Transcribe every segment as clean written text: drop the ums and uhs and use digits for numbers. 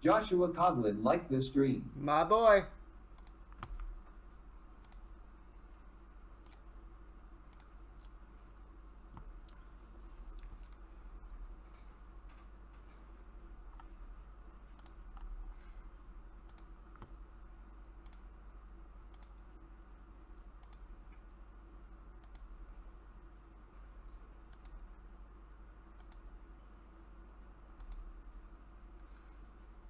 Joshua Coughlin liked the stream. My boy.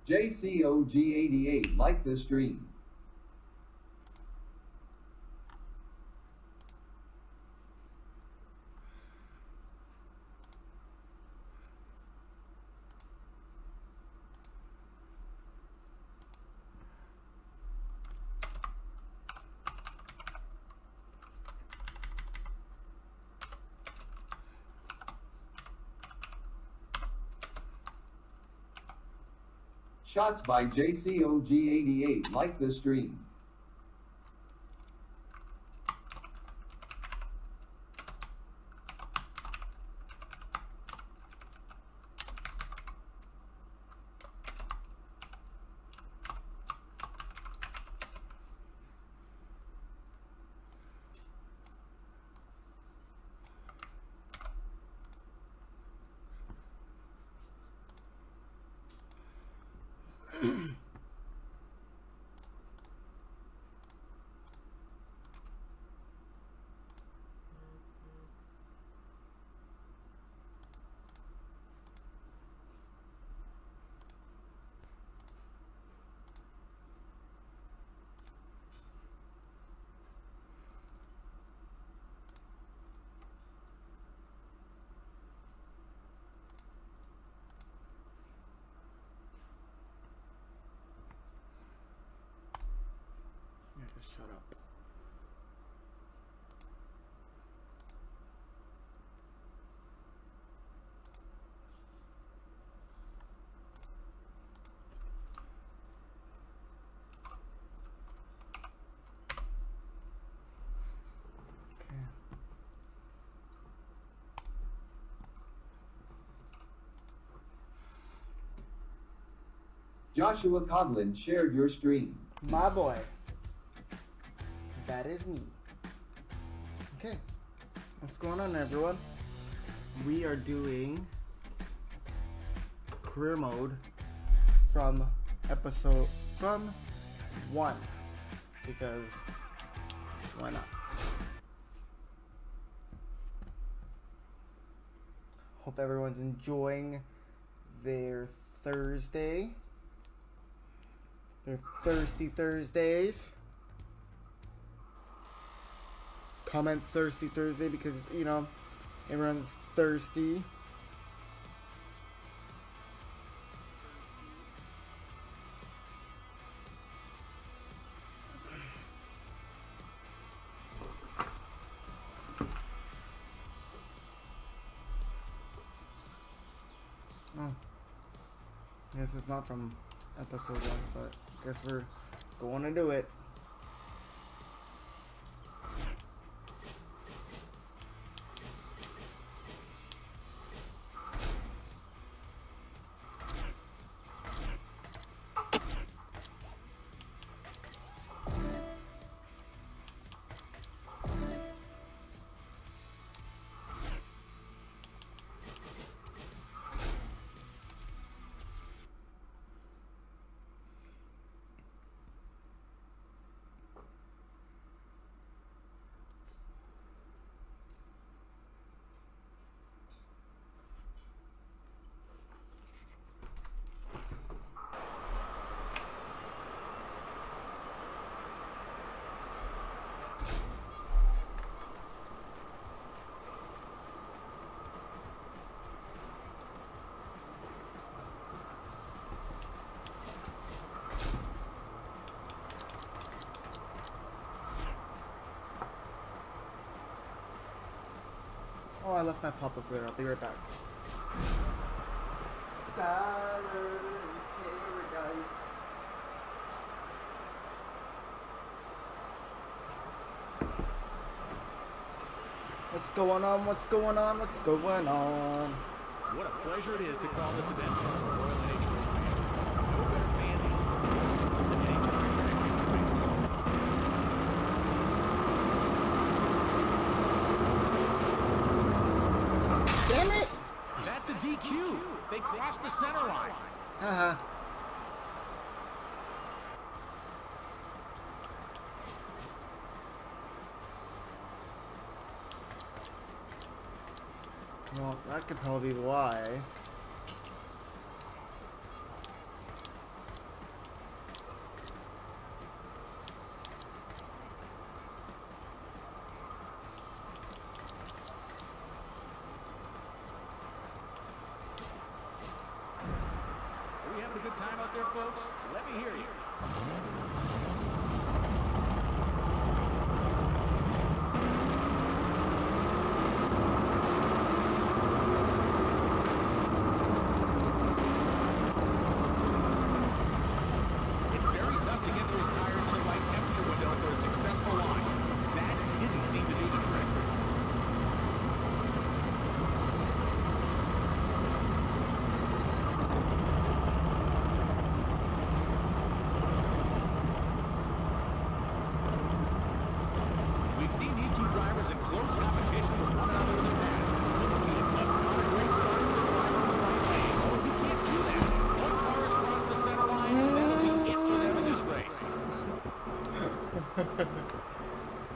JCOG88 liked the stream. Shots by JCOG88 liked the stream. Yeah, just shut up. Okay. Joshua Coughlin shared your stream. My boy. That is me. Okay. What's going on, everyone? We are doing career mode from 1 because why not? Hope everyone's enjoying their Thursday. Their Thirsty Thursdays. Comment Thirsty Thursday because, you know, everyone's thirsty. Oh. This is not from episode 1, but I guess we're going to do it. I left my pop-up there. I'll be right back. Saturday Paradise. What's going on? What's going on? What's going on? What a pleasure it is to call this event Royal NHRA fans. No better fans than NHRA Drag Racing fans. Damn it! That's a DQ. They crossed the center line. Haha. Well, that could probably be why. Are we having a good time out there, folks? Let me hear you. It's very tough to get those tires in the right temperature window for a successful launch. That didn't seem to do the trick. We've seen these two drivers in close competition with one another in the past. Not a great start for the driver on the right lane. We can't do that. One car has crossed the center line. That'll be it for them in this race.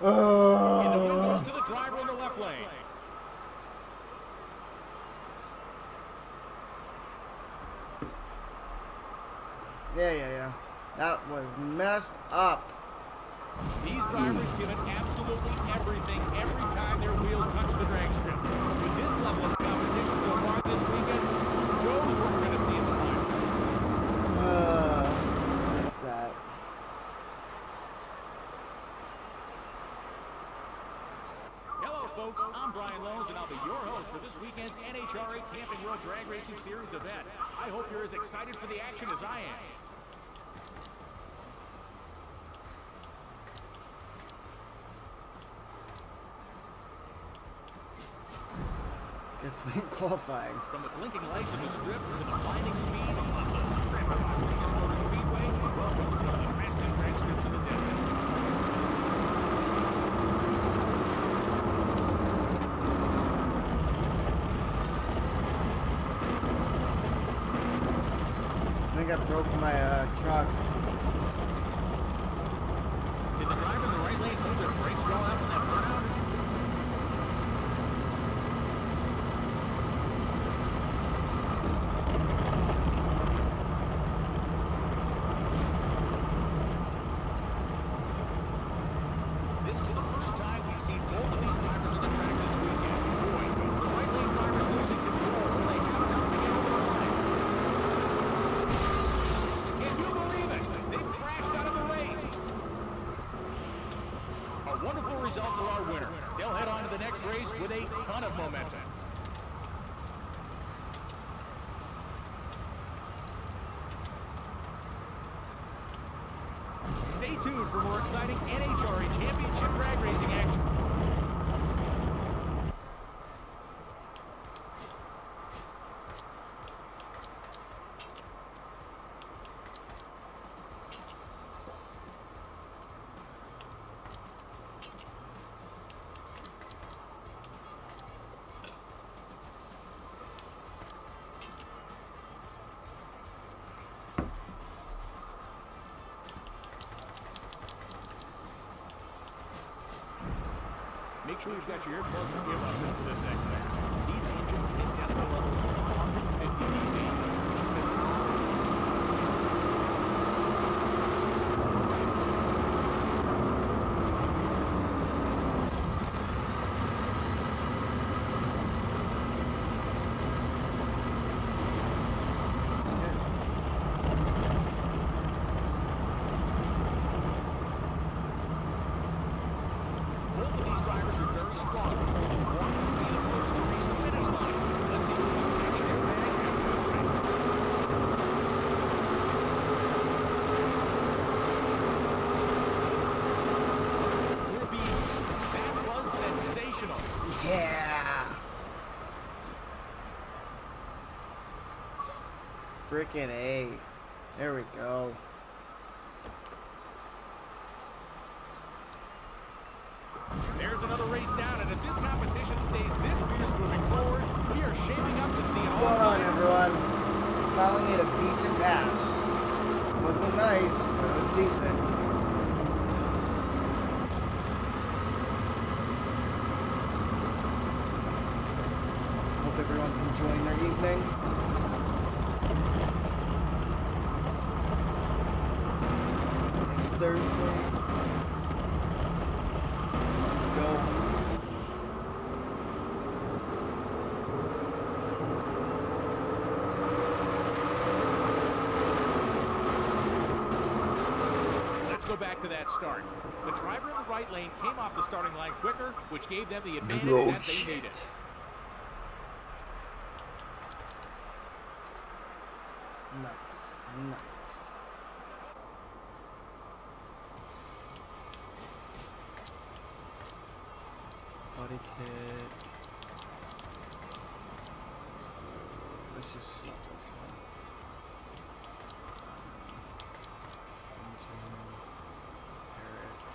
And the wheel goes to the driver in the left lane. Yeah. That was messed up. These drivers give it absolutely everything every time their wheels touch the drag strip. With this level of competition so far this weekend, who knows what we're going to see in the finals? Let's fix that. Hello, folks. I'm Brian Lones, and I'll be your host for this weekend's NHRA Camping World Drag Racing Series event. I hope you're as excited for the action as I am. Guess we ain't qualifying. From the blinking lights of the strip to the blinding speeds of the strip at Las Vegas Motor Speedway, welcome to one of the fastest drag strips in the desert. I think I broke my truck. Did the driver in the right lane move their brakes well up in that burnout? This is the first time we've seen both of these drivers on the track this weekend. Boy, the right lane driver's losing control when they have enough to get over the line. Can you believe it? They crashed out of the race. A wonderful result for our winner. They'll head on to the next race with a ton of momentum. Stay tuned for more exciting NHRA Championship drag racing action. Make sure you've got your earplugs and earmuffs in for this next pass. These engines hit decibel levels of 150 dB, which is as the top of Both of these drivers are very strong. One will be the first to reach Freaking A. There we go. There's another race down, and if this competition stays this fierce moving forward, we are shaping up to see an What's going on, all-time. everyone? Finally made a decent pass. It wasn't nice, but it was decent. Hope everyone's enjoying their evening. It's Thursday. Let's go. Let's go back to that start. The driver in the right lane came off the starting line quicker, which gave them the advantage Oh, that they needed. Nice, nice. Body kit. Let's just swap this one. Engine. Parrot.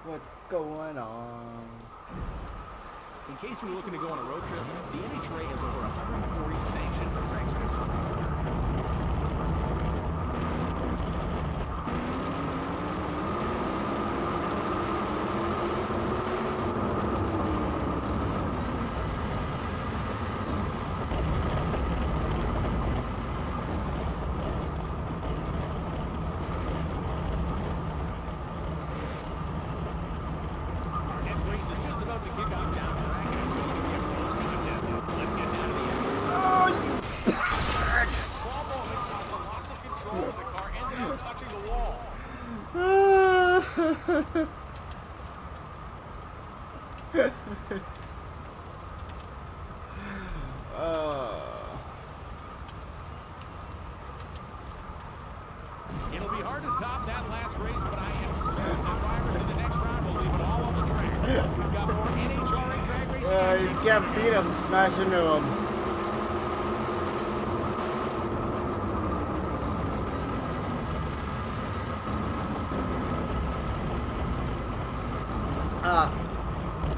What's going on? In case you were looking to go on a road trip, the NHRA has over 140 sanctioned drag strips for customers. Our next race is just about to kick off down track, and it's going to be a close contest. So let's get down to the action. Oh, you bastard! That small moment caused a loss of control, and the car ended up touching the wall. It'll be hard to top that last race, but I am certain the drivers in the next round will leave it all on the track. We've got more NHRA drag racing You action. can't beat him, smash into him.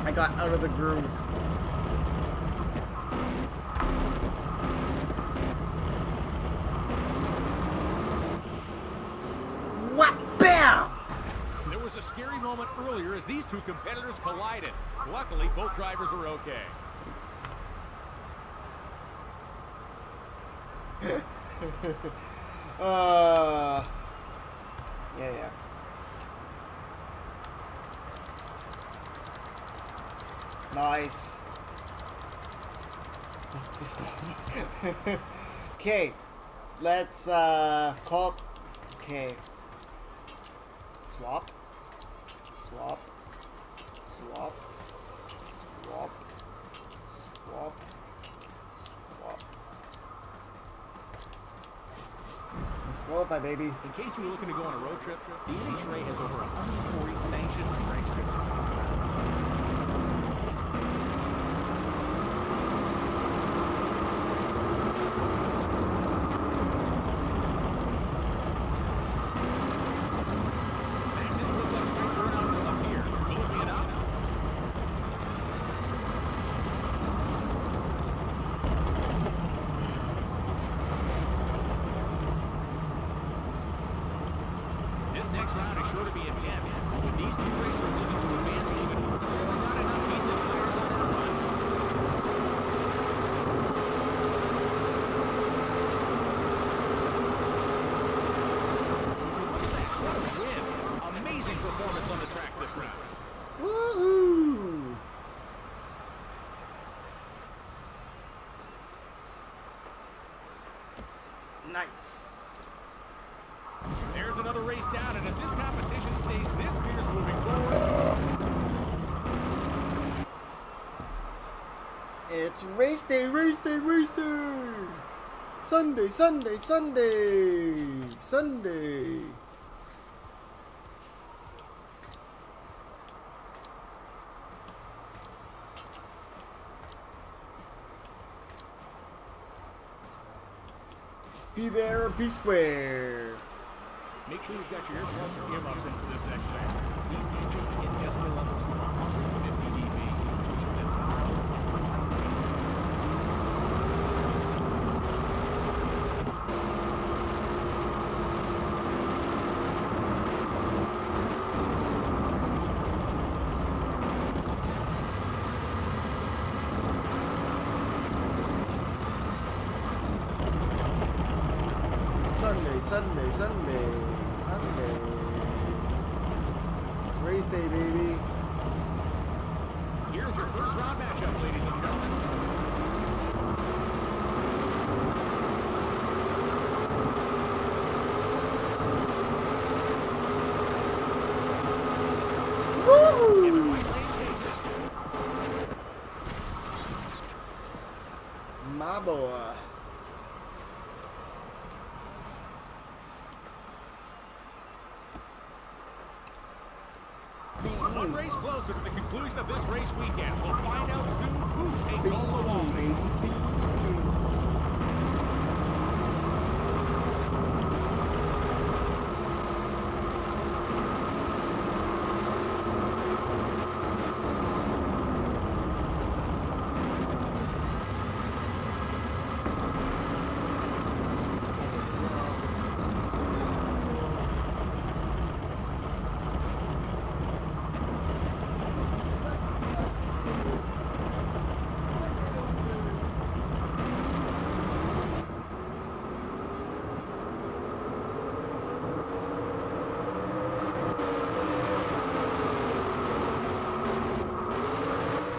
I got out of the groove. What? Bam! There was a scary moment earlier as these two competitors collided. Luckily, both drivers are okay. Yeah. Nice. Just go. Okay, let's call. Okay. Swap. Swap. Swap. Swap. Swap. Swap. Let's qualify, baby. In case you were looking to go on a road trip, the NHRA has over 140 sanctioned drag strips for customers. That didn't look like a great burnout from up here. Will it be enough? This next round is sure to be intense. With these two racers looking to advance even further, there are not enough heat in the tires on their run. Would you look at that? What a win! Amazing performance on the track this round. Woohoo! Nice. There's another race down, and if this competition stays this fierce moving forward, It's race day, race day, race day! Sunday, Sunday, Sunday! Sunday! Be there or be square. Make sure you've got your earplugs or earmuffs in for this next phase. These engines ingest their levels to 150 dB, which is as powerful as the final range. Sunday, Sunday, Sunday, Sunday. It's race day, baby. Here's your first round matchup, ladies and gentlemen. In the Woo! right lane takes it. My boy. One race closer to the conclusion of this race weekend. We'll find out soon who takes home the ball. Baby, baby.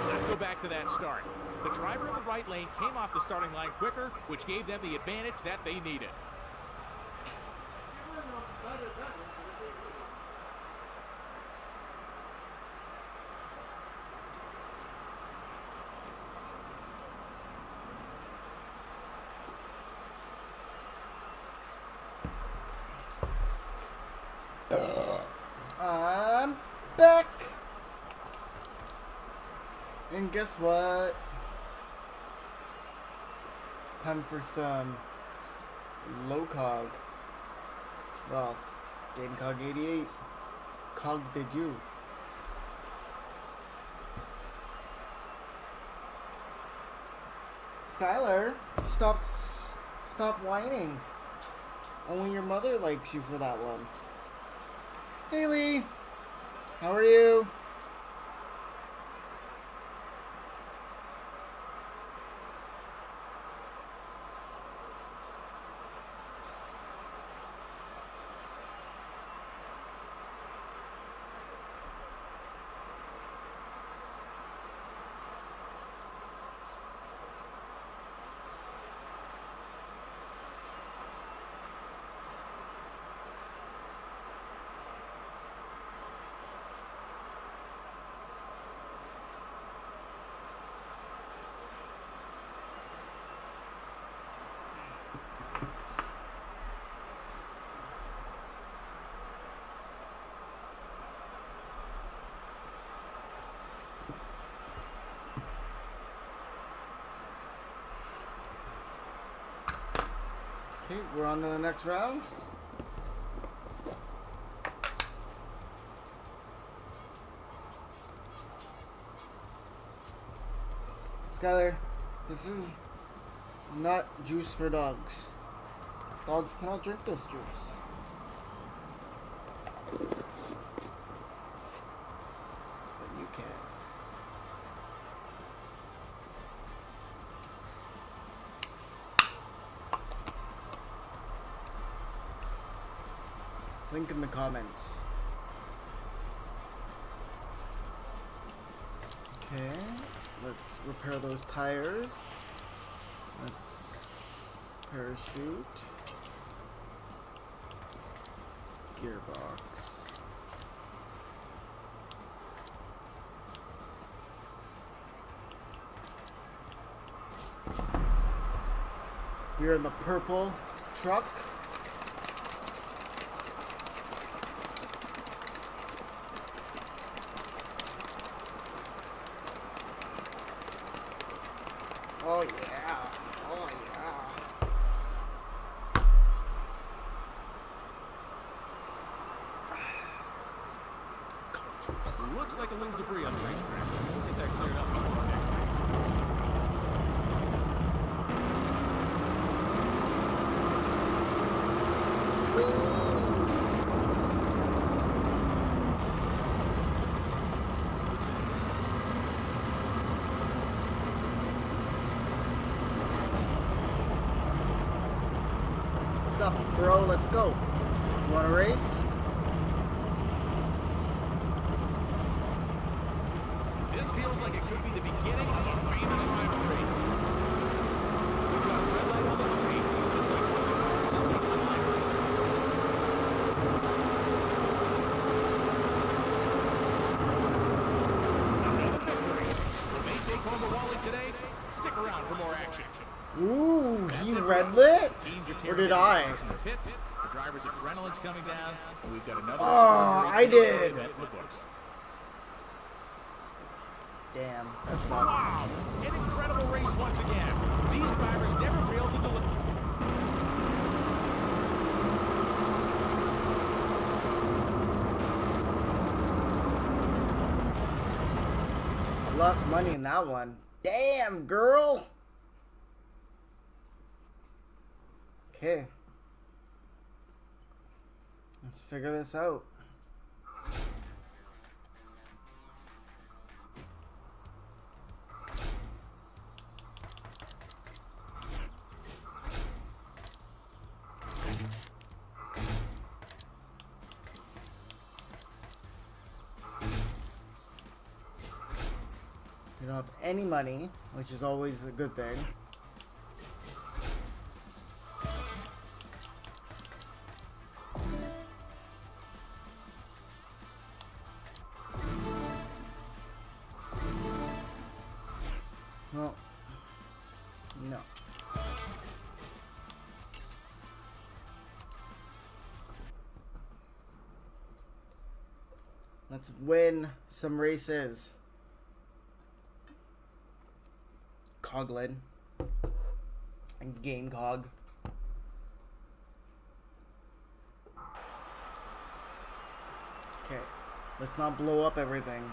Let's go back to that start. The driver in the right lane came off the starting line quicker, which gave them the advantage that they needed. I'm back. And guess what? It's time for some low cog. Well, Game Cog 88. Cog did you? Skylar, stop whining. Only your mother likes you for that one. Haley, how are you? Okay, we're on to the next round. Skylar, this is not juice for dogs. Dogs cannot drink this juice. But you can. Link in the comments. Okay, let's repair those tires. Let's parachute. Gearbox. We're in the purple truck. Oh yeah, oh yeah. What's up, bro? Let's go. You want to race? This feels like it could be the beginning of a famous rivalry. We've got a red light on the tree. Looks like one of the cars is just the line. Another victory. Will they take home the Wally today? Stick around for more action. Ooh, That's he it, red folks. lit? Teams are Or tearing did down I? cars in the pits. The driver's adrenaline's coming down, and we've got another Oh, extraordinary I did. event in the books. Damn, that sucks. Wow! An incredible race once again. These drivers never fail to deliver. Lost money in that one. Damn, girl. Okay. Let's figure this out. We don't have any money, which is always a good thing. Well, no. Let's win some races. Coglin and Game Cog. Okay, let's not blow up everything.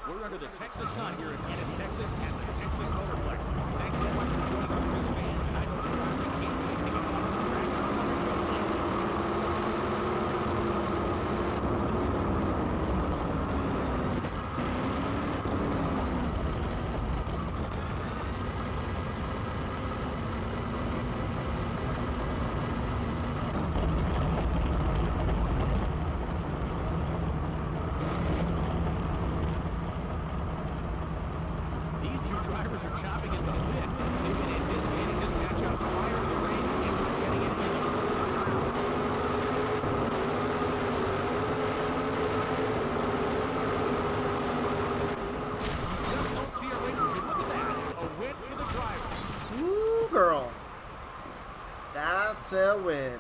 We're under the Texas sun here in Ennis, Texas, at the Texas Motorplex. Thanks so much for joining us, race fans, and I know the drivers can't wait to get out on the track and on the show floor. These two drivers are chopping at the bit. They've been anticipating this matchup prior to the race, and they're getting it in the first round. Just don't see a win. Would you look at that? A win for the drivers. Woo, girl. That's a win.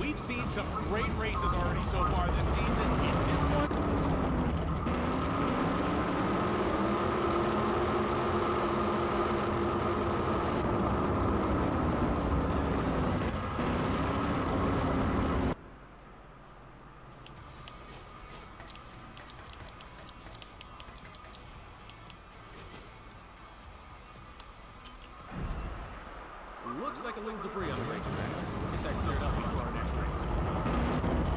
We've seen some great races already so far this season. In this one, looks like a little debris on the racetrack. Get that cleared up before our next race.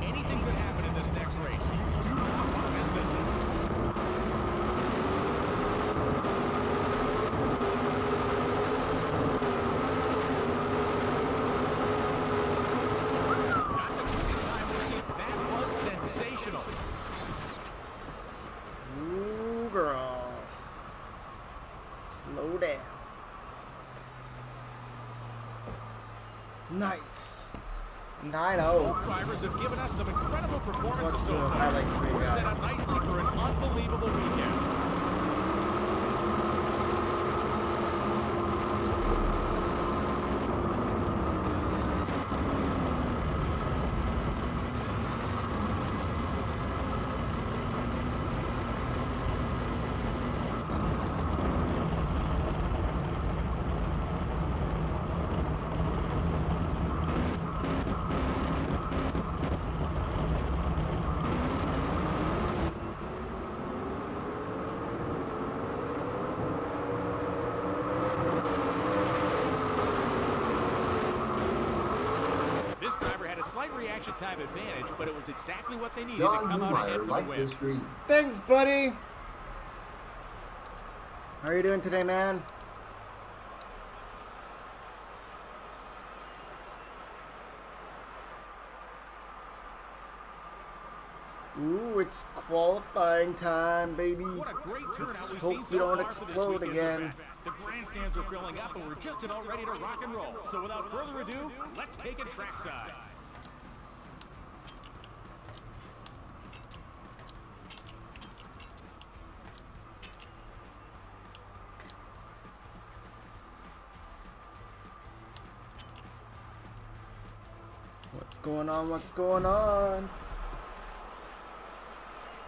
Anything could happen in this next race. You do not want to miss this one. Not the quickest time we've seen. That was sensational. Ooh, girl. Slow down. Nice. 9-0. Both drivers have given us some incredible performances Let's so watch the far. highlights for you We're set guys. up nicely for an unbelievable weekend. This driver had a slight reaction time advantage, but it was exactly what they needed to John come out ahead Newmeyer for the liked win. the stream. Thanks, buddy. How are you doing today, man? Ooh, it's qualifying time, baby. What a great turnout Let's we've hope seen we so don't far for this explode weekend's again. event. The grandstands are filling up, and we're just about ready to rock and roll. So without further ado, let's take it trackside. What's going on? What's going on?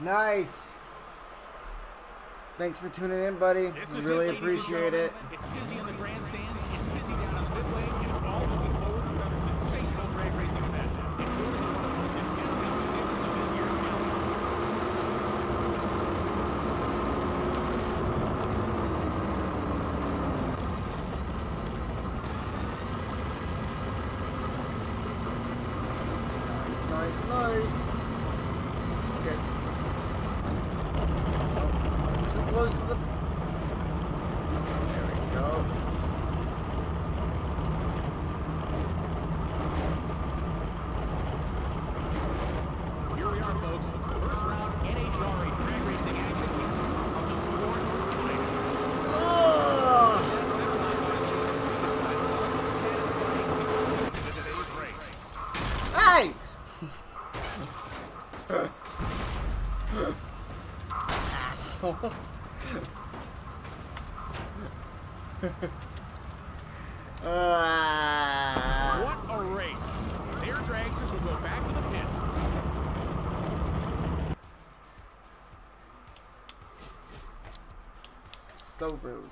Nice. Thanks for tuning in, buddy. This We is really ladies and appreciate it. gentlemen. It's busy in the grandstands, it's busy down on the midway, and we're all looking forward to another sensational drag racing event. It's surely one of the most intense competitions of this year's calendar. Nice, nice, nice. Let's get too close to the. There we go. Here we are, folks. First round NHRA drag racing action with two of the sport's finest. Oh! That sets line violation is by unsatisfying conclusion to today's race. Hey! Asshole. What a race! Their dragsters will go back to the pits. So rude.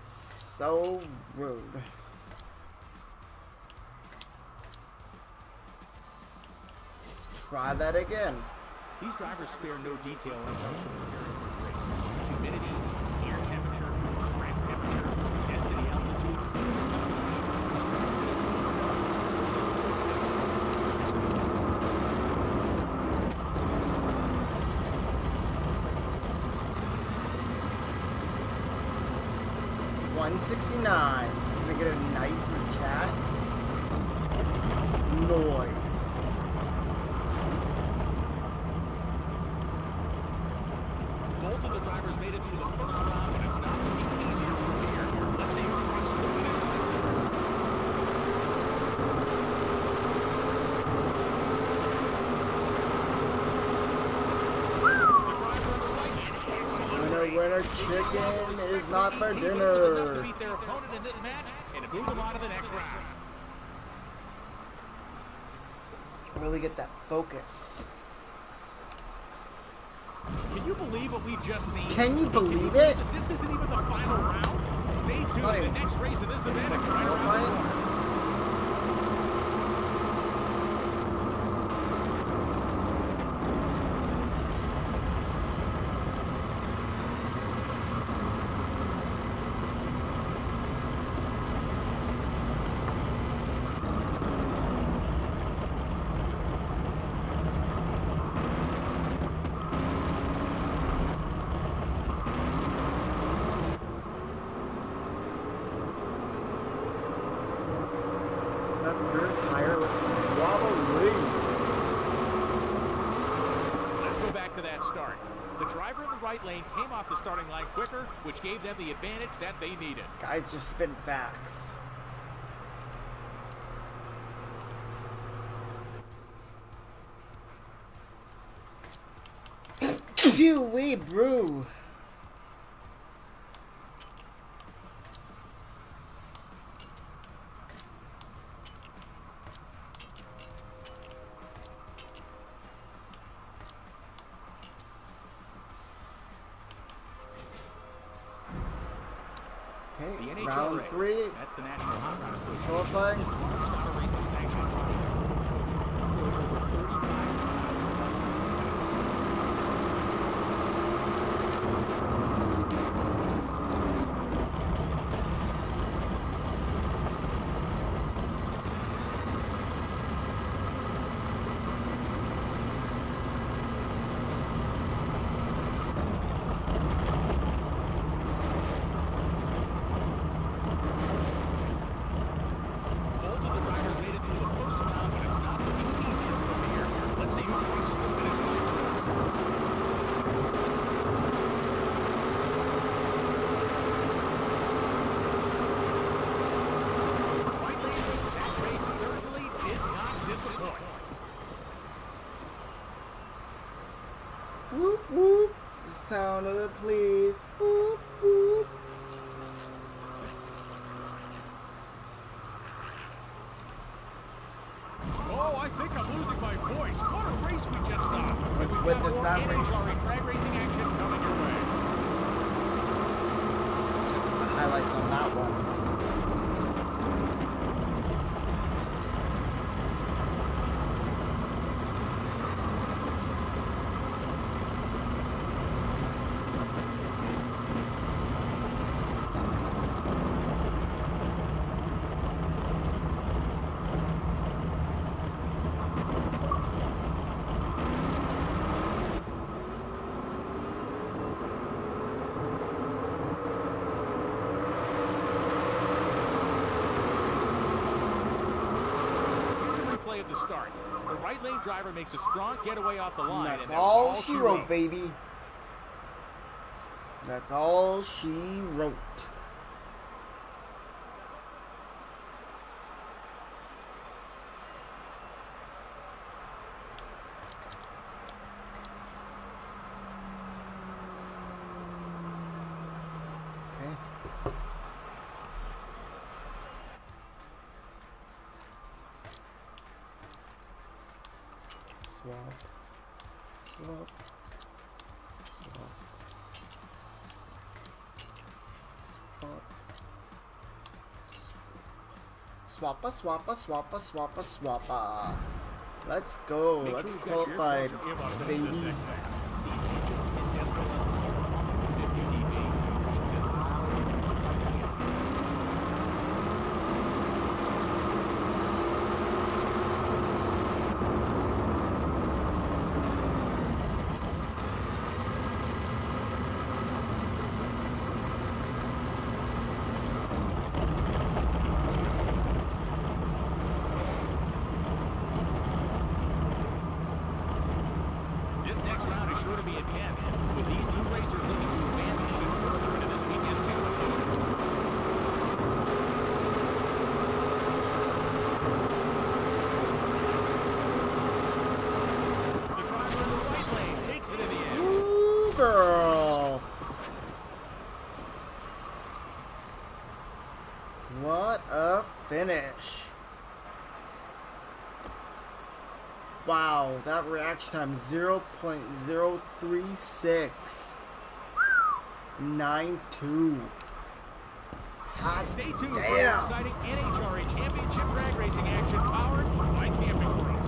So rude. Let's try that again. These drivers spare no detail when it comes to preparing for the race. Humidity, air temperature, track temperature, density, altitude. $169. Can I get a nice in the chat? Noise. Both of the drivers made it through the first round, and it's not looking easier from here. Let's see if the rest of the finish line. The driver on the right had an excellent Winner, race. winner, They chicken just is not for team was enough to dinner. beat their opponent in this match and to move them on to the next round. Really get that focus. Can you believe what we've just seen? Can you And believe it? that this isn't even the final round? Stay tuned. Not The even- next race of this event is right Final around the fight? corner. That rear tire looks wobbly. Let's go back to that start. The driver in the right lane came off the starting line quicker, which gave them the advantage that they needed. Guys just spin facts. Phew-wee, brew. The Okay, NHRA, round 3. that's the National Hot Rod Association, Qualifying. is the largest auto racing sanction body. With over 35,000 licensed titles. We've witness got that more race. NHRA drag racing action coming your way. Check the highlights on that one. Here's a replay of the start. The right lane driver makes a strong getaway off the line. That's and that was all she wrote, baby. That's all she wrote. Okay. Swap. Swap. Swap. Swap. Swappa, swappa, swappa, swappa. Let's go. Make Let's sure you've got your qualify, closer earbuds into this baby. next pass. These engines in Desco's on 50 dB, which is as loud as looks like a jet. This next round is sure to be intense, with these two racers looking to advance even further into this weekend's competition. The driver in the right lane takes it in the end. Ooh, girl. What a finish. Wow, that reaction time 0.036. 9-2. Hot Stay tuned for more damn. exciting NHRA Championship drag racing action powered by Camping World.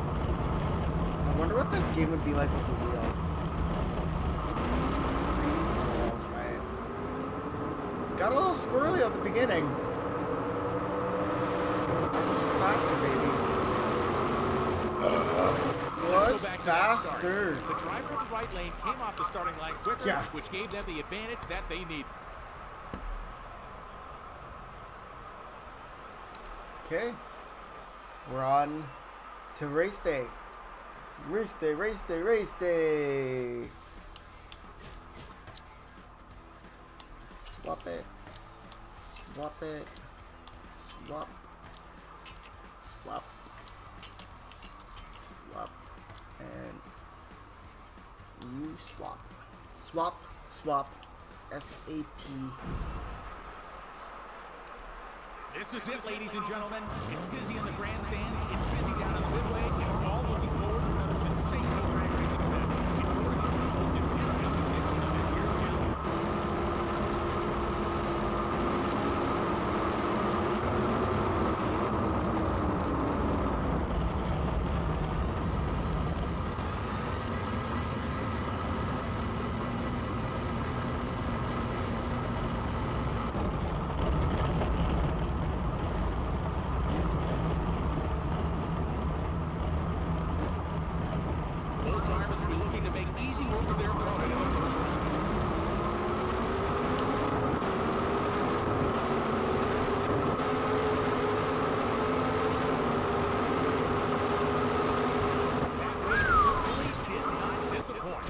I wonder what this game would be like with the wheel. Maybe tomorrow I'll try it. Got a little squirrely at the beginning. Just was faster, baby. Let's go Was back to that start. faster. The driver in the right lane came off the starting line quicker, Yeah. which gave them the advantage that they need. Okay. We're on to race day. Race day, race day, race day. Swap it. Swap it. Swap. Swap. Swap. And you swap. Swap. Swap. SAP. This is it, ladies and gentlemen. It's busy in the grandstands. It's busy down in the midway. And we're all looking forward to another sensational drag racing event. It's sure to be one of the most intense competitions of this year's calendar. Both drivers will be looking to make easy work of their opponent in the first round. That race really did not disappoint.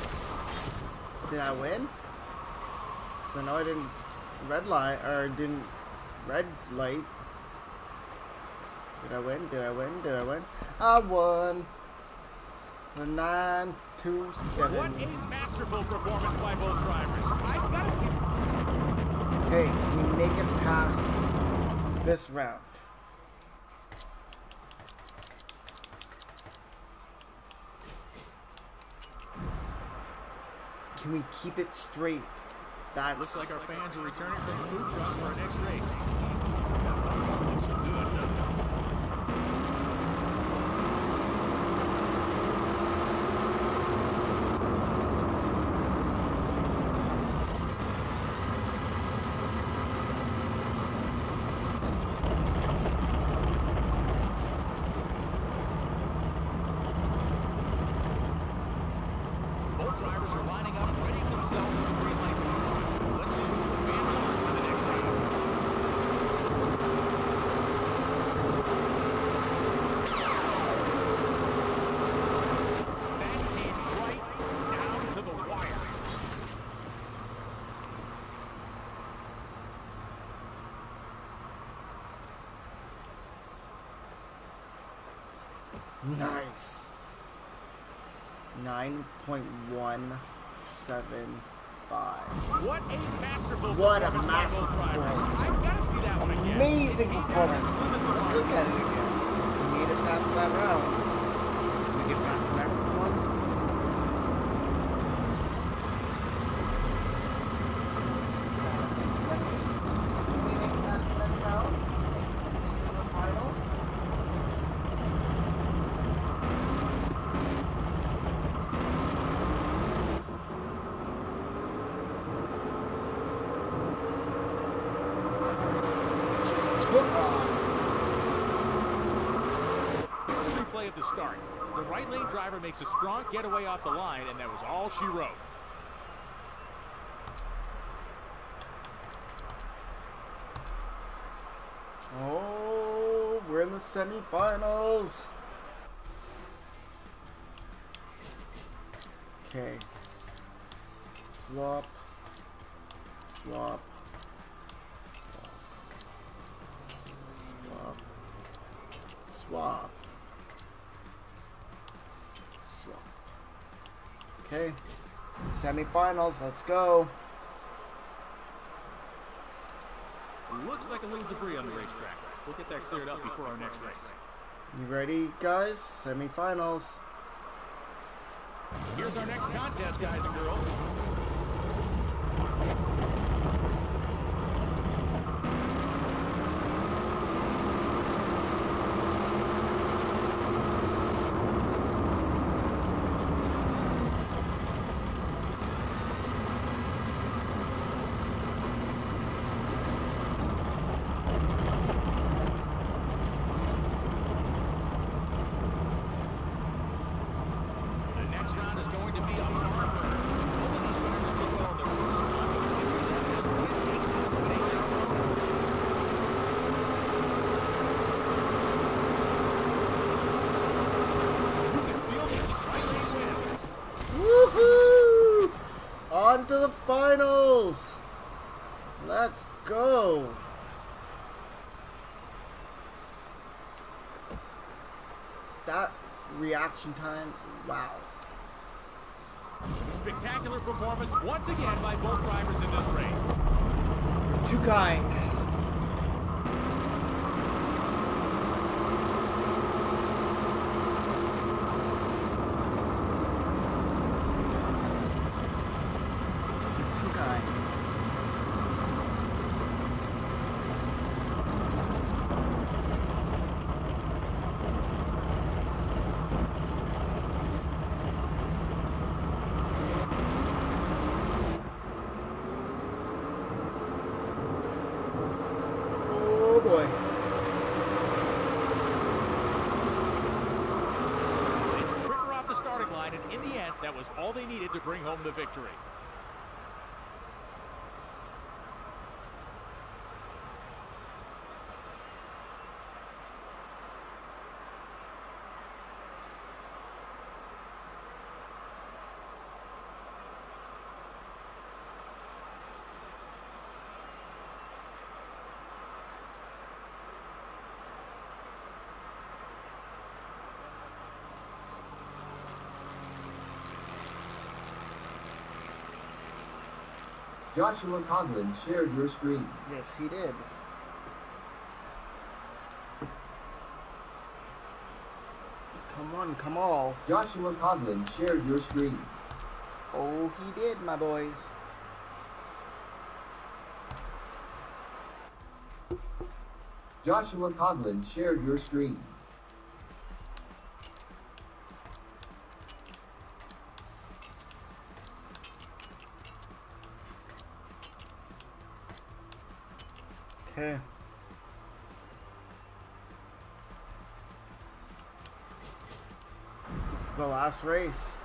Did I win? So no, I didn't red light or didn't red light. Did I win? Did I win? Did I win? I won. The 927. What a masterful performance by both drivers. I've got to see. Okay, can we make it past this round? Can we keep it straight? That's Looks like our fans are returning from the food trucks for our next race. Looks good, doesn't it? Both drivers are lining up, readying themselves for the green light to move on. Let's see who advances on to the next round. That came right down to the wire. nice. 9.175. What a masterful What a performance by both masterful drivers. performance. I've got to see that one again. Amazing He's performance. as slim as the Let's bar. look at it again. We made it past that round. Can we get past the next one? Can we make it past the next round? Into the finals? Just took off. Here's a replay of the start. The right lane driver makes a strong getaway off the line, and that was all she wrote. Oh, we're in the semifinals. Okay. Swap. Swap. Swap. Swap. Swap. Swap. Okay. Semifinals, let's go. Looks like a little debris on the racetrack. We'll get that cleared up before our next race. You ready, guys? Semifinals. Here's our next contest, guys and girls. The next round is going to be a marker. Both of these drivers did well in their first round, but each of them has what it takes to make their mark. You can feel the right lane wins. Woohoo! On to the finals! Let's go! That reaction time, wow. Spectacular performance once again by both drivers in this race. You're too kind. You're too kind. Oh boy. They were quicker off the starting line, and in the end, that was all they needed to bring home the victory. Joshua Coughlin shared your stream. Yes, he did. Come on, come on. Joshua Coughlin shared your stream. Oh, he did, my boys. Joshua Coughlin shared your stream. Okay. This is the last race.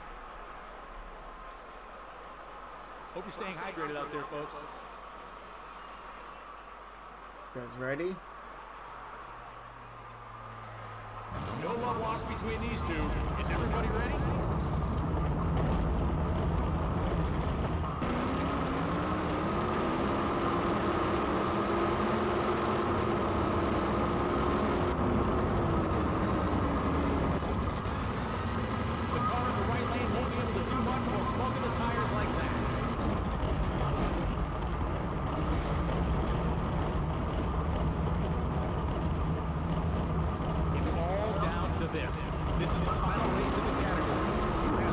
Hope you're staying hydrated out there, folks. You guys ready? No love lost between these two. Is everybody ready? The car in the right lane won't be able to do much while smoking the tires like that. It's all down to this. This is the final race in the category.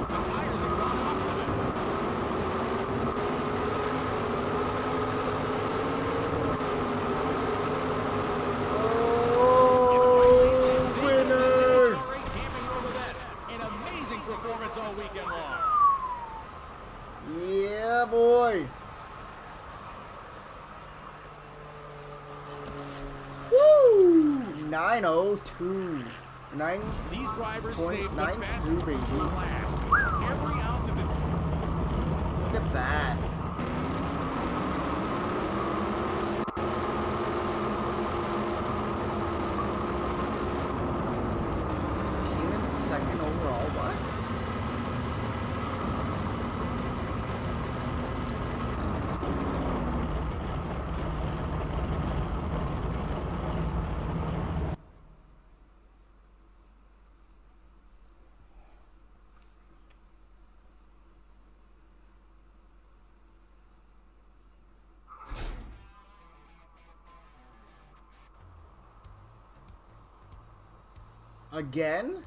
The tires have gone off limit. Oh, winner! An amazing performance all weekend long. Yeah, boy. Woo! 902. 9. These drivers Point saved the nine best two, for baby. last. Every ounce of it. Look at that. Came in second overall. What? Again?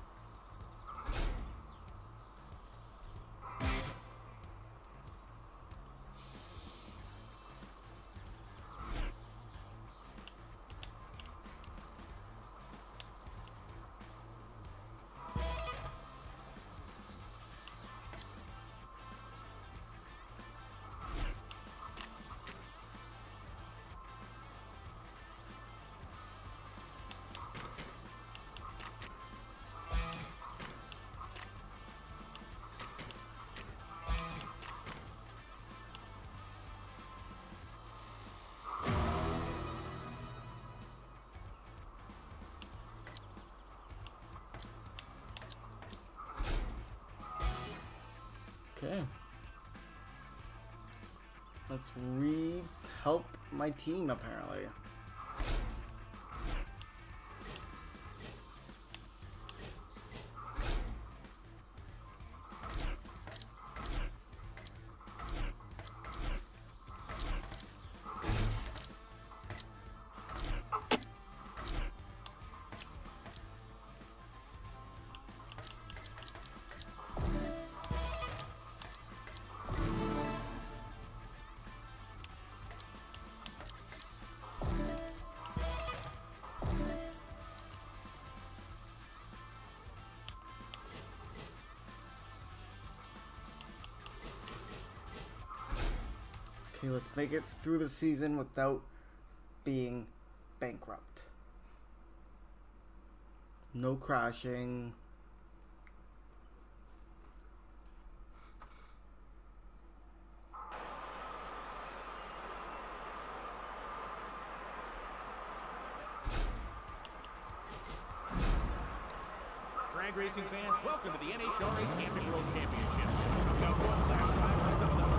Okay. Let's help my team, apparently. Okay, let's make it through the season without being bankrupt. No crashing. Drag racing fans, welcome to the NHRA Camping World Championship. I'm now going last drive for some of those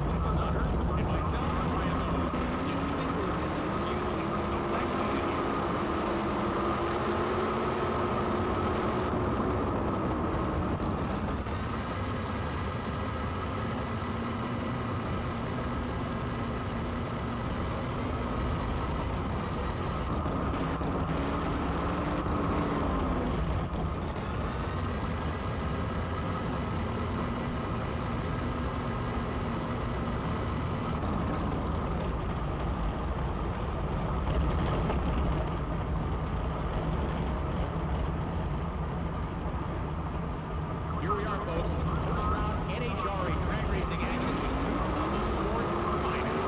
Michael Hunter and myself, Ryan Lowe. The only thing we're missing is usually some fragmented here. books. First round NHRA drag racing action with 2 Columbus Sports Finest.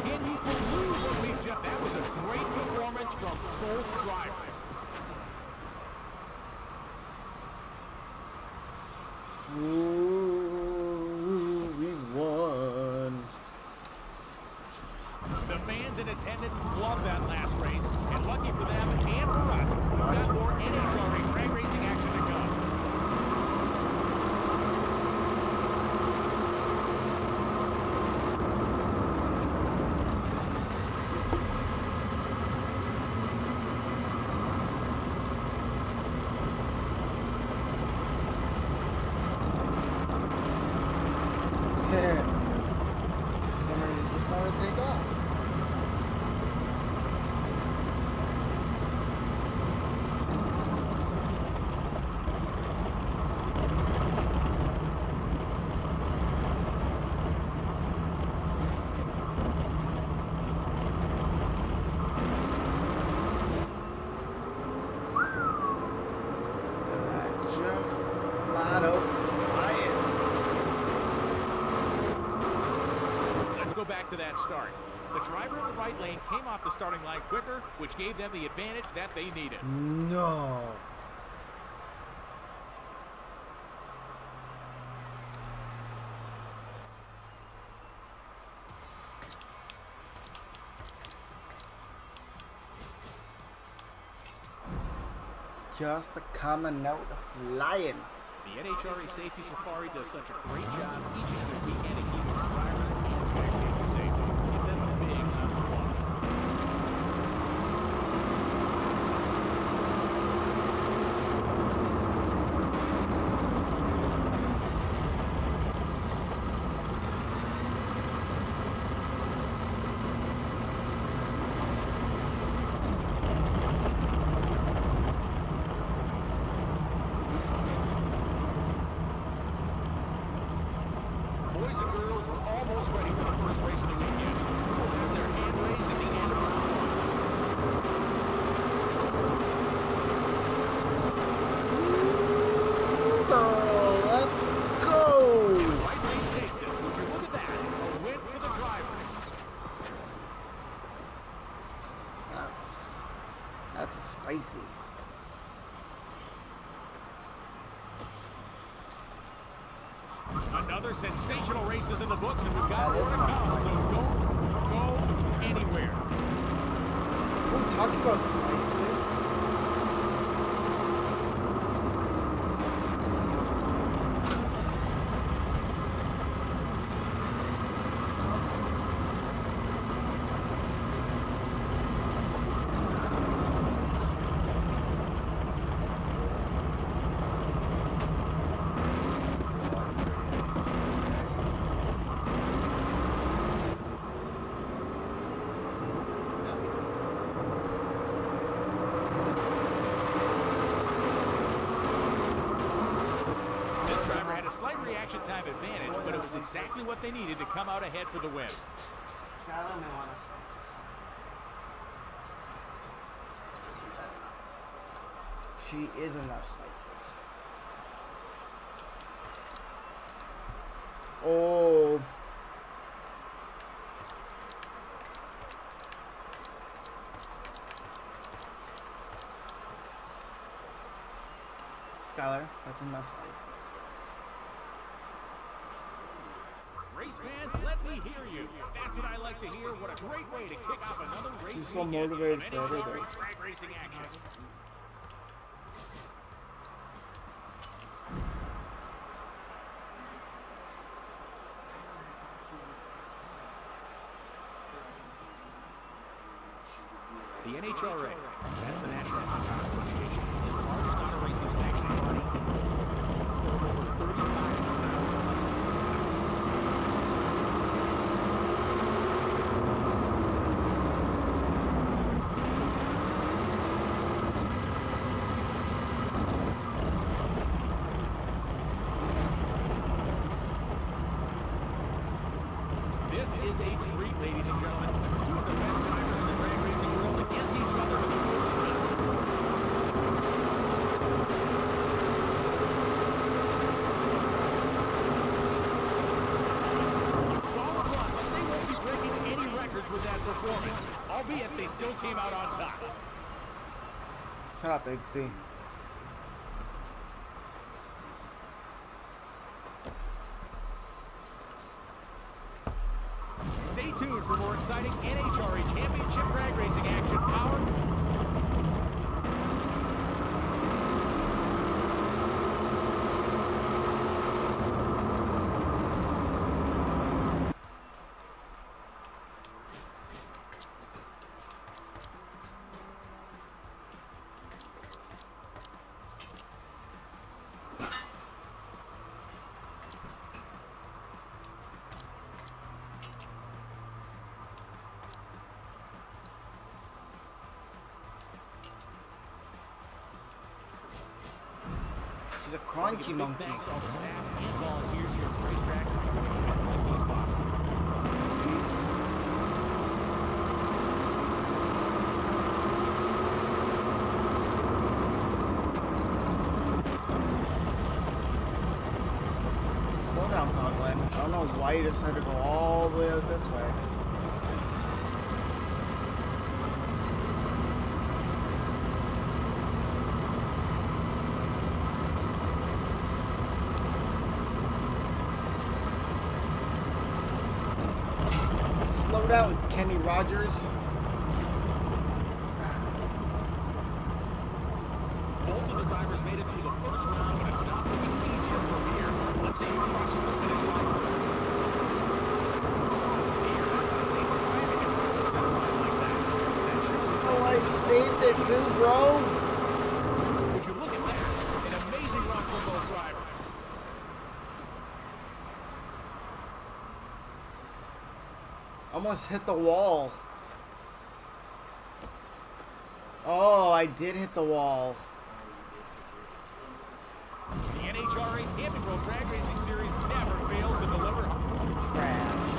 Can you believe Jeff? That was a great performance from both drivers. Ooh, we won. The fans in attendance loved that last race, and lucky for them and for us, we've got more NHRA drag racing action to come. Somebody just want to take off. Just flat out flying. Let's go back to that start. The driver in the right lane came off the starting line quicker, which gave them the advantage that they needed. No. Just coming out flying. The NHRA Safety Safari does such a great job each and every weekend of keeping drivers and spectators safe. Give them a big round of applause. Boys and girls are almost ready for the first race of the weekend. Who will have their hand raised at the end of round Let's go! one? Right lane takes it. Would you look at that? A win for the driver. That's a spicy. Another sensational race is in the books, and we've got more to come, so don't go anywhere. We're talking about slices. This driver had a slight reaction time advantage, but it was exactly what they needed to come out ahead for the win. Skylar may want a slice. She is enough slices. Oh. Skylar, that's enough slices. Race fans, let me hear you. That's what I like to hear. What a great way to kick off another race She's so weekend motivated of for everything. NHRA drag racing action. The NHRA, that's the National Hot Rod Association, is the largest auto racing sanctioning body in the world. There are over 35,000 licensed drivers. This is a treat, ladies and gentlemen. Two of the best drivers in the performance, albeit they still came out on top. Shut up, Bigsby. Stay tuned for more exciting NHRA Championship drag racing action powered. She's a Give a crunchy big monkey. thanks to all the staff and volunteers here at the racetrack for making events like these possible. Peace. Slow down, Coughlin. I don't know why you decided to go all the way out this way. Slow down, Kenny Rogers. Both of the drivers made it through the first round, but it's not looking easier from here. Let's see who crosses the finish line first. Dear, that's not safe driving across the center line like that. That shows Oh, I saved it too, bro. Would you look at that? An amazing run for both drivers. Almost hit the wall. Oh, I did hit the wall. The NHRA Camping World Drag Racing Series never fails to deliver. Trash.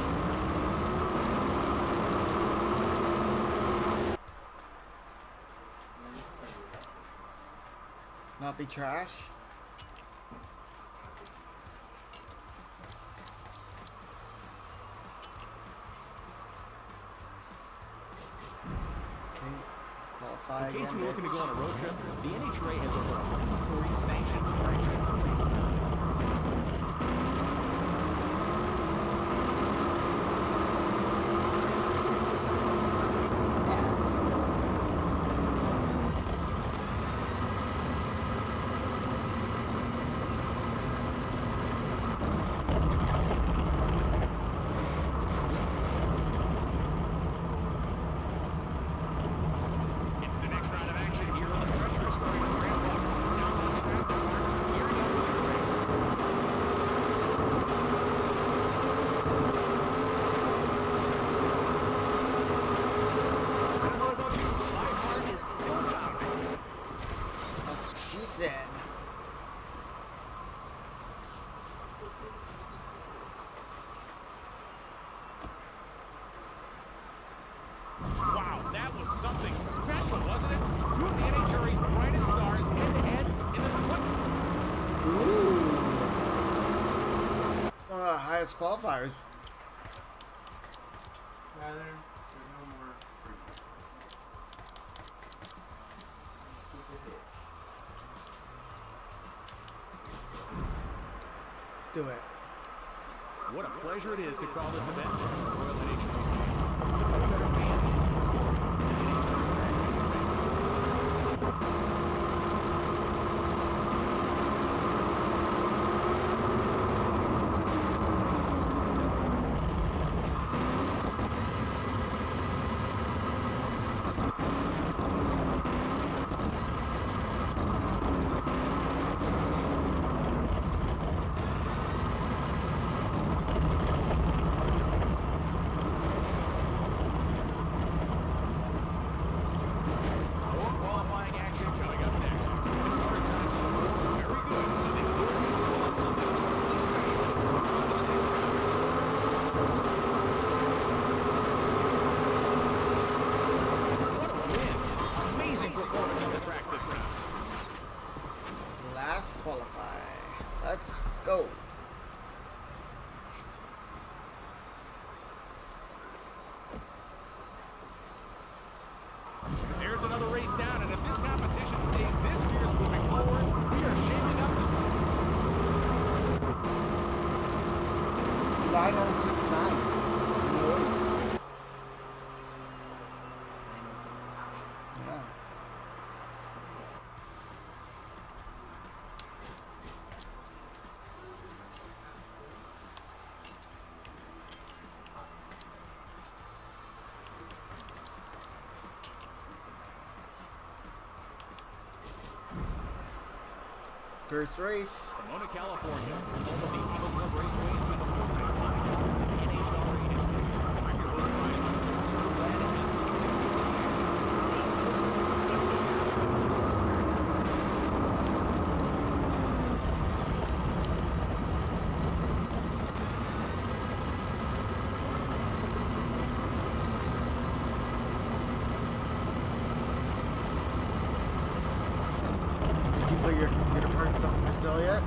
Not be trash. Okay, qualify In case again, you're looking to go on a bitch. road trip, the NHRA has over 140 sanctioned drag trips for racers. It's the next round of action here, and the pressure is starting to ramp up. Down on track, the drivers are gearing up for the race. I don't know about you, but my heart is still pounding. That's what she said. Wow, that was something special, wasn't it? Two of the NHRA's brightest stars head-to-head in this quick. Ooh. One of the highest qualifiers. Tyler, there's no more free. Do it. What a pleasure it is to call this event Royal NHRA Games. No better fans in this world than NHRA drag racing fans. 969. Nice. Yeah. First race. Pomona, California, home of the Eagle Club Raceway and some of the most iconic moments in NHRA history. I'm your host, Brian Hunter. So glad to have you. Let's go. Did you put your computer parts up for sale yet?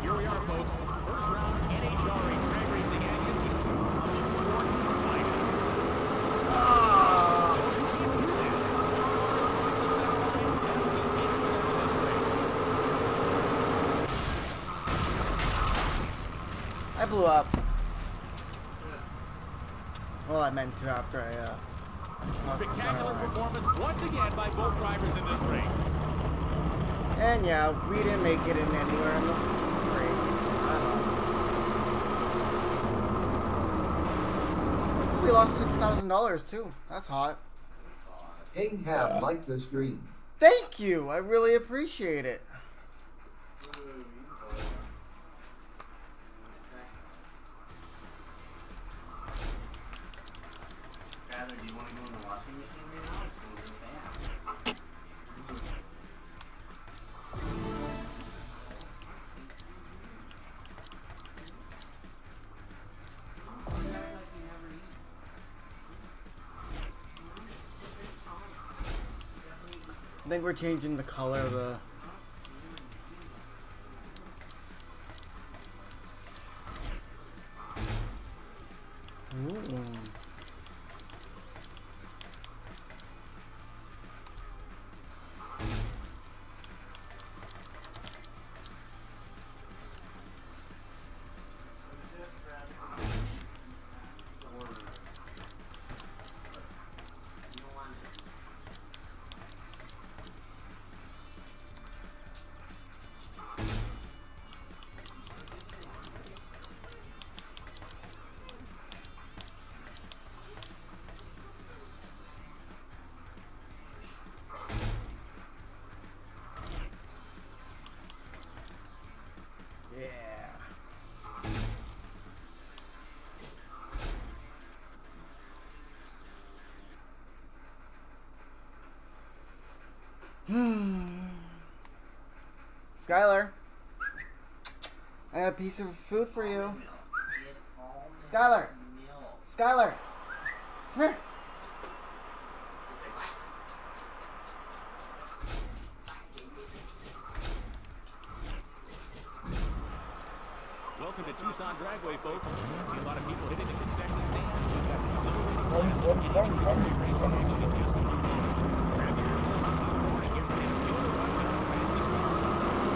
Here we are, folks. First round NHRA drag racing action in two of sports finest. Ah! You can't do that. Cars cross the center line. That'll be it for this race. I blew up. Well, I meant to after I crossed the center Spectacular line. performance once again by both drivers in this race. And yeah, we didn't make it in anywhere in the race. I don't know. We lost $6,000 too. That's hot. Hang have liked the stream. Thank you. I really appreciate it. Skyler, do you want to go in the washing machine right now? Or should we go fan? I think we're changing the color of the. Ooh. Yeah. Skylar, I have a piece of food for you. Skylar, Skylar, come here. Welcome to Tucson Dragway, folks. See a lot of people hitting the concession stand. We've got exhilarating NHRA racing action in just a few moments. Grab your earbuds and keep going and get ready to feel the rush of the fastest cars on the road.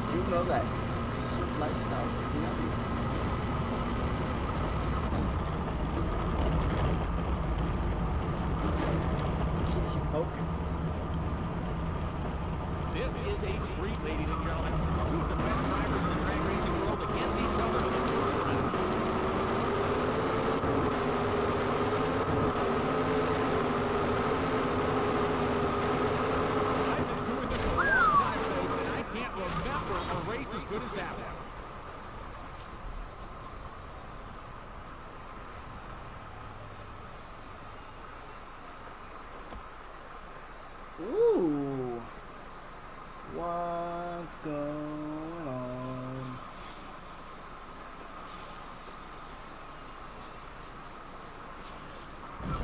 Did you know that Swift lifestyle is nutty? Keeps you focused. This is a treat, ladies and gentlemen. Two of the best drivers in the drag racing world against each other in the first round. I've been doing this a long time, folks, and I can't remember a race as good as that one. Ooh. What's going on?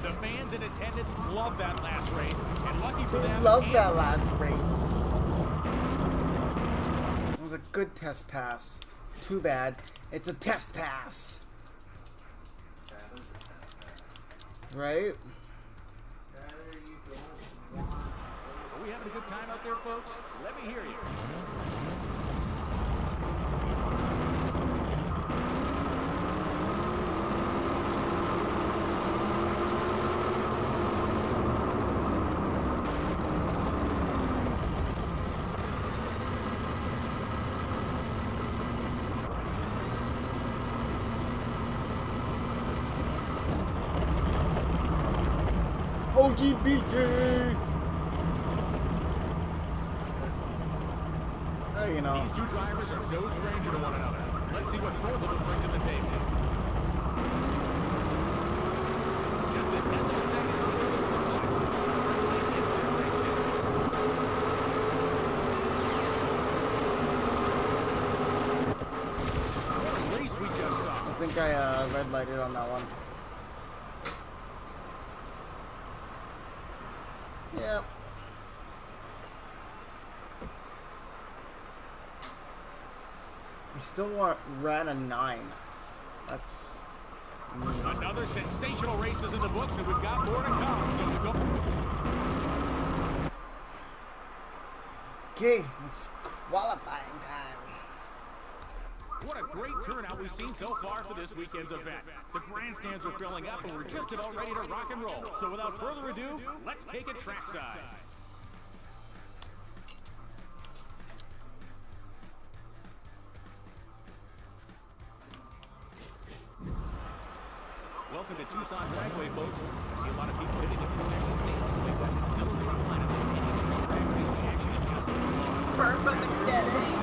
The fans in attendance love that last race, and lucky for them. Love that last race. It was a good test pass. Too bad. It's a test pass. Right? Are we having a good time out there, folks? Let me hear you. OGBJ! Oh, you know. These two drivers are no stranger to one another. Let's see what both of them bring to the table. Just a tenth of a second to the it's their race history. What a race we just saw. I think I red lighted on that one. Yep. We still ran a 9. That's Another sensational race is in the books, and we've got more to come, so don't... okay. It's qualifying time. What a great turnout we've seen so far for this weekend's event. The grandstands are filling up, and we're just about ready to rock and roll. So without further ado, let's take it trackside. Welcome to Tucson Dragway, folks. I see a lot of people hitting the concession stations. We've got considerable lineup of drag racing action in just a few moments. Burpa McDaddy.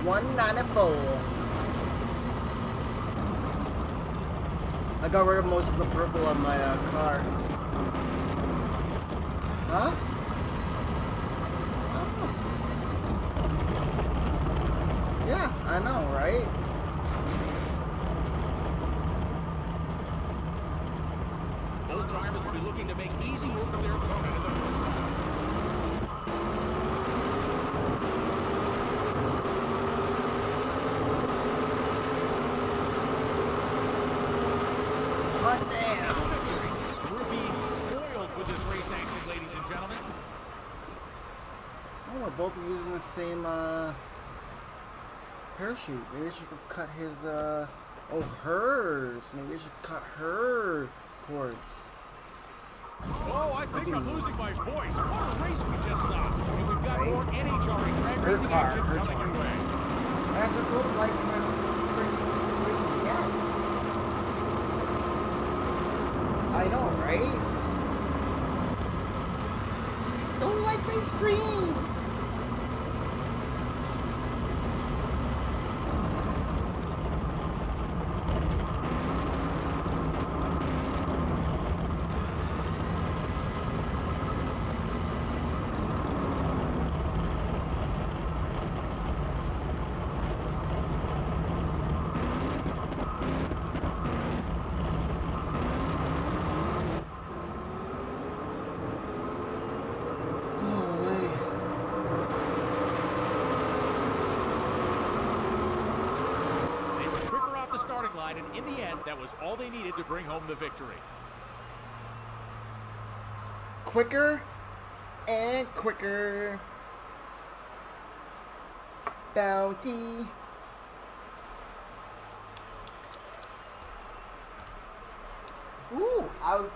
$194. I got rid of most of the purple on my car. Huh? Oh. Yeah, I know, right? Both drivers will be looking to make easy work of their opponent in the first round. Hot damn! We're being spoiled with this race action, ladies and gentlemen. Oh, we're both using the same parachute. Maybe I should cut his oh, hers. Maybe I should cut her cords. Oh, I think I'm losing my voice. What a race we just saw. And we've got more NHRA drag Her racing car, action her coming your choice. way. And to go like my freaking screen. Yes. I know, right? Don't like my stream. They were quicker off the starting line, and in the end, that was all they needed to bring home the victory. Quicker and quicker. Bounty. Ooh, out.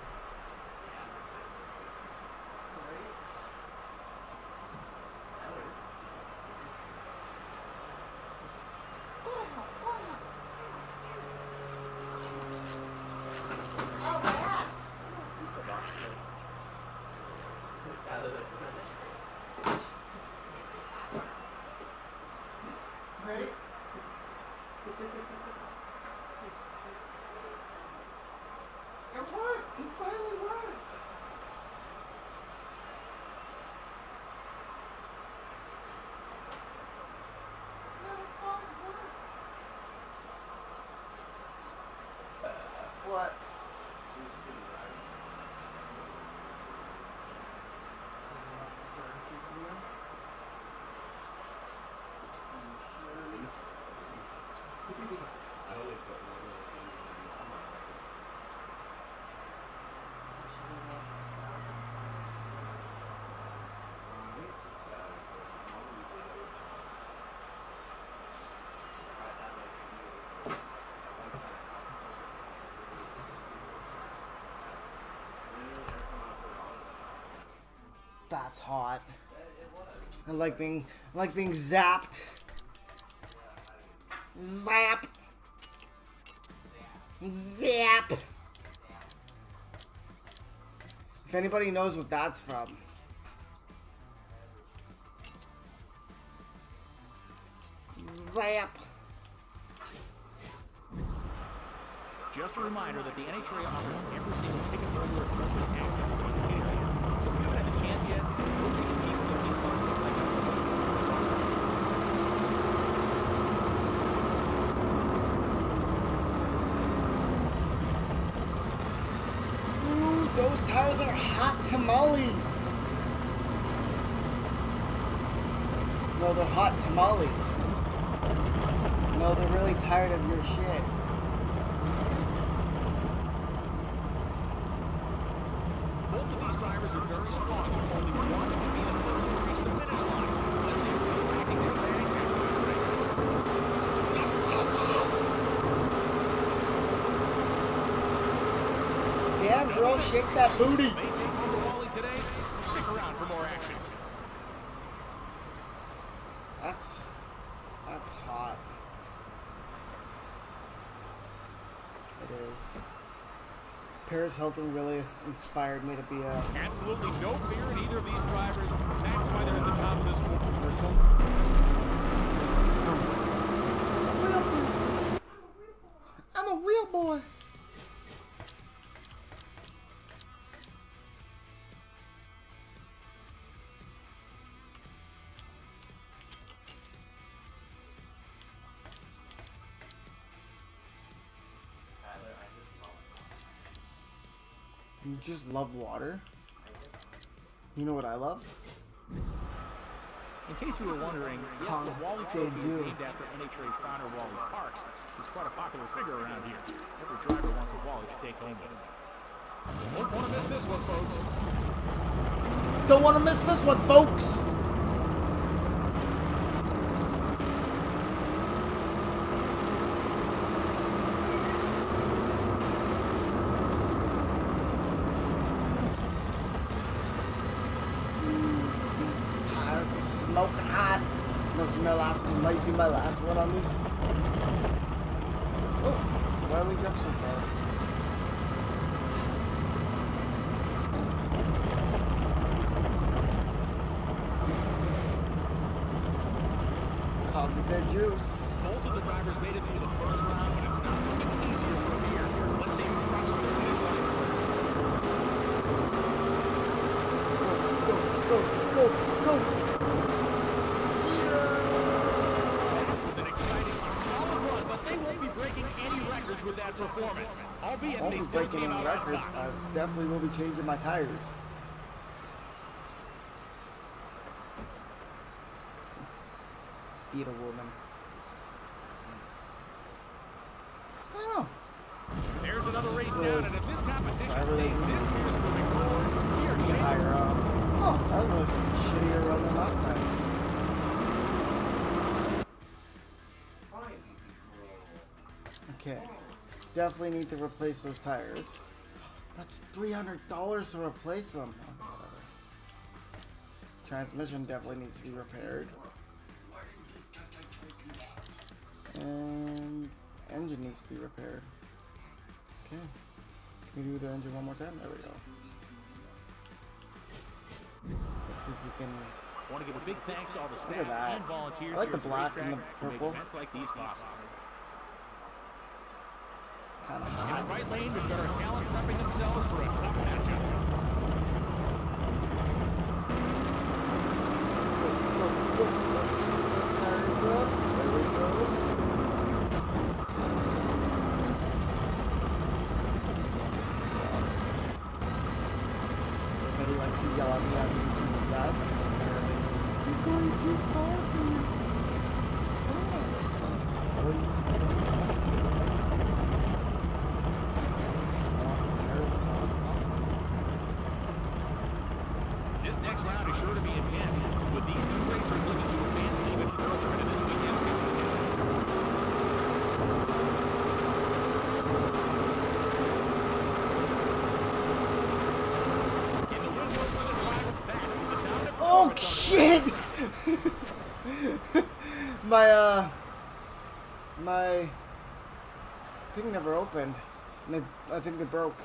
Right? It worked! It finally worked! Never thought it worked. What? That's hot. I like being zapped. Zap. Zap. If anybody knows what that's from. Zap. Just a reminder that the NHRA offers every single ticket holder open access to the area. So if you haven't had a chance yet, go take a peek at the East Coast look like Ooh, those tires are hot tamales. No, they're hot tamales. No, they're really tired of your shit. both of these drivers are very strong. Only one can be the first to reach the finish line. Let's see if they're racking their bags after this race. Damn, girl, shake that booty. May take home the Wally today. Stick around for more action. That's hot. It is. Paris Hilton really inspired me to be a Absolutely no fear in either of these drivers. That's why they're at the top of this sport. person. I'm a real boy. Skylar, I just love You just love water. You know what I love? In case you were wondering, yes, Kong's the Wally Trophy is debut. named after NHRA's founder, Wally Parks. He's quite a popular figure around here. Every driver wants a Wally to take home with him. Won't want to miss this one, folks. Don't want to miss this one, folks. These tires are smoking hot. This must be might be my last one on these. Oh, why did we jump so far? Cog with that juice. Both of the drivers made it through the first round, but it's not looking easier from here. Let's see who crosses the finish line first. Go. That was an exciting, solid run, but they won't be breaking any records with that performance. Albeit Won't they be still breaking came any out on records. top. I definitely will be changing my tires. Beat a woman. I don't know. There's another race down, and if this competition I really stays this fierce moving forward, we are Be shaping higher up. Oh, that was a shittier run than last time. Okay. Definitely need to replace those tires. That's $300 to replace them. Oh, whatever. Transmission definitely needs to be repaired. And engine needs to be repaired. Okay. Can we do the engine one more time? There we go. Let's see if we can. Want to give a big thanks to all the Look staff at that. and volunteers I like here the at black racetrack and the who make purple. events like these possible. Kind of In hot. the right lane, we've got our talent prepping themselves for a tough matchup. Go. Let's shoot those tires up. There we go. Everybody likes to yell at me on YouTube for that. You're going too far for you. Yes. What do you expect? I want the tires as loud as possible. This next round is sure to be intense, with these two racers looking to advance even further into this weekend's competition. In the window for the driver, that is a My thing never opened. And I think they broke.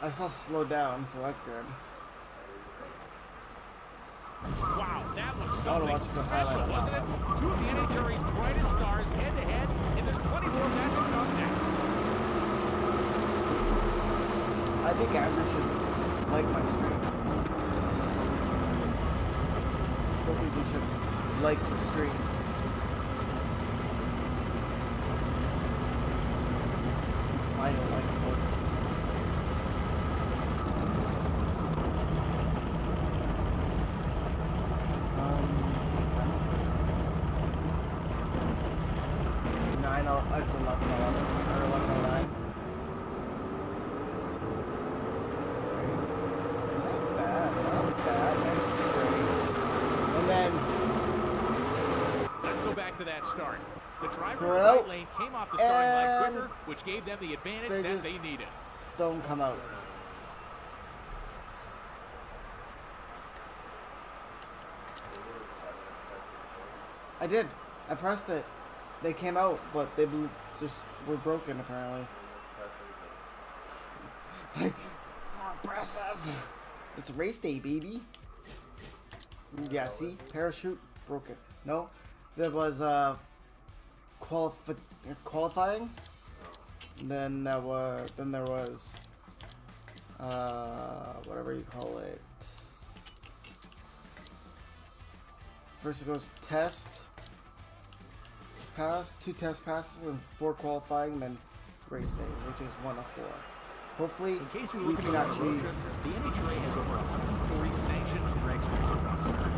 I saw slow down, so that's good. Wow, that was I wanna something watch the special, highlight wasn't it? of that. Two of the NHRA's brightest stars head-to-head, and there's plenty more of that to come next. I think Andrew should like my stream. I still think you should like the stream. I don't like it. It's 11:11 or 11:09. Not bad, not bad. Nice and straight. And then Let's go back to that start. The driver throw in it the right out, lane came off the starting line and quicker, which gave them the advantage they that just- they needed. don't come out. I did. I pressed it. They came out, but they just were broken apparently. Like, press us. It's race day, baby. Yeah, see, parachute broken. No, there was qualifying. Then there was whatever you call it. First it goes test pass, 2 test passes, and 4 qualifying, then race day, which is 1 of 4. Hopefully, In case you're we looking can for a actually. road trip, the NHRA has over 140 sanctioned drag strips across America.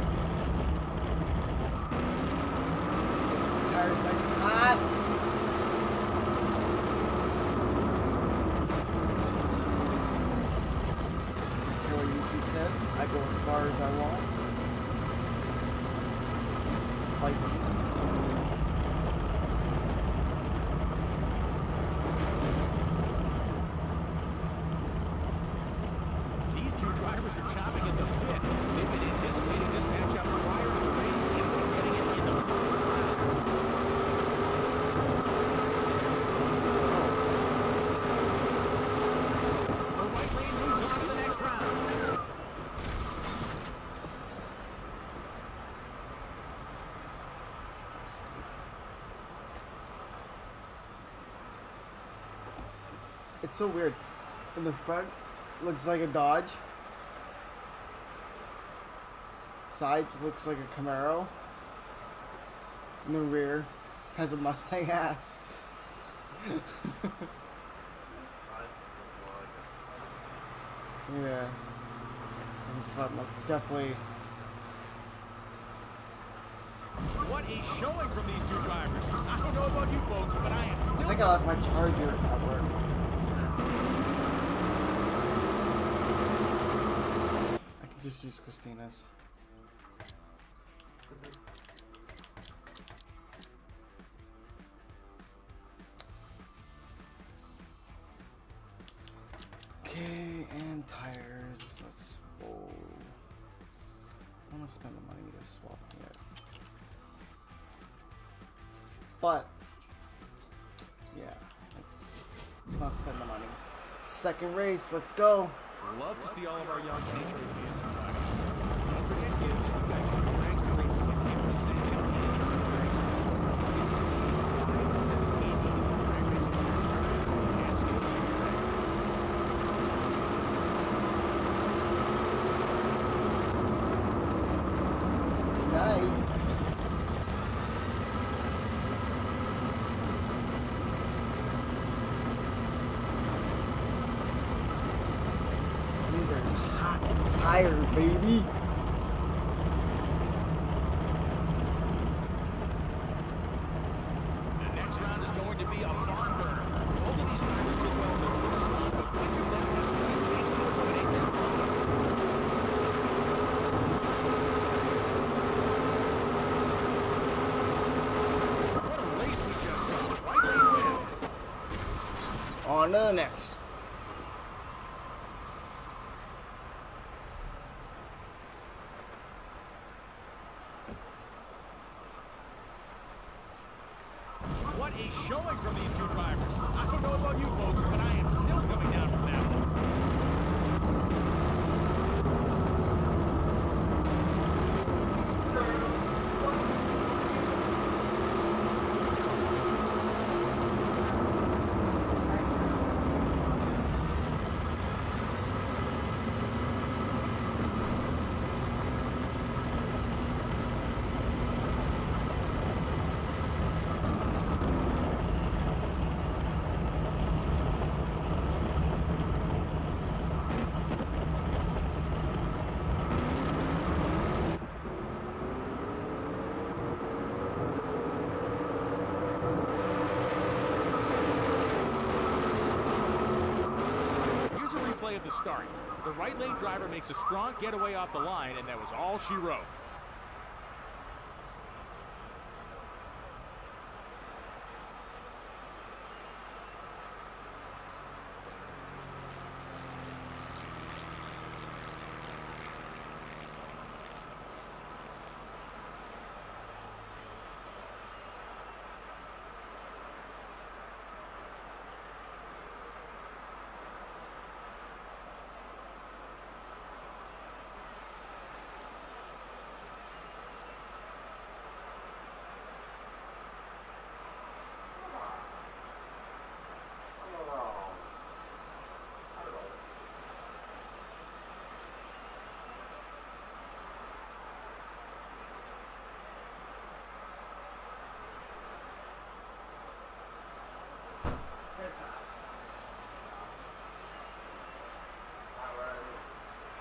Tires nice and hot. Don't care what YouTube says. I go as far as I want. Fight me. These two drivers are chopping at the bit. They've been anticipating this matchup prior to the race, and we're getting it in the first round. The right lane moves on to the next round. It's so weird. In the front, looks like a Dodge. Sides looks like a Camaro. In the rear, has a Mustang ass. Yeah. In the front looks definitely. What a showing from these two drivers. I don't know about you folks, but I am I still think I left my charger at work. I can just use Christina's. Okay, and tires. Let's roll. I don't want to spend the money to swap them yet. But yeah, let's not spend the money. Second race, let's go. love to see all of our young NHRA fans on practice. Don't forget, kids, we've got junior dragster racing with every sanctioned NHRA drag station. It's 5 to 17 uniform drag racing insurance starting at enhanced skills and junior drag stations. Night. These are hot tires, baby. The next round is going to be a barn burner. Both of these drivers did well in the first round, but which of them has what it takes to eliminate their opponent? What a race we just saw. Right lane wins. On to the next. What a showing from these two drivers. I don't know about you folks, but I am still coming down from that one. Here's a replay of the start. The right lane driver makes a strong getaway off the line, and that was all she wrote.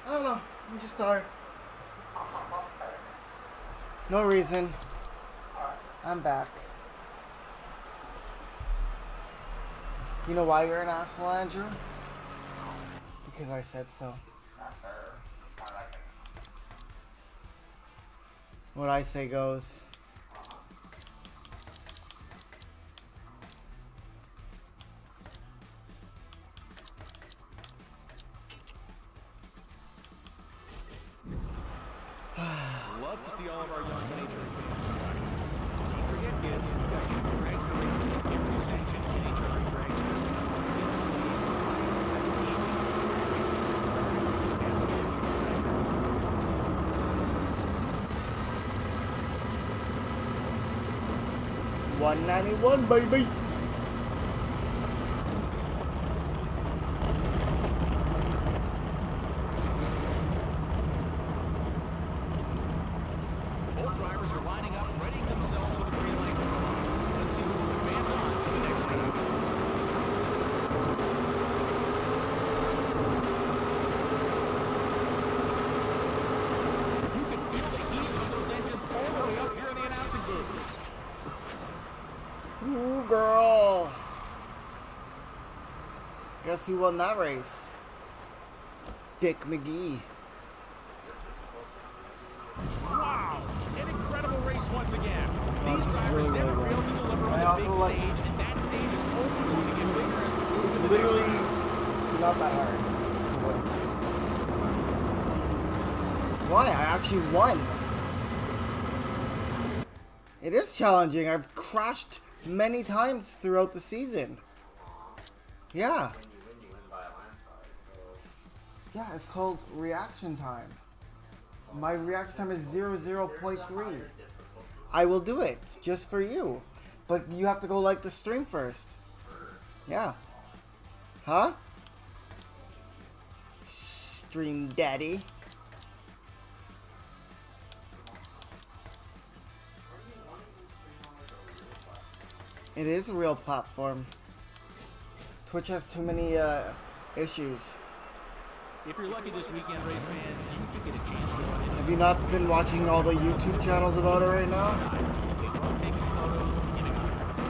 I don't know. I'm just tired. No reason. I'm back. You know why you're an asshole, Andrew? Because I said so. What I say goes. Love to see all of our young NHRA fans joining us. Don't forget, kids, we've got Junior Dragster Racing every section NHRA Dragsters. Kids from the age of 5 to 17. Racing shirts starting at season Junior Dragsters. 191, baby. Both drivers are lining up, readying themselves for the green light to come on. Let's see who advance on to the next lane. You can feel the heat from those engines all the way up here in the announcing booth. Ooh, girl. Guess who won that race? Dick McGee. Wow! An incredible race once again. This These is drivers really, never really fail good. to deliver I on the big also like- stage, and that stage is only going to get bigger as we move It's to the next literally lane. not that hard to win. Why? I actually won. It is challenging. I've crashed many times throughout the season. Yeah. When you win by a landslide. So Yeah, it's called reaction time. My reaction time is 0.3. I will do it just for you. But you have to go like the stream first. Yeah. Huh? Stream daddy. It is a real platform. Twitch has too many issues. If you're lucky this weekend, race fans, you could get a chance to run into Have you not been watching all the YouTube channels about it right now? They love taking photos and giving autographs.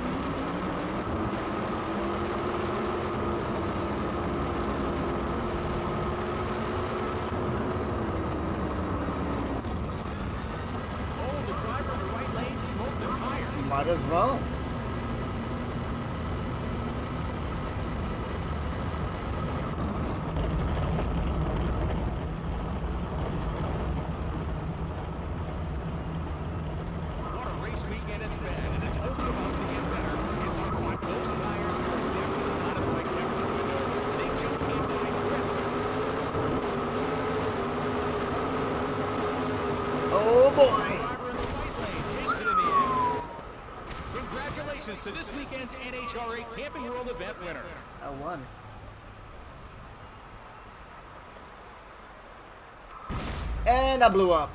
Oh, the driver in the right lane smoked the tires. Might as well. What a race weekend it's been, and it's only about to get better. It's boy. Driver in the white lane takes it in the end. Congratulations to this weekend's NHRA Camping World event winner. I won. And I blew up.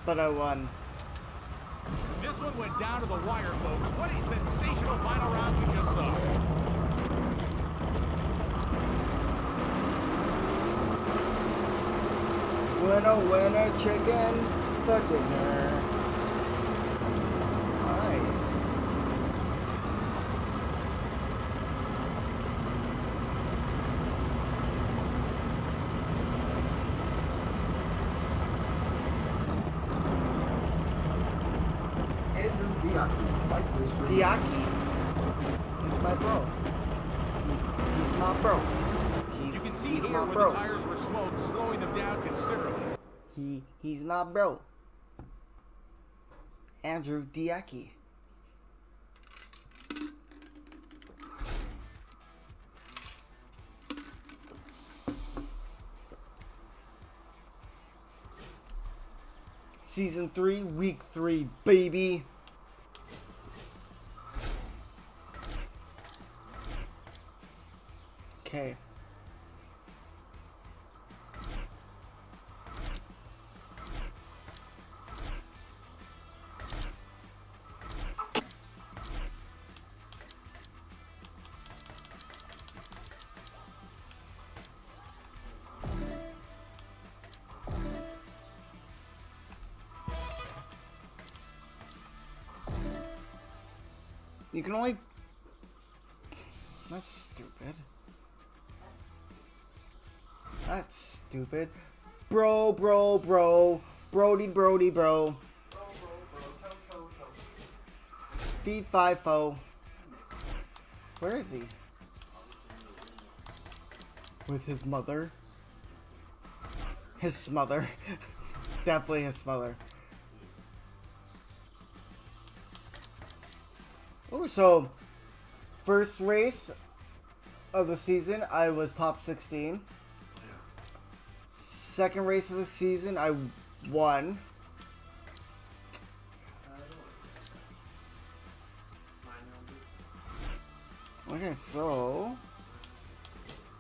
But I won. This one went down to the wire, folks. What a sensational final round we just saw. Winner, winner, chicken for dinner. Nice. Andrew Diaki, like this stream. Diaki is my bro. He's my bro. You can see he's here my where bro. the tires were smoked, slowing them down considerably. He's my bro. Andrew Diaki. Season 3, week 3, baby. Okay. You can only... That's stupid. That's stupid. Bro. Brody, bro. Feed 5-0. Where is he? With his mother. His smother. Definitely his smother. Oh, so first race of the season, I was top 16. Second race of the season, I won. Okay, so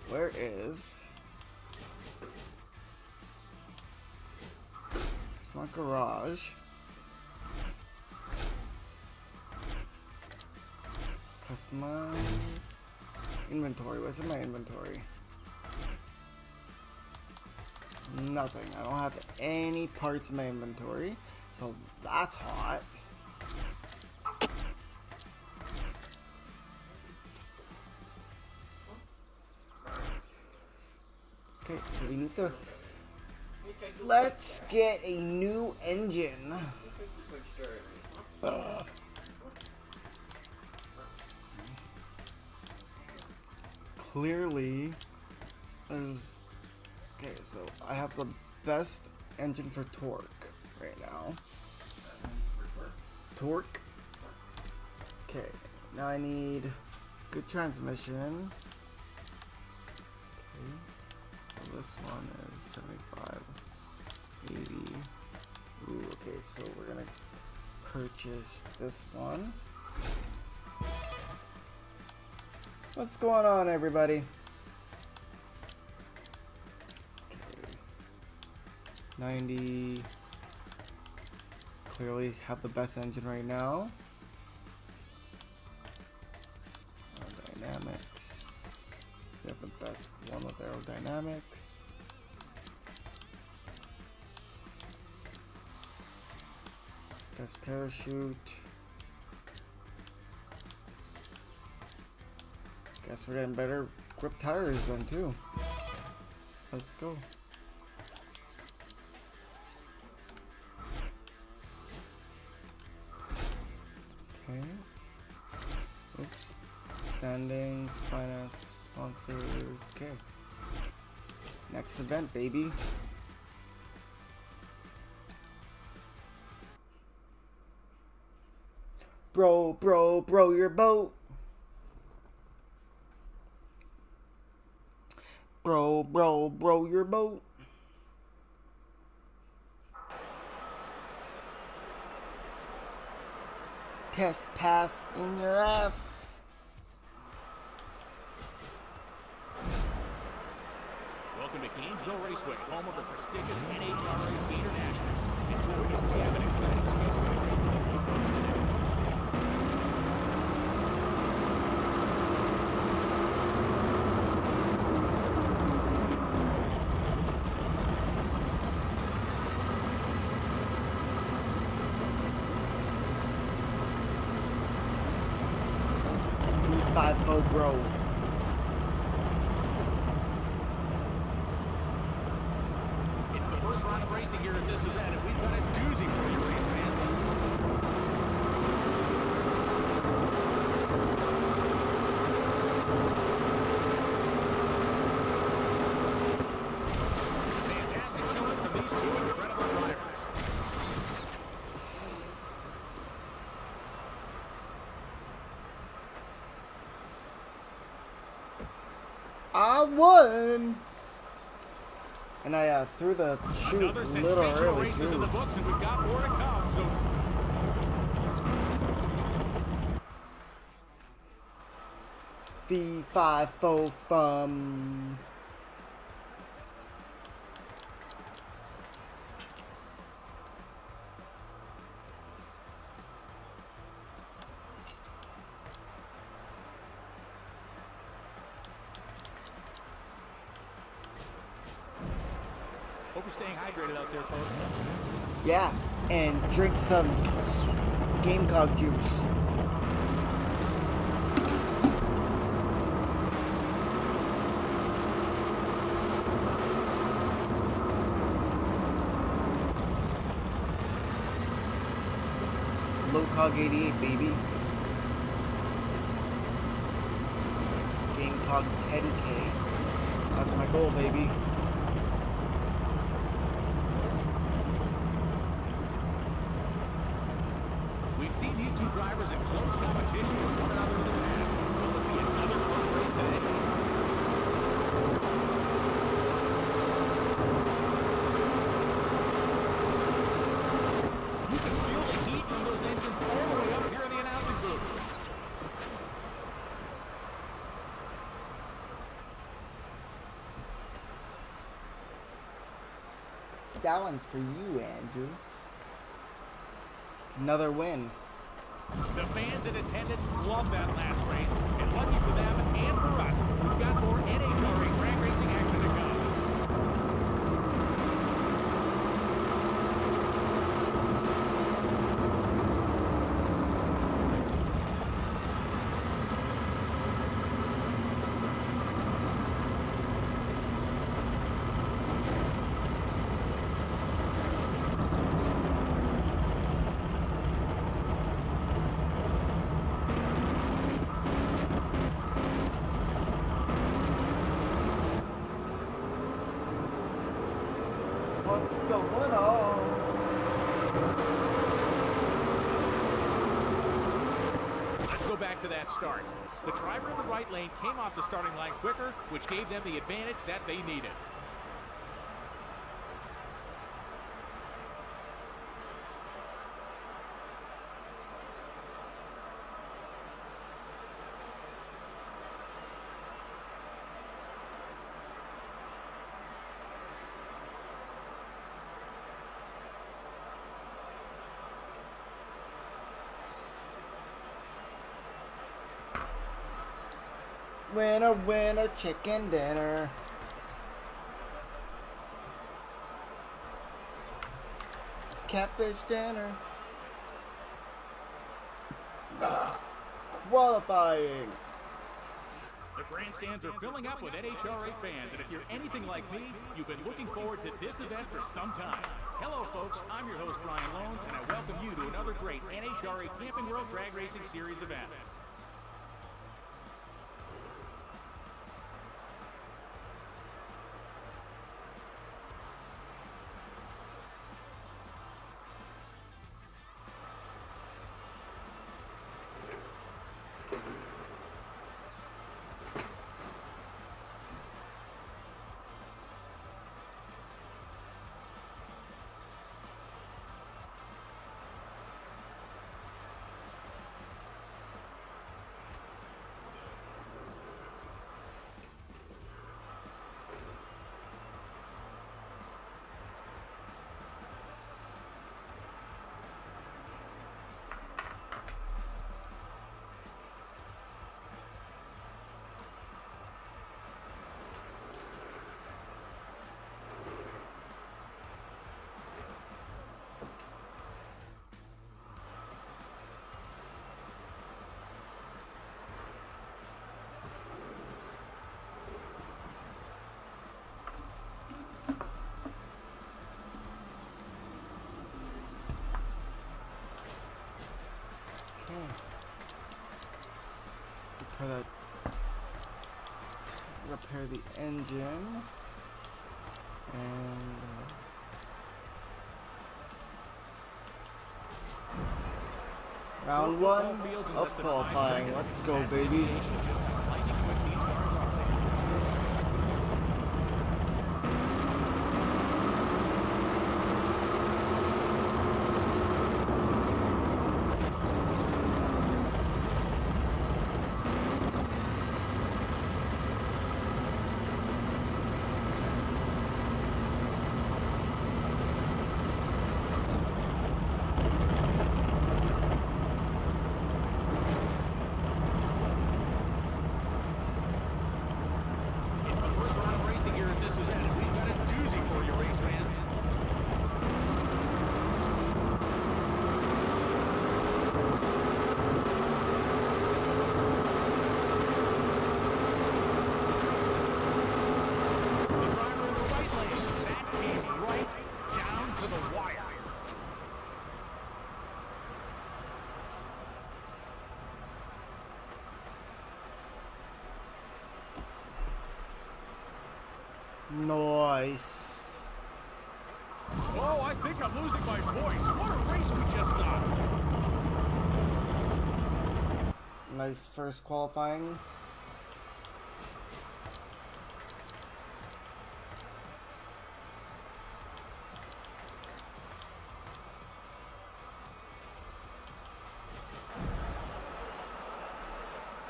where is? It's not garage. Customize inventory. What's in my inventory? Nothing. I don't have any parts in my inventory, so that's hot. Okay, so we need to... Let's get a new engine. Clearly, there's... Okay, so I have the best engine for torque right now. Torque. Okay, now I need good transmission. Okay, so this one is 75, 80. Ooh, okay, so we're gonna purchase this one. What's going on, everybody? Okay. 90. Clearly have the best engine right now. Aerodynamics. We have the best one with aerodynamics. Best parachute. Guess we're getting better grip tires then too. Let's go. Okay. Oops. Standings, finance, sponsors. Okay. Next event, baby. Bro, your boat. Bro your boat. Test pass in your ass. Welcome to Gainesville Raceway, home of the prestigious NHRA Internationals. And boy, we have an exciting schedule of racing as we approach today. V5 bro. It's the first round of racing here at this event, and we've got a doozy for you, race fans. Fantastic showing from these two incredible drivers. I won! And I threw the chute Another a little sensational early race is in the too. books, and we've got more to come, so V5 fum. hope you're staying hydrated out there, folks. Yeah, and drink some Gamecock juice. Low Cog 88, baby. Gamecock 10K. That's my goal, baby. We've seen these two drivers in close competition with one another in the past. Will it be another close race today? You can feel the heat in those engines all the way up here in the announcing booth. That one's for you, Andrew. Another win. The fans in attendance love that last race, and lucky for them and for us, we've got more NHRA drag racing action to come. What's going on? Let's go back to that start. The driver in the right lane came off the starting line quicker, which gave them the advantage that they needed. Winner, winner, chicken dinner. Catfish dinner. Qualifying. The grandstands are filling up with NHRA fans, and if you're anything like me, you've been looking forward to this event for some time. Hello, folks. I'm your host, Brian Lones, and I welcome you to another great NHRA Camping World Drag Racing Series event. repair the engine, and round one of qualifying. Let's go, baby. Just how lightning quick these cars are. It's the first round of racing here at this event, and we've got a doozy for you, race fans. The driver in the right lane, that came right down to the wire. Nice. Oh, I think I'm losing my voice. What a race we just saw. Nice first qualifying.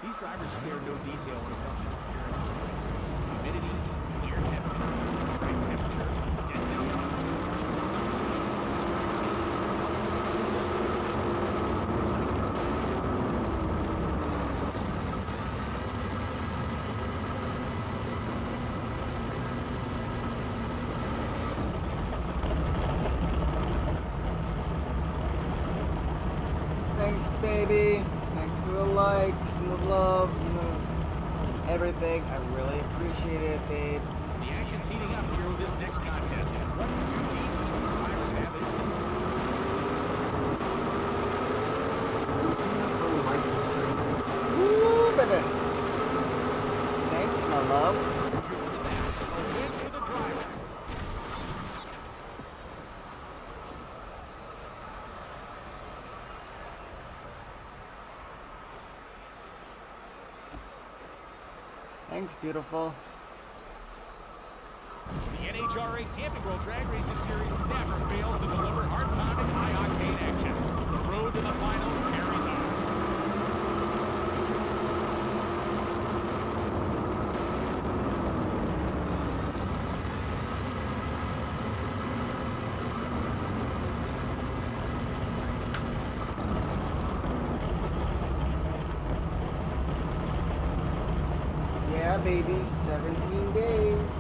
These drivers spare no detail when it comes to appearance. Humidity, air temperature, track temperature, density altitude, composition, Thanks, baby. Thanks for the likes and the loves and everything. I really appreciate it, babe. The action's heating up here with this next contest. What do these two drivers have in store? Woo, baby. Thanks, my love. A win for the driver. Thanks, beautiful. The NHRA Camping World Drag Racing Series never fails to deliver hard-pounding, high-octane action. The road to the finals carries on. Yeah, baby, 17 days.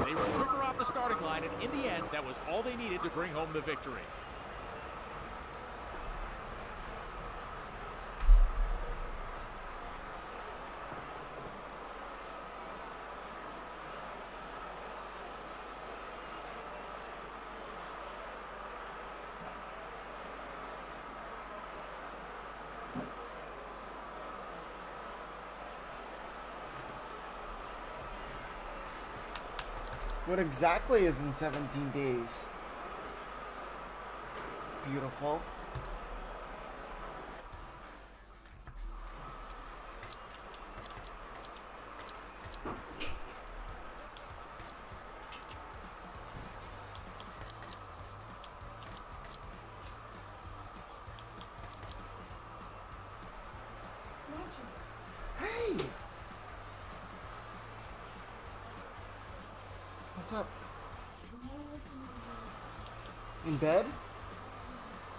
They were quicker off the starting line, and in the end, that was all they needed to bring home the victory. What exactly is in 17 days? Beautiful. Hey! What's up? In bed?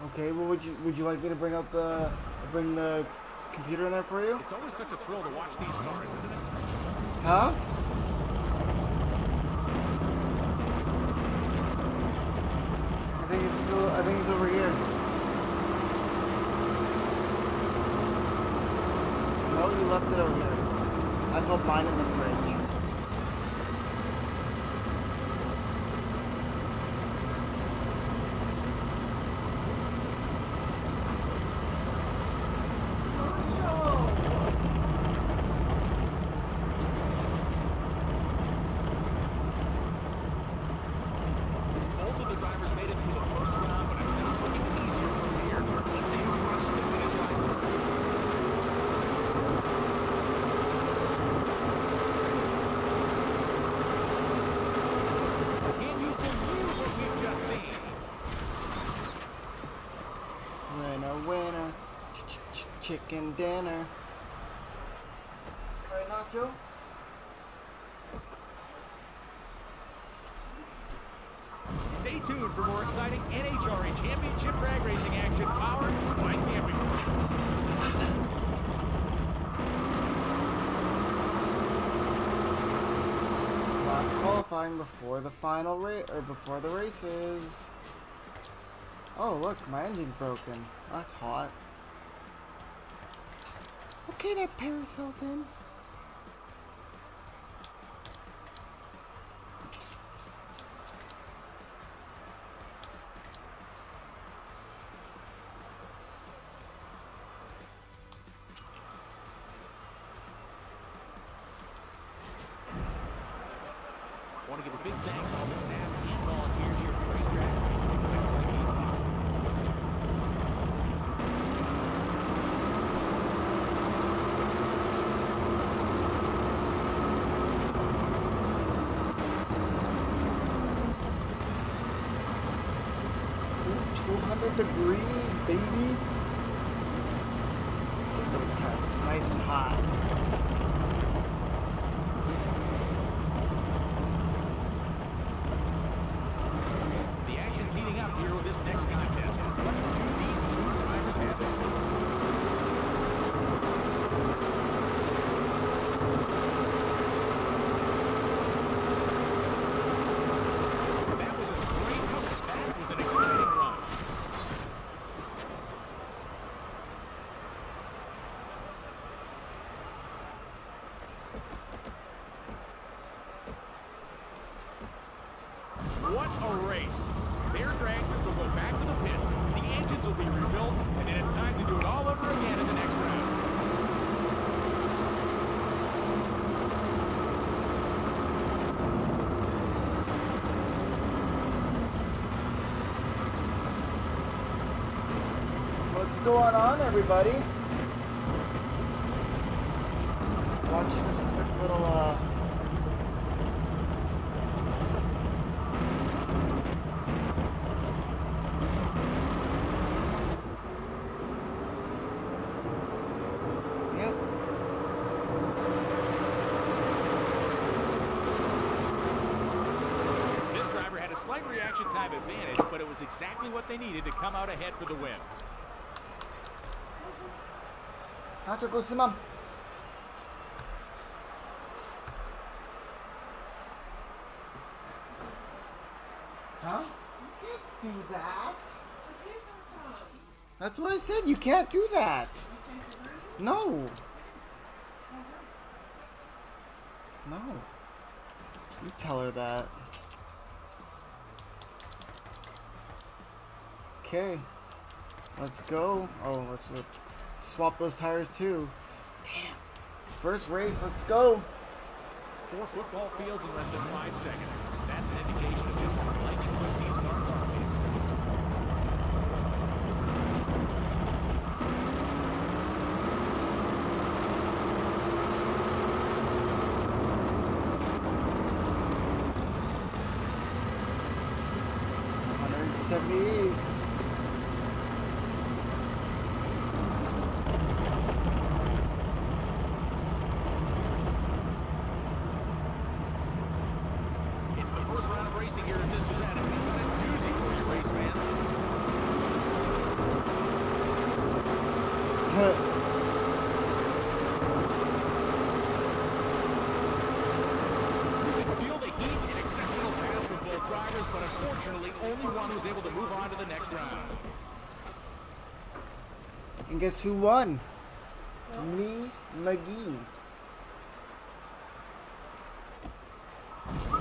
Okay, well would you like me to bring the computer in there for you? It's always such a thrill to watch these cars, isn't it? Huh? I think it's over here. you left it over here. I put mine in the fridge. Both of the drivers made it through the first round, but it's not looking easier from here. Let's see who crosses the finish line first. Can you believe what we've just seen? Winner, winner, chicken dinner. Right, Nacho? Stay tuned for more exciting NHRA Championship drag racing action powered by Camping World. Last qualifying before the final before the races. Oh look, my engine's broken. That's hot. Okay, there, Paris Hilton. I want to give a big thanks to all the staff and volunteers here at the racetrack who make events like these possible. Ooh, 200 degrees, baby. Okay, nice and hot. The action's heating up here with this next contest. What do these two drivers have in store? That was a great hook. That was an exciting run. What a race. Their dragsters will go back to the pits, the engines will be rebuilt, and then it's time to do it all over again in the next round. What's going on, everybody? Watch this quick little, Yep. This driver had a slight reaction time advantage, but it was exactly what they needed to come out ahead for the win. Nacho, go see mom. Huh? You can't do that. That's what I said. You can't do that. No. No. You tell her that. Okay. Let's go. Oh, let's swap those tires too. Damn. First race, let's go. 4 football fields in less than 5 seconds. That's an indication of just how lightning quick these cars are, basically. $178. It's the first round of racing here at this event, and we've got a doozy for you race fans. You can feel the heat and exceptional pass from both drivers, but unfortunately, only one was able to move on to the next round. And guess who won? Lee McGee.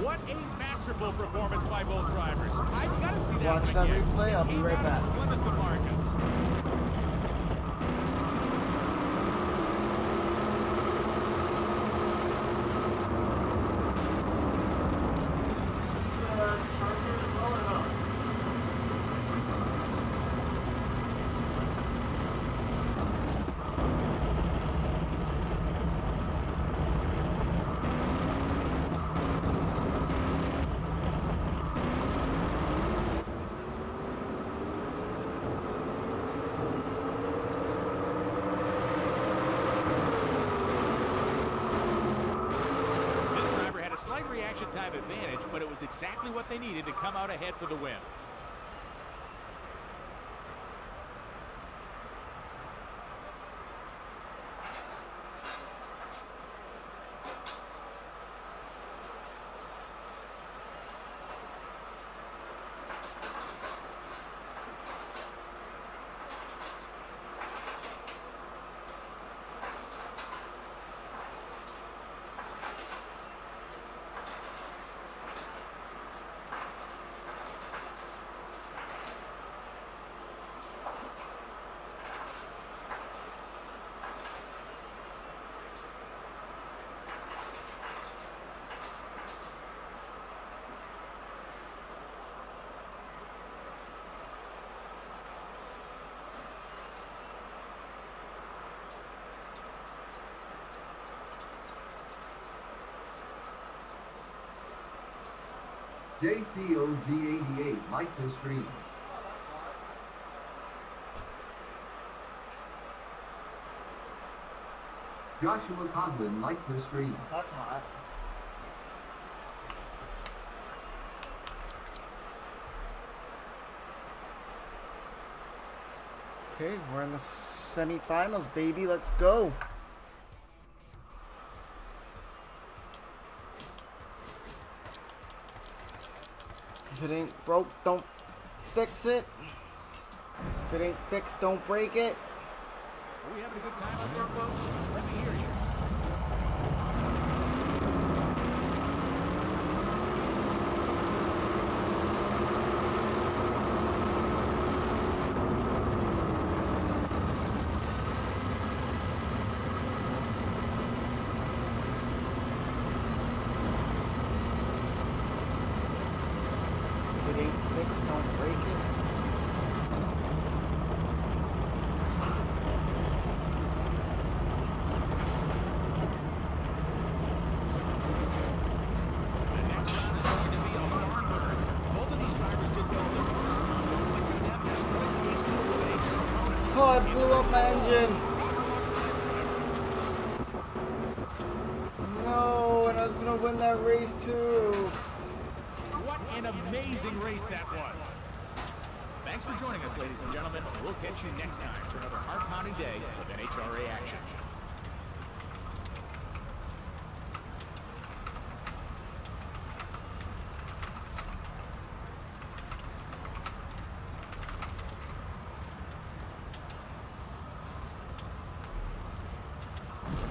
What a masterful performance by both drivers. I've got to see that Watch one that again. replay. I'll It be came right down to back. the slimmest of margins. This driver had a slight reaction time advantage, but it was exactly what they needed to come out ahead for the win. JCOG88, like the stream. Joshua Coughlin, like the stream. That's hot. Okay, we're in the semifinals, baby. Let's go. If it ain't broke, don't fix it. If it ain't fixed, don't break it. Are we having a good time out there, folks? Let me hear you. If it ain't fixed, don't break it. The next round is going to be a barn burner. Both of these drivers did well in the first round, but which of them has what it takes to eliminate their opponent? Oh, I blew up my engine. No, and I was gonna win that race too. What an amazing race that was. Thanks for joining us, ladies and gentlemen. We'll catch you next time for another heart-pounding day of NHRA action.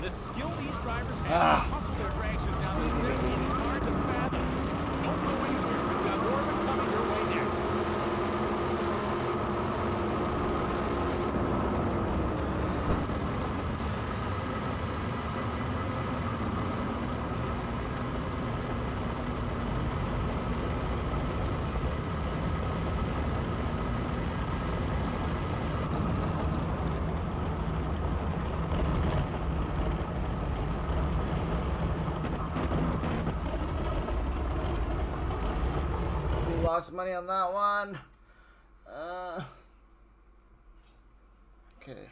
The skill these drivers have to hustle their dragsters down this grid is hard to fathom. Don't go anywhere. We've got more of it coming your way next. We lost money on that one. Okay.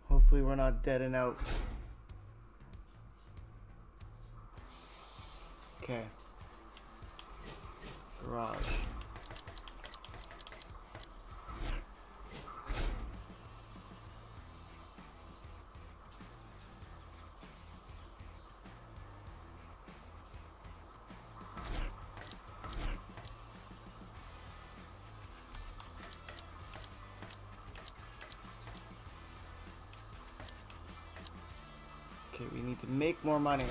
Hopefully we're not dead and out. Okay. Garage. Okay, we need to make more money.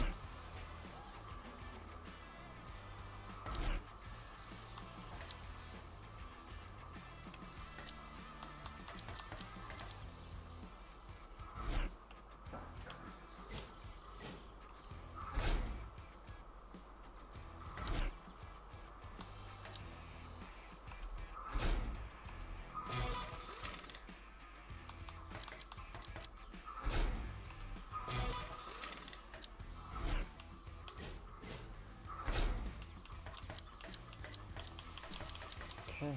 Okay.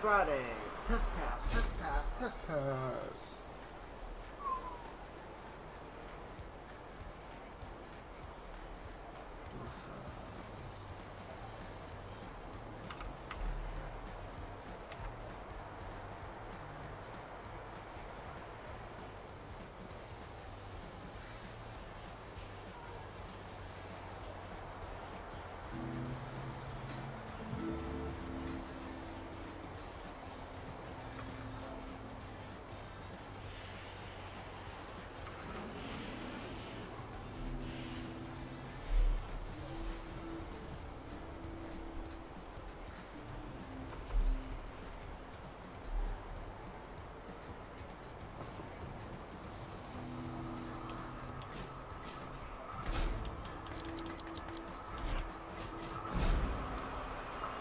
Friday. Test pass, test pass, test pass.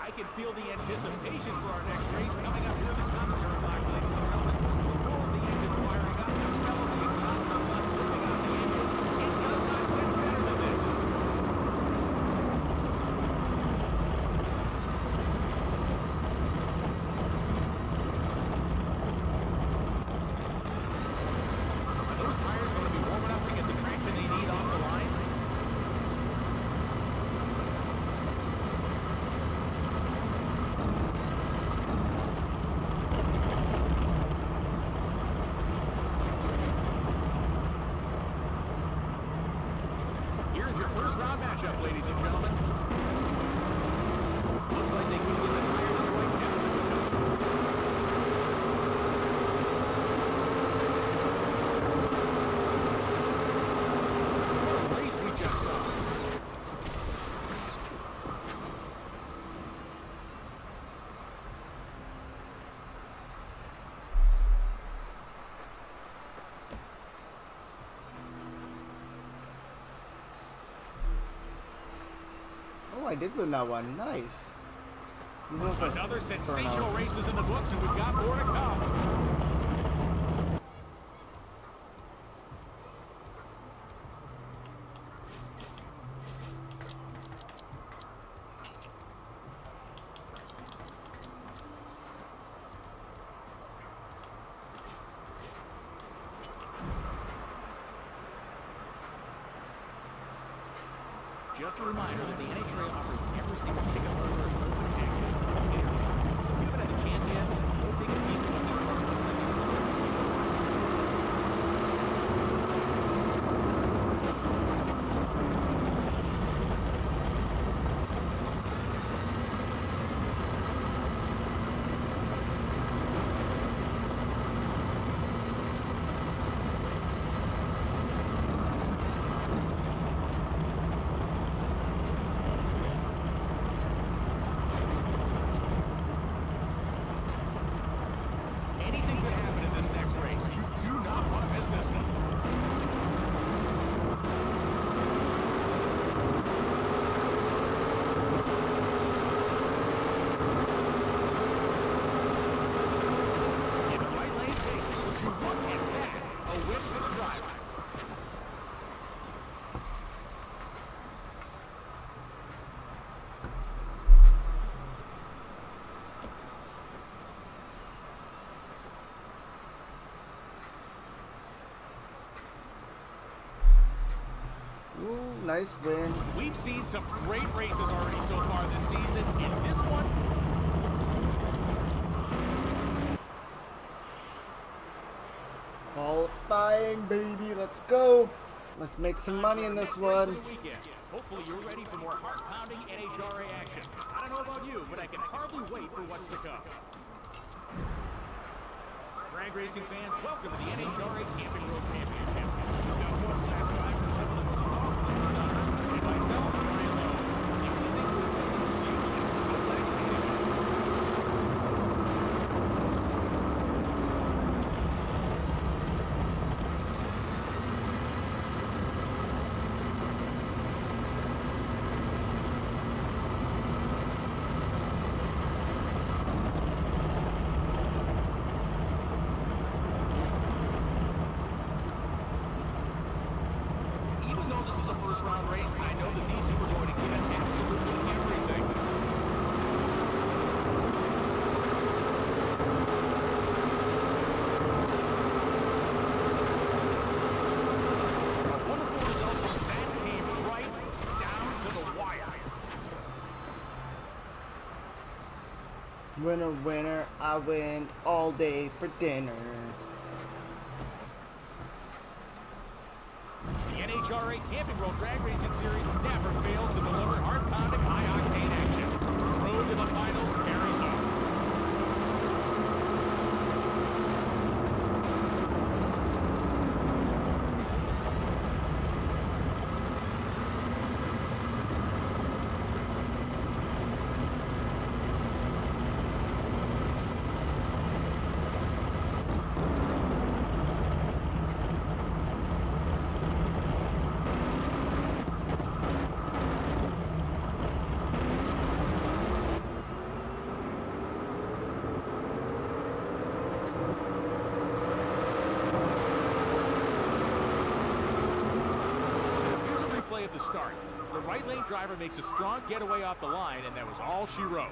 I can feel the anticipation for our next race coming up here in the commentary box, ladies and gentlemen. The roar of the engines firing up, the smell of the exhaust, the sun flipping out the engines. It does not get better than this. Are those tires going to be warm enough to get the traction they need off the line? Here's your first round matchup, ladies and gentlemen. Looks like they can get the tires in the right temperature. What a race we just saw. Oh, I did win that one. Nice. Even if I Another burn out. sensational race is in the books, and we've got more to come. Just a reminder that the NHRA offers every single ticket holder open access to the community. So if you haven't had the chance yet, go take a peek at what these cars look like. going to happen in this next race. You do not want to miss this one. In the right lane takes it. Would you look at that? A win for the driver. Ooh, nice win. We've seen some great races already so far this season, and this one, Qualifying, baby. Let's go. Let's make some money in this one. weekend. Hopefully you're ready for more heart-pounding NHRA action. I don't know about you, but I can hardly wait for what's to come. Drag racing fans, welcome to the NHRA Camping World Championship. We've got world-class drivers, some of the most powerful humans on Earth, and myself, Ryan Lowe. The only thing we're missing is you, so let's get it on. Even though this is a first-round race, I know that these two are going to give it absolutely everything. A wonderful result, but that came right down to the wire. Winner, winner, I win all day for dinner. The NHRA Camping World Drag Racing Series never fails to deliver hard-pounding, high-octane action. The road to the finals carries on. Here's a replay of the start. The right lane driver makes a strong getaway off the line, and that was all she wrote.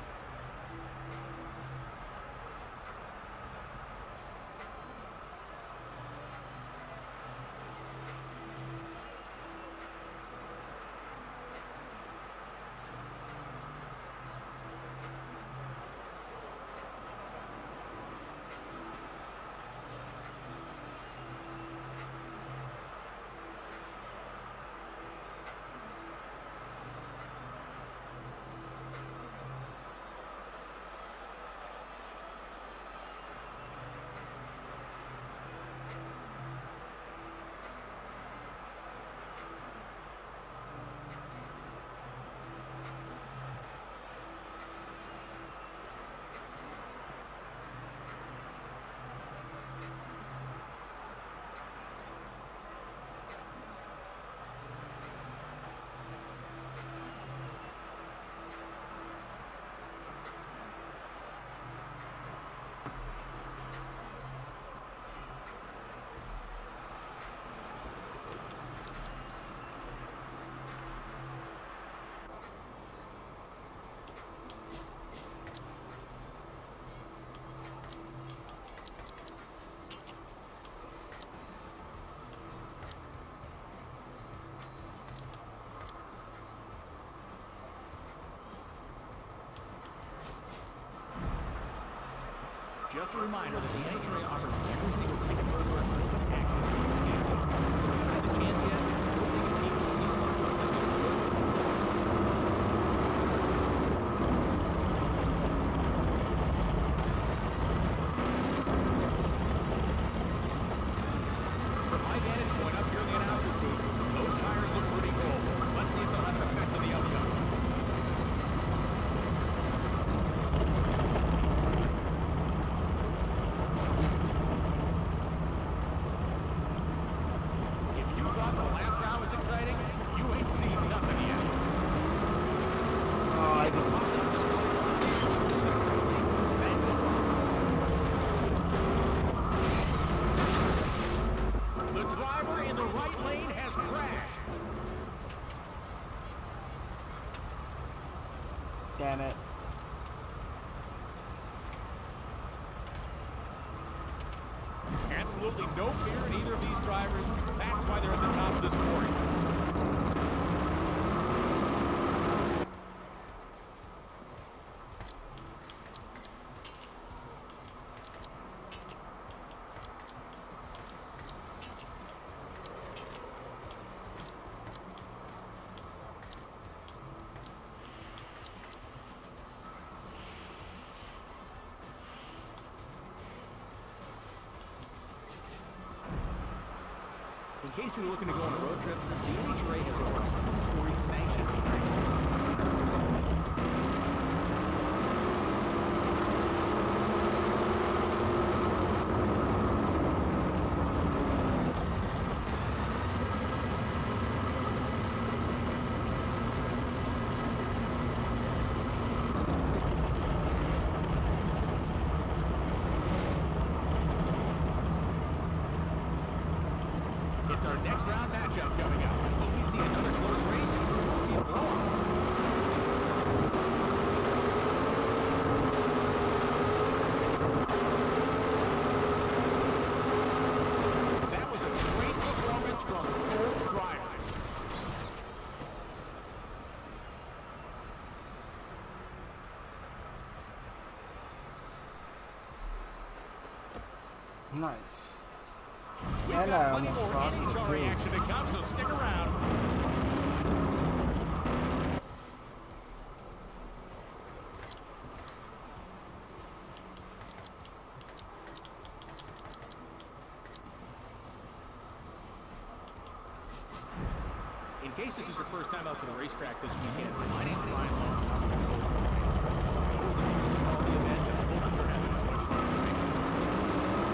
Just a reminder that the NHRA offers every single ticket holder access to the game. So if you haven't had the chance yet, go take a peek at these customers like From my vantage point up here in the announcer's booth, those tires look pretty cool. Let's see if they'll have an effect on the outcome. has crashed. Damn it. Absolutely no fear in either of these drivers. That's why they're at the top of the sport. In case you're looking to go on a road trip, the NHRA has over 140 sanctioned It's our next round matchup coming up. Will we see another close race? Or will it be a blowout? That was a great performance from both drivers. Nice. We've And got I plenty almost more crossed it, NHRA too. action to come, so stick around. In case this is your first time out to the racetrack this weekend, my name's Ryan Long. I'm the host of this race. It's always a treat to call the event, and I hope you're having as much fun as I am.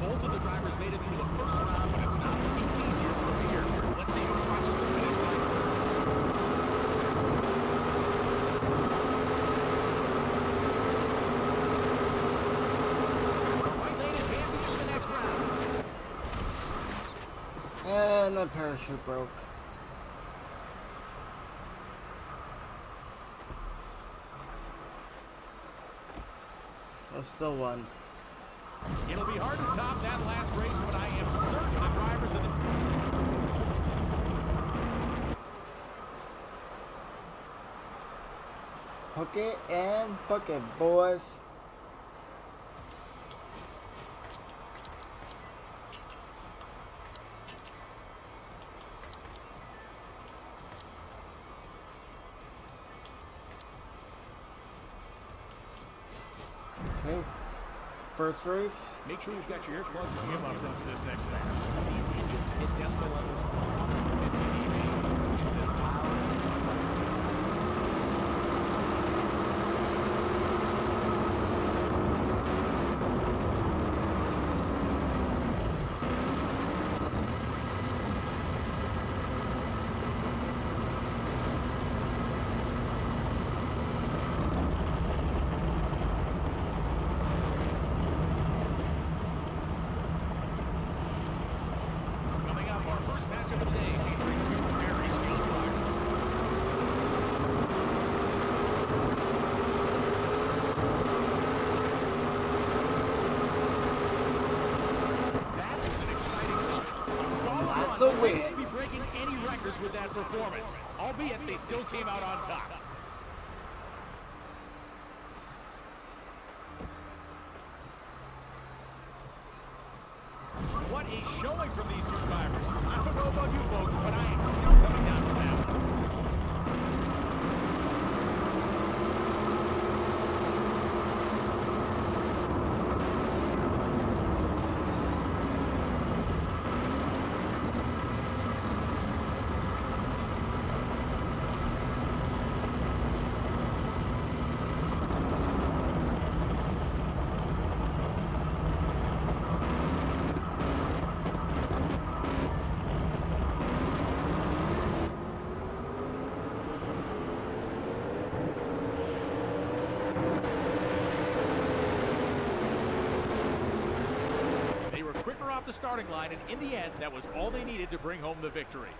Both of the drivers made it through the first round, but it's not looking easier from here. Let's see who crosses the finish line first. White lane advances to the next round. And my parachute broke. There's still one. It'll be hard to top that last race, but I am certain the drivers of the... Hook it and book it, boys. Okay. First race. Make sure you've got your earplugs or earmuffs in for this next pass. These engines hit decibel levels of 150 dB, which is as loud as a truck. Coming up, our first match of the day, featuring two very skilled drivers. That was an exciting run. A solid That's run, a but win. they won't be breaking any records with that performance, albeit they still came out on top. What a showing from these two drivers. I don't know about you folks, but I am still coming down to that one. quicker off the starting line, and in the end, that was all they needed to bring home the victory.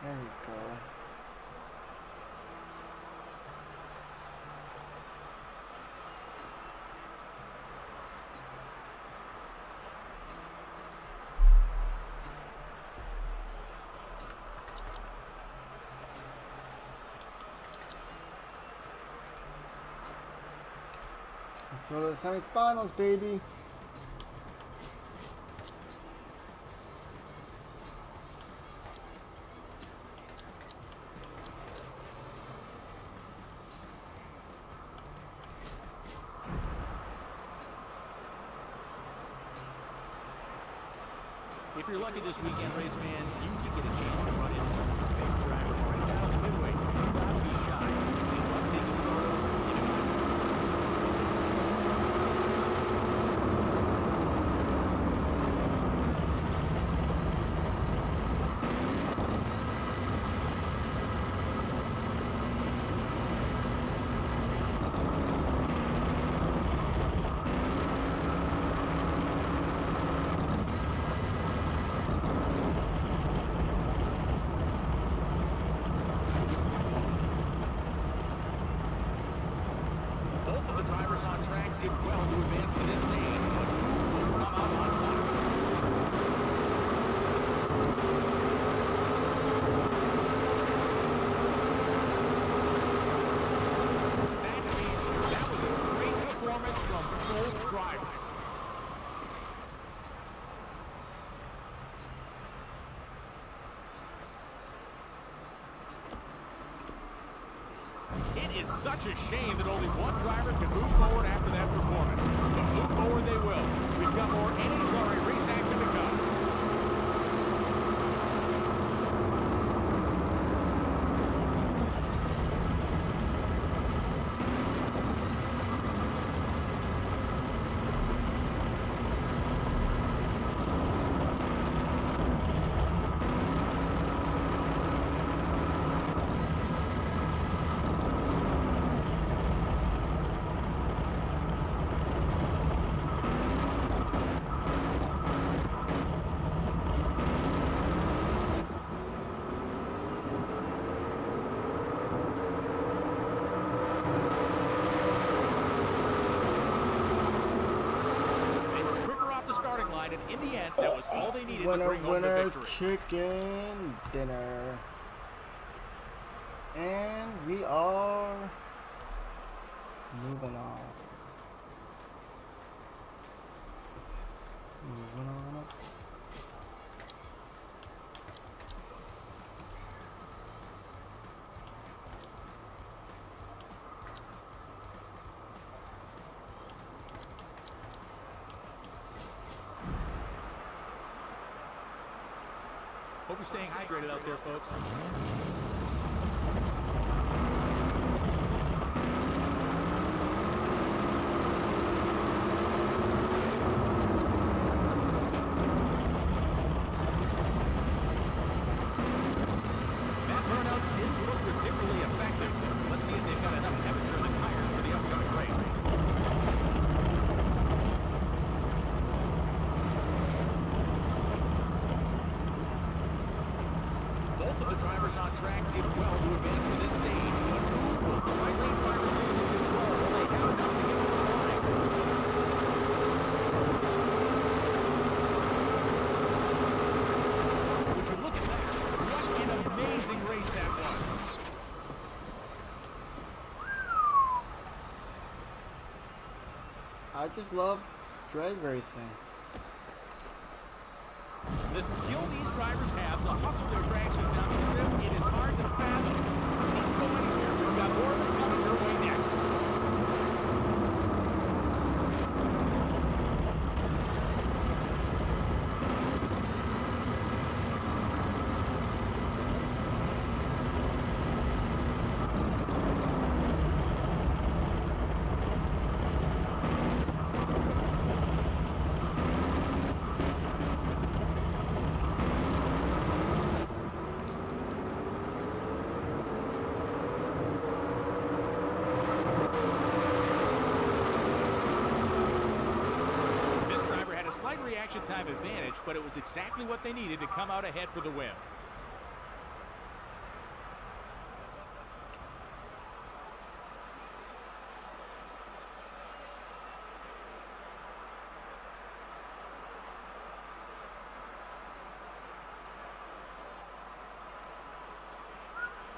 There you go. Let's go to the semifinals, baby. If you're lucky this weekend, race fans, you can get a chance to run into some of your favorite drivers right down the midway. Too bad to be shy. They love taking photos and giving ideas. Both of the drivers on track did well to advance to this stage, but who will come out on top? That was a great performance from both drivers. It is such a shame that only one driver could move forward after that performance. But move forward they will. We've got more NHRA race action to come. They were quicker off the starting line, and in the end, that was all they needed to Winner, bring home the winner, victory. chicken dinner. And we are moving on. Moving on up. Hope you're staying hydrated out there, folks. That burnout didn't look particularly effective. Let's see if they've got enough temperature in the tires for the upcoming race. Both of the drivers on track did well to advance to this stage, but the right lane drivers losing control when they have enough to get over the line. Would you look at that? What an amazing race that was. I just love drag racing. The skill these drivers have to hustle their dragsters down the strip, it is hard to fathom. Don't go anywhere. We've got more of it coming your way next. This driver had a slight reaction time advantage, but it was exactly what they needed to come out ahead for the win.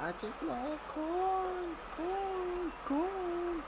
I just love corn, corn, corn.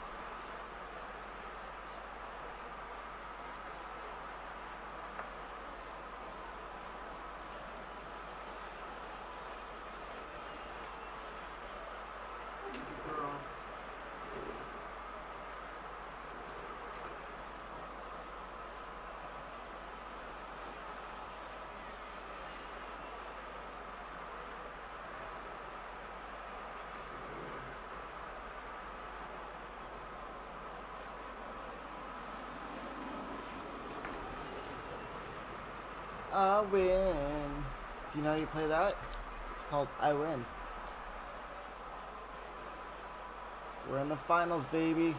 I win. Do you know how you play that? It's called I Win. We're in the finals, baby.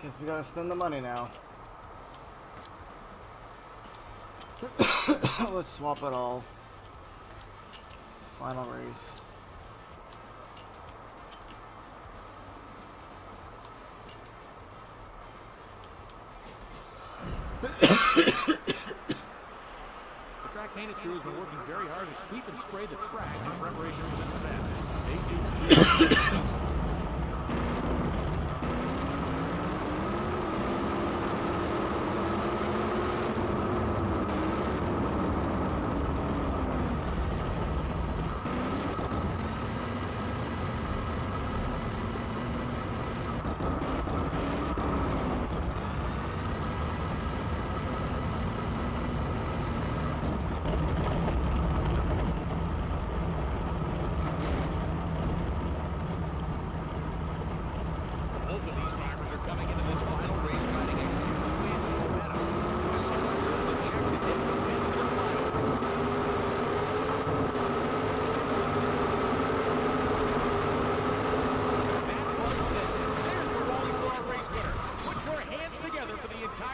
Guess we gotta spend the money now. Let's swap it all. It's the final race. The track maintenance crew has been working very hard to sweep and spray the track in preparation for this event. They do.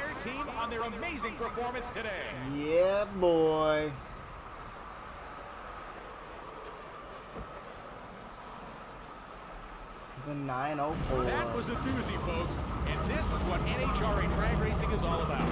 entire team on their amazing performance today. Yeah, boy. The 904. That was a doozy, folks. And this is what NHRA drag racing is all about.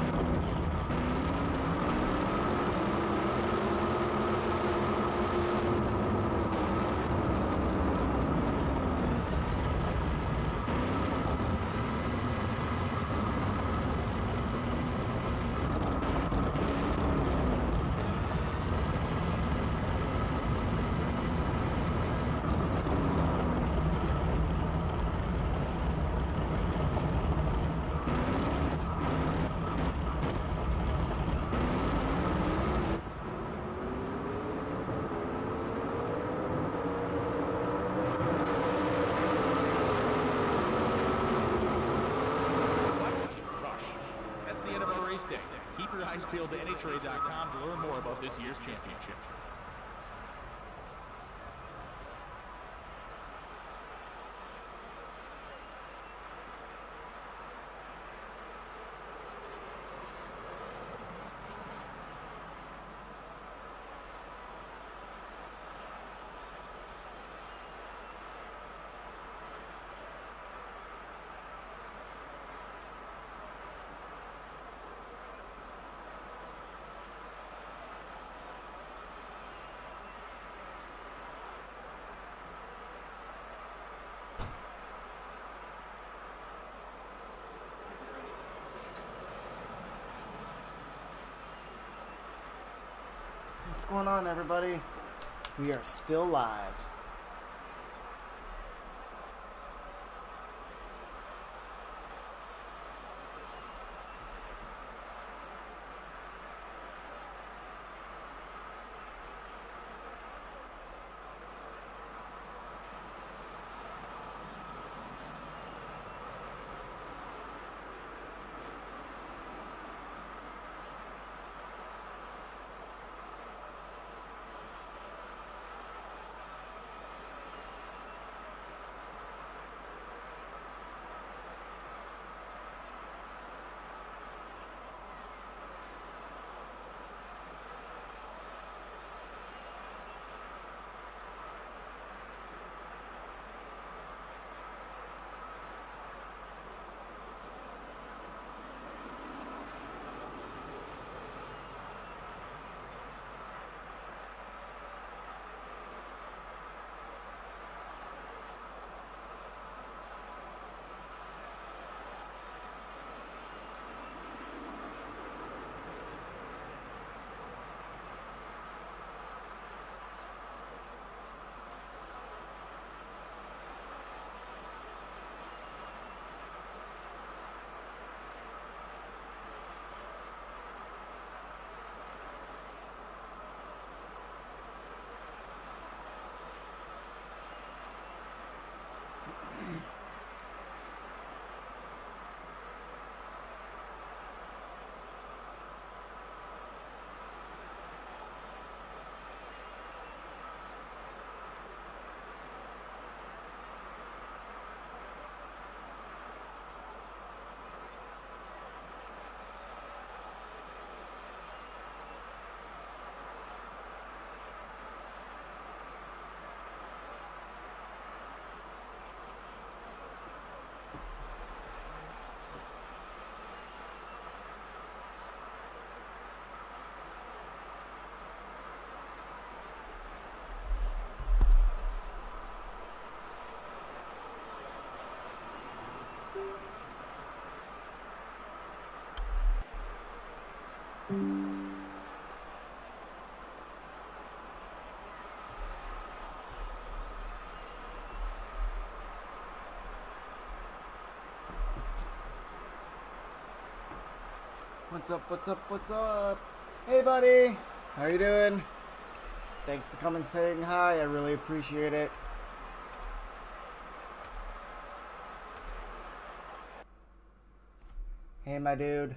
That's the end of our race day. Keep your eyes peeled to NHRA.com to learn more about this year's championship. What's going on, everybody? We are still live. What's up, what's up, what's up? Hey, buddy. How you doing? Thanks for coming saying hi. I really appreciate it. Hey, my dude.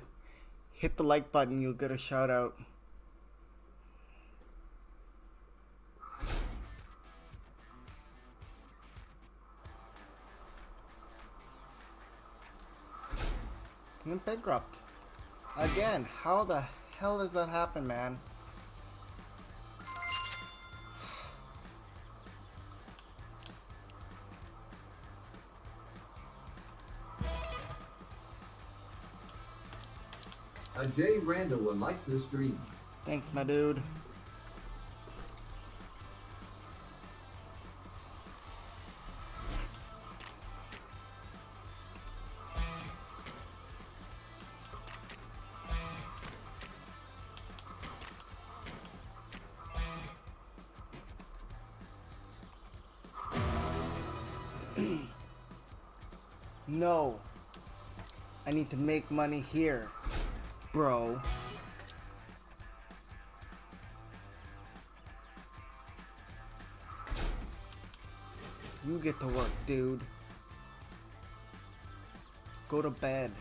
Hit the like button. You'll get a shout out. You went bankrupt. Again, how the hell does that happen, man? Jay Randall will like the stream. Thanks, my dude. No. I need to make money here, bro. You get to work, dude. Go to bed.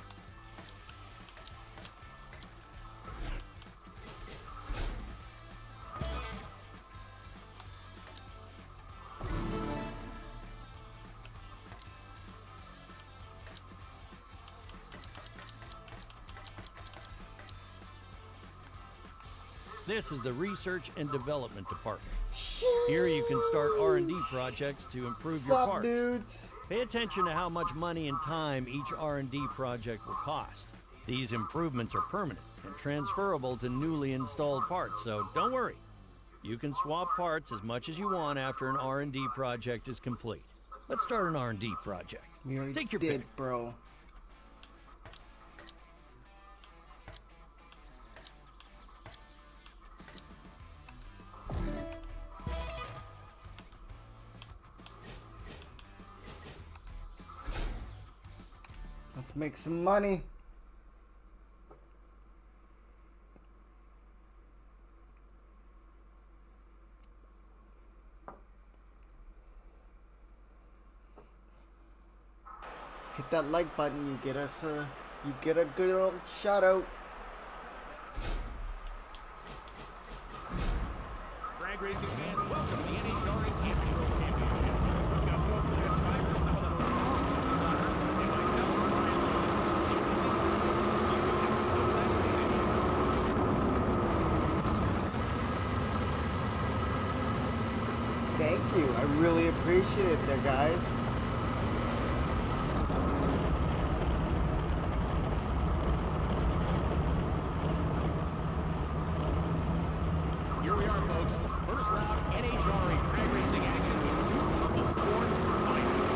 This is the Research and Development Department. Here you can start R&D projects to improve your Sup, parts. dudes? Pay attention to how much money and time each R&D project will cost. These improvements are permanent and transferable to newly installed parts, so don't worry. You can swap parts as much as you want after an R&D project is complete. Let's start an R&D project. We already Take your did, pick. bro. Let's make some money. Hit that like button, you get us you get a good old shout out. Drag racing fans, welcome to the NHRA Camping World Championship. We've got world-class drivers, some of the most powerful ones on Earth, and myself, Brian Lowe. So Thank you. I really appreciate it there, guys. here we are, folks. First round NHRA drag racing action with two local sports finest.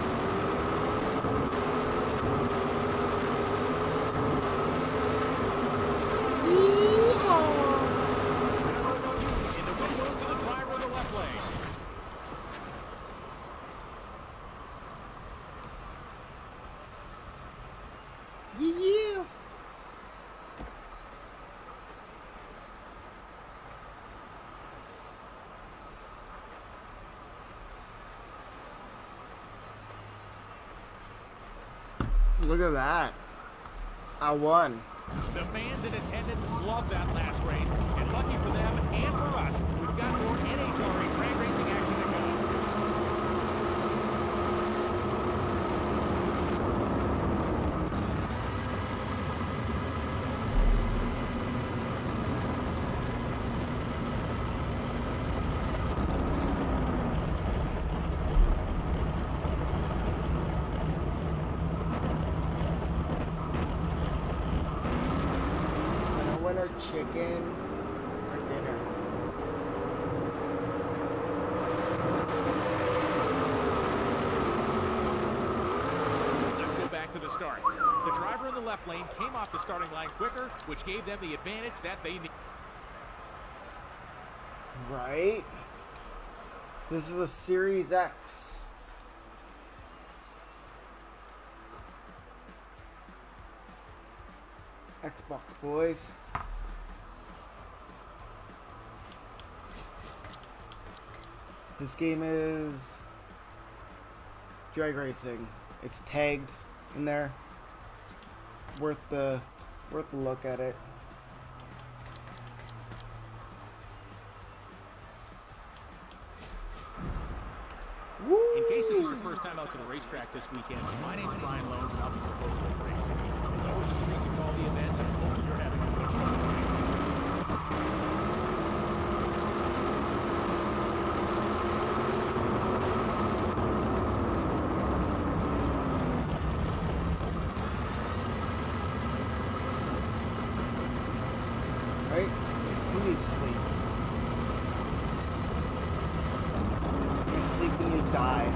And the win goes to the driver in the left lane. Yeah. Look at that. I won. The fans in attendance loved that last race, and lucky for them and for us, we've got more NHRA drag racing action to go. And a winner chicken for dinner. Let's go back to the start. The driver in the left lane came off the starting line quicker, which gave them the advantage that they needed. Right? This is the Series X. Xbox, boys. This game is drag racing. It's tagged in there. It's worth the look at it. In case this is your first time out to the racetrack this weekend, my name's Brian Loans, and I'll be your host for this race. It's always a treat to call the events, and hopefully you're having as Right? Who needs sleep? You sleep when you die.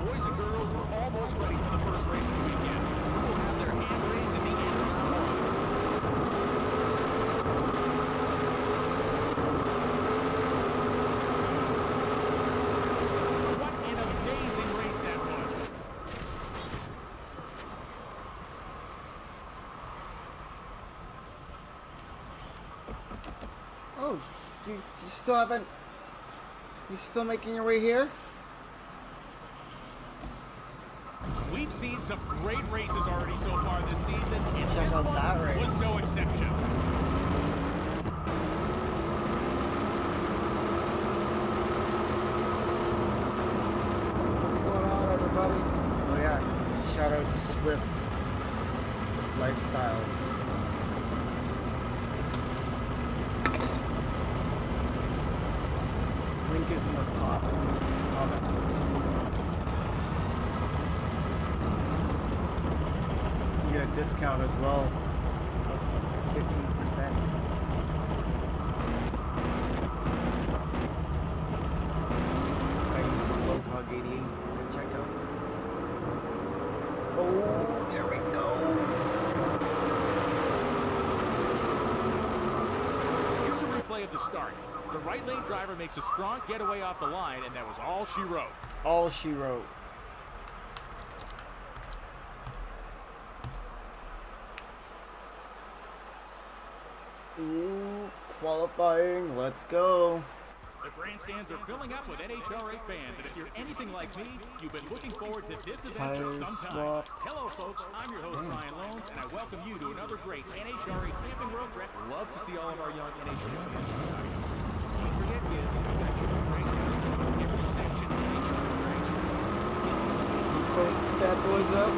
Boys and girls, we're almost ready for the first race of the weekend. Who will have their hand raised at the end of round one? What an amazing race that was. Oh, you still haven't... You still making your way here? We've seen some great races already so far this season, and Check this out one that race. was no exception. What's going on, everybody? Oh yeah, shout out Swift Lifestyles. Link is in the top comment. You get a discount as well, of 15%. I use a Locog 88 at checkout. Oh, there we go. Here's a replay of the start. The right lane driver makes a strong getaway off the line, and that was all she wrote. All she wrote. Ooh, qualifying. Let's go. The grandstands are filling up with NHRA fans, and if you're anything like me, you've been looking forward to this event for Tire some time. swap. Hello, folks. I'm your host, Brian Lones, and I welcome you to another great NHRA camping road trip. Love to see all of our young NHRA fans in the audience. Don't forget, kids, we've got your drinks in every section of NHRA drinks. Both sad boys up.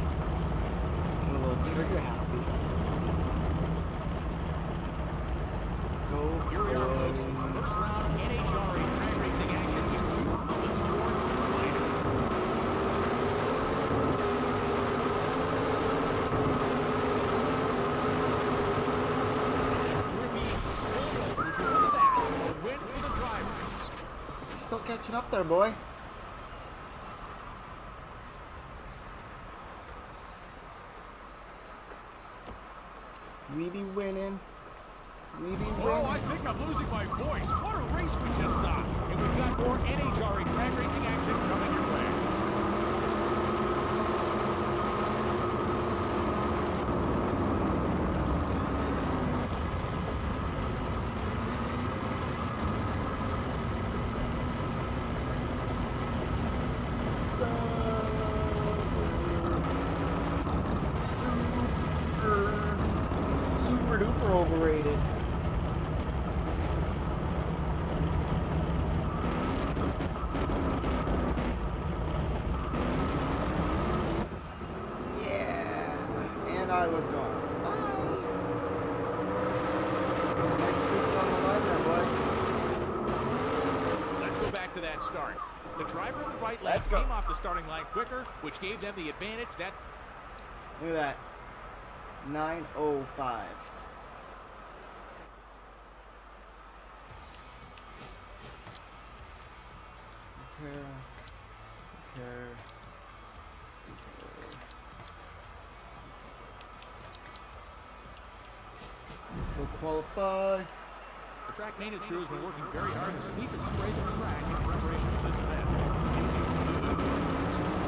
Get a little trigger happy. Let's go. Here we are, folks. boys. First round NHRA drag racing action into the sports latest. We're being spun over. Would you look at that? A win for the driver. You're still catching up there, boy. We be winning. We be winning. Oh, I think I'm losing my voice. What a race we just saw. And we've got more NHRA drag racing action coming your way. Super duper overrated. Yeah, and I was gone. Bye. Nice sleeping on the line there, boy. Let's go back to that start. The driver on the right lane Let's go. came off the starting line quicker, which gave them the advantage. That Look at that. 9:05. Repair. Repair. Let's go qualify. the track maintenance crew has been working very hard to sweep and spray the track in preparation for this event.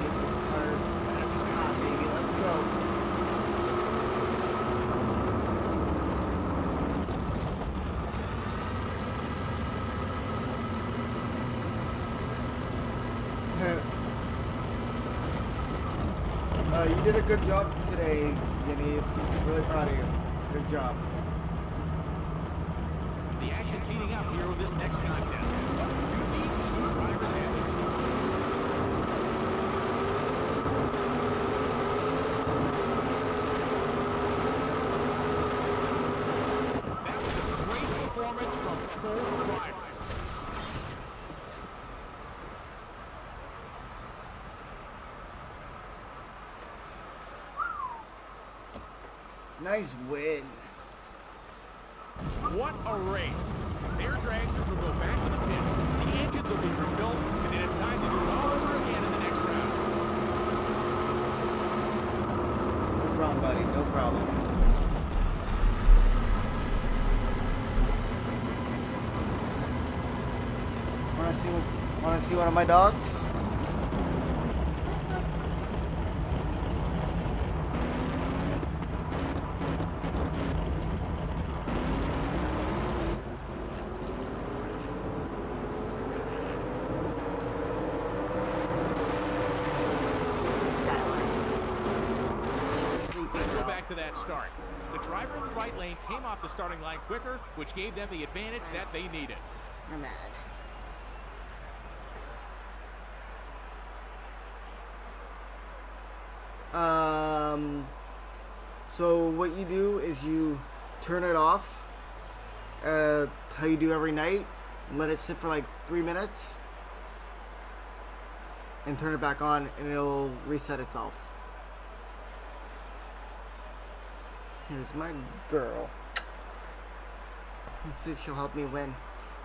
Get this tire nice and hot, baby. Let's go. You did a good job today, Yaniv. Really proud of you. Good job. The action's heating up here with this next contest. Do these two drivers have it? That was a great performance from both drivers. Nice win. What a race. Their dragsters will go back to the pits, the engines will be rebuilt, and then it's time to do it all over again in the next round. No problem, buddy. No problem. Wanna see one of my dogs? Let's go back to that start. The driver in the right lane came off the starting line quicker, which gave them the advantage that they needed. I'm mad. So what you do is you turn it off, how you do every night, let it sit for like 3 minutes, and turn it back on, and it'll reset itself. Here's my girl. Let's see if she'll help me win.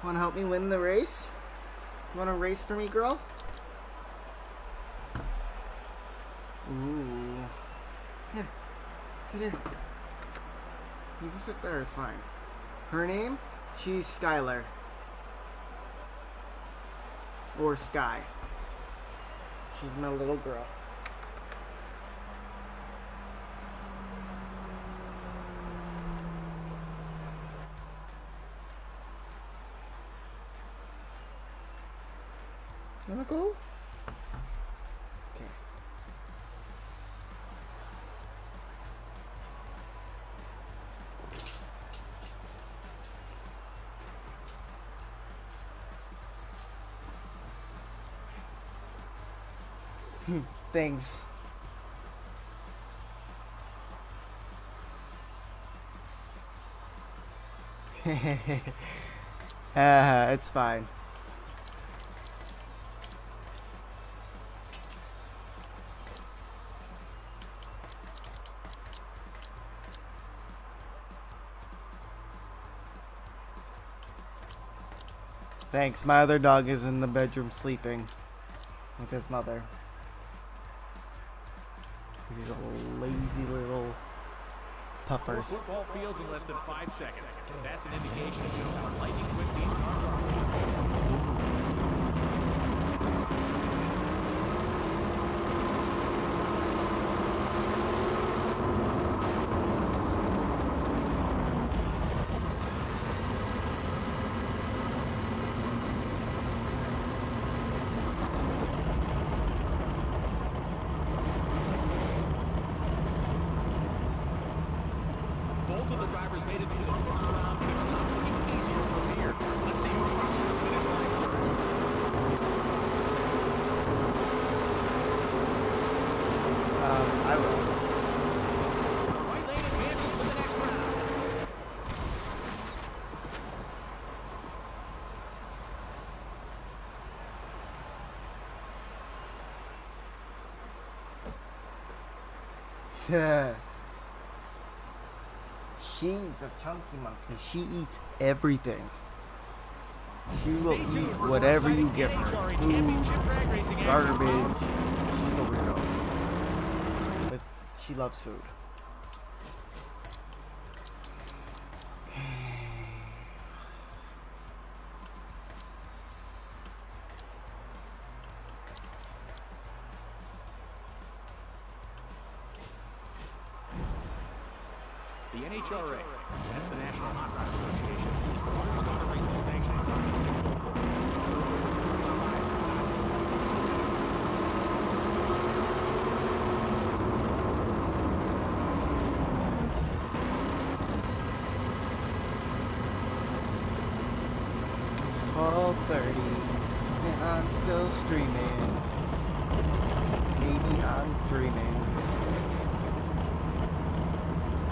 Wanna help me win the race? You wanna race for me, girl? Ooh. Here. Sit here. You can sit there, it's fine. Her name? She's Skylar. Or Sky. She's my little girl. You wanna go? Okay. Thanks. It's fine. Thanks. My other dog is in the bedroom sleeping with his mother. These are lazy little puffers. Football fields in less than 5 seconds. That's an indication of just how lightning quick these cars are. Both of the drivers made it through the first round, but it's not looking easier from here. Let's see who crosses the finish line first. I will. Right lane advances for the next round. She's a chunky monkey. She eats everything. She will Stay eat tuned for whatever more you exciting give her. NHRA Championship Food, drag racing action. garbage. She's a weirdo. But she loves food. The NHRA, that's the National Hot Rod Association, is the largest auto racing sanction. 12:30 and I'm still streaming. Maybe I'm dreaming.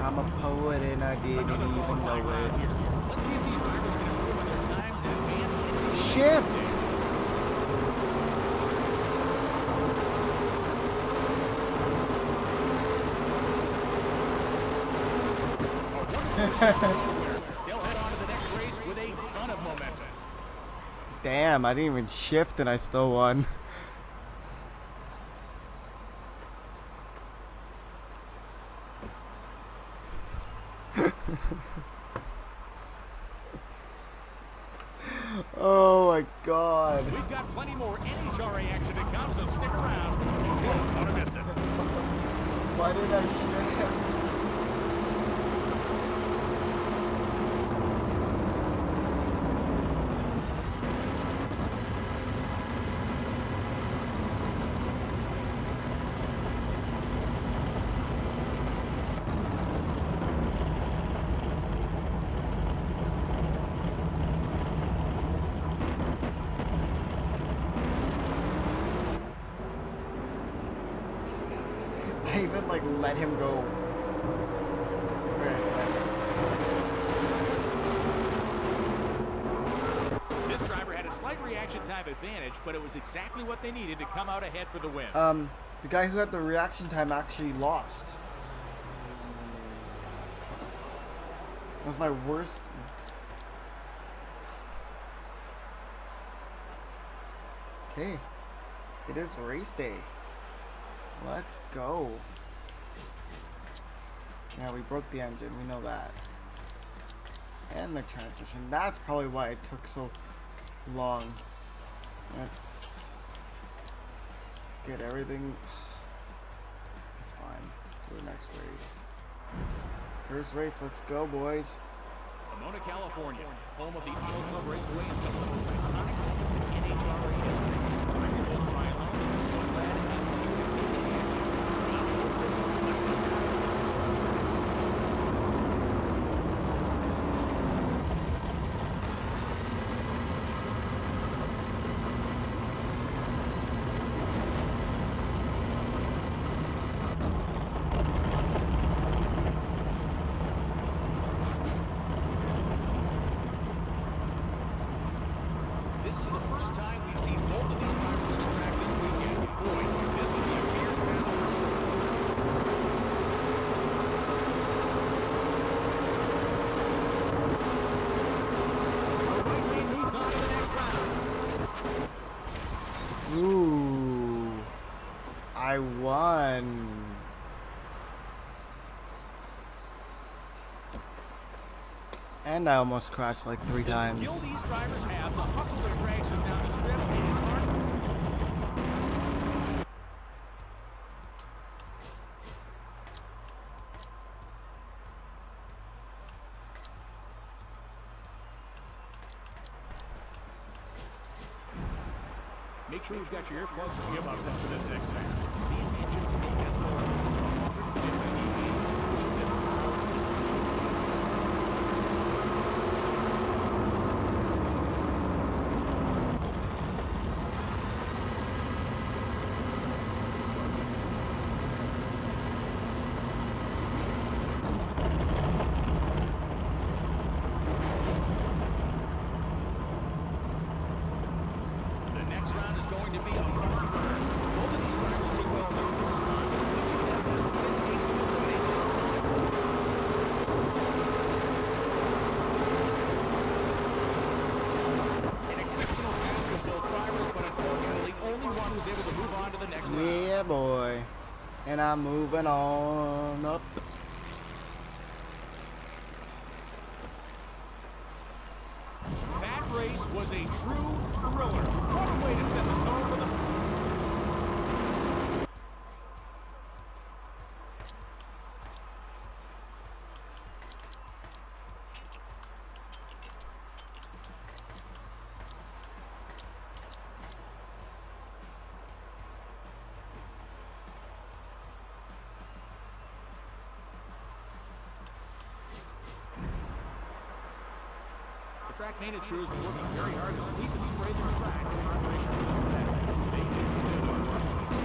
I'm a poet and I didn't even know it. Let's see if these drivers can improve on their times in advance. Shift! They'll head on to the next race with a ton of momentum. Damn, I didn't even shift and I still won. Oh my god. We've got plenty more NHRA action to come, so stick around. You won't want to miss it. Why did I shift? I even like let him go. This driver had a slight reaction time advantage, but it was exactly what they needed to come out ahead for the win. The guy who had the reaction time actually lost. That was my worst. Okay. It is race day. Let's go. Yeah, we broke the engine. We know that. And the transmission. That's probably why it took so long. Let's get everything. It's fine. Do the next race. First race. Let's go, boys. Pomona, California, home of the Auto Club Raceway and some of the most iconic moments in NHRA history. I'm your host, Brian Long, and I'm so glad to have you to take the action. Let's go. This is the first time we've seen both of these drivers on the track this weekend. Boy, this will be a fierce battle for sure. Our right lane moves on to the next round. Ooh. I won. And I almost crashed like 3 times. The skill these drivers have, the hustle that drags them down the strip, it is hard. Make sure you've got your earplugs or earmuffs in for this next pass. These engines make us more than 150 which is history's longest. The next round is going to be a hard burn. Both of these drivers did well in the first round, but each of them has what it takes to eliminate them. An exceptional pass from both drivers, but unfortunately, only one was able to move on to the next round. Yeah, boy. And I'm moving on up. That race was a true thriller. What a way to set the tone for the... The track maintenance crews been working very hard to sweep and spray the track in preparation for this event. They do good work, folks.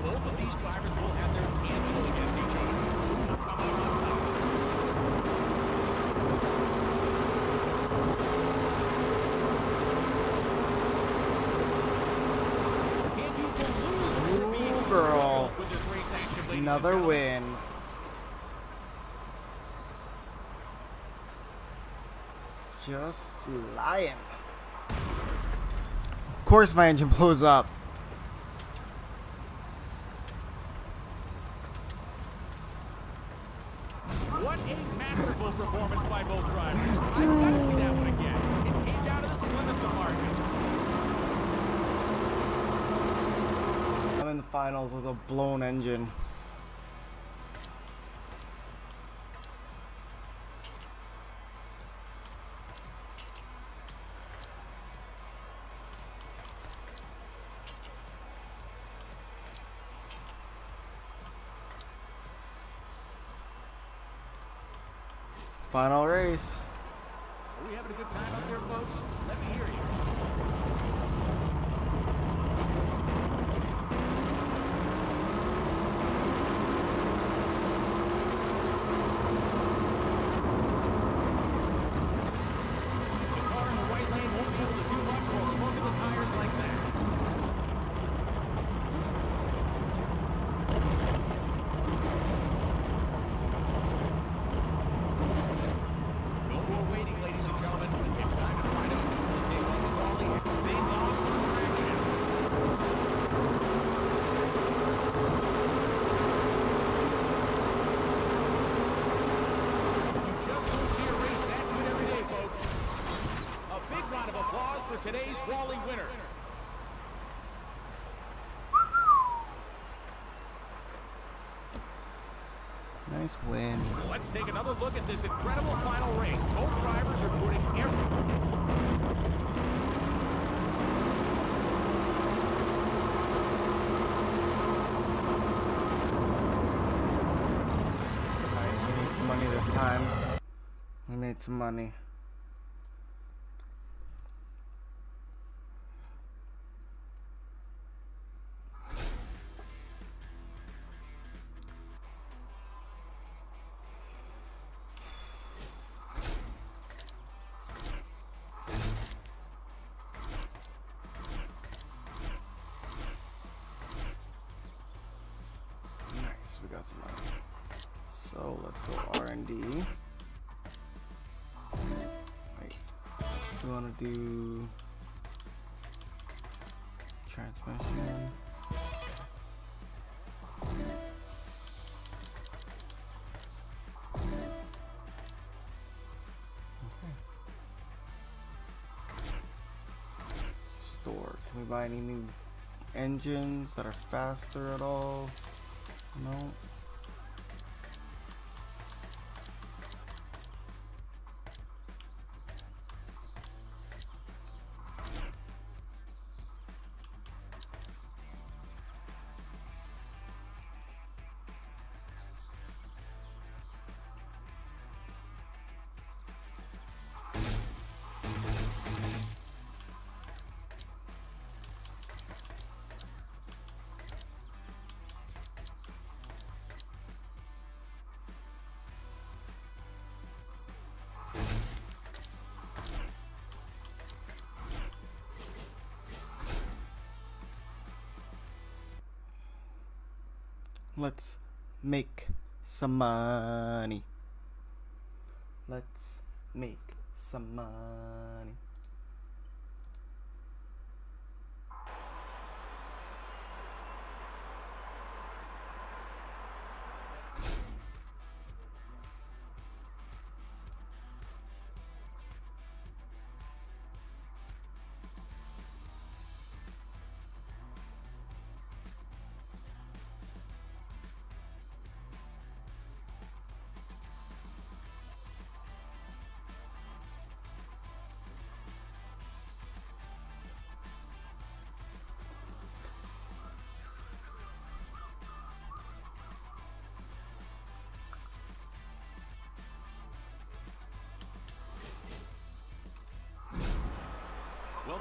Both of these drivers will have their hands full against each other. They'll come out on top. Can you believe we're being girl. spoiled with this race action, ladies and Another gentlemen? win. Just flying. Of course my engine blows up. What a masterful performance by both drivers. I've got to see that one again. It came down to the slimmest of margins. I'm in the finals with a blown engine. Final race. Are we having a good time out there, folks? Let me hear you. The car in the white lane won't be able to do much while smoking the tires like that. No more waiting, ladies and gentlemen. It's time to find out who will take on the Wally. They lost traction. You just don't see a race that good every day, folks. A big round of applause for today's Wally winner. Nice win. Let's take another look at this incredible final race. Both drivers are putting everything. Nice, we made some money this time. We made some money. Nice, we got some money. So let's go R&D. Wait, do you want to do transmission? Store. Can we buy any new engines that are faster at all? No. Let's make some money. Let's make some money.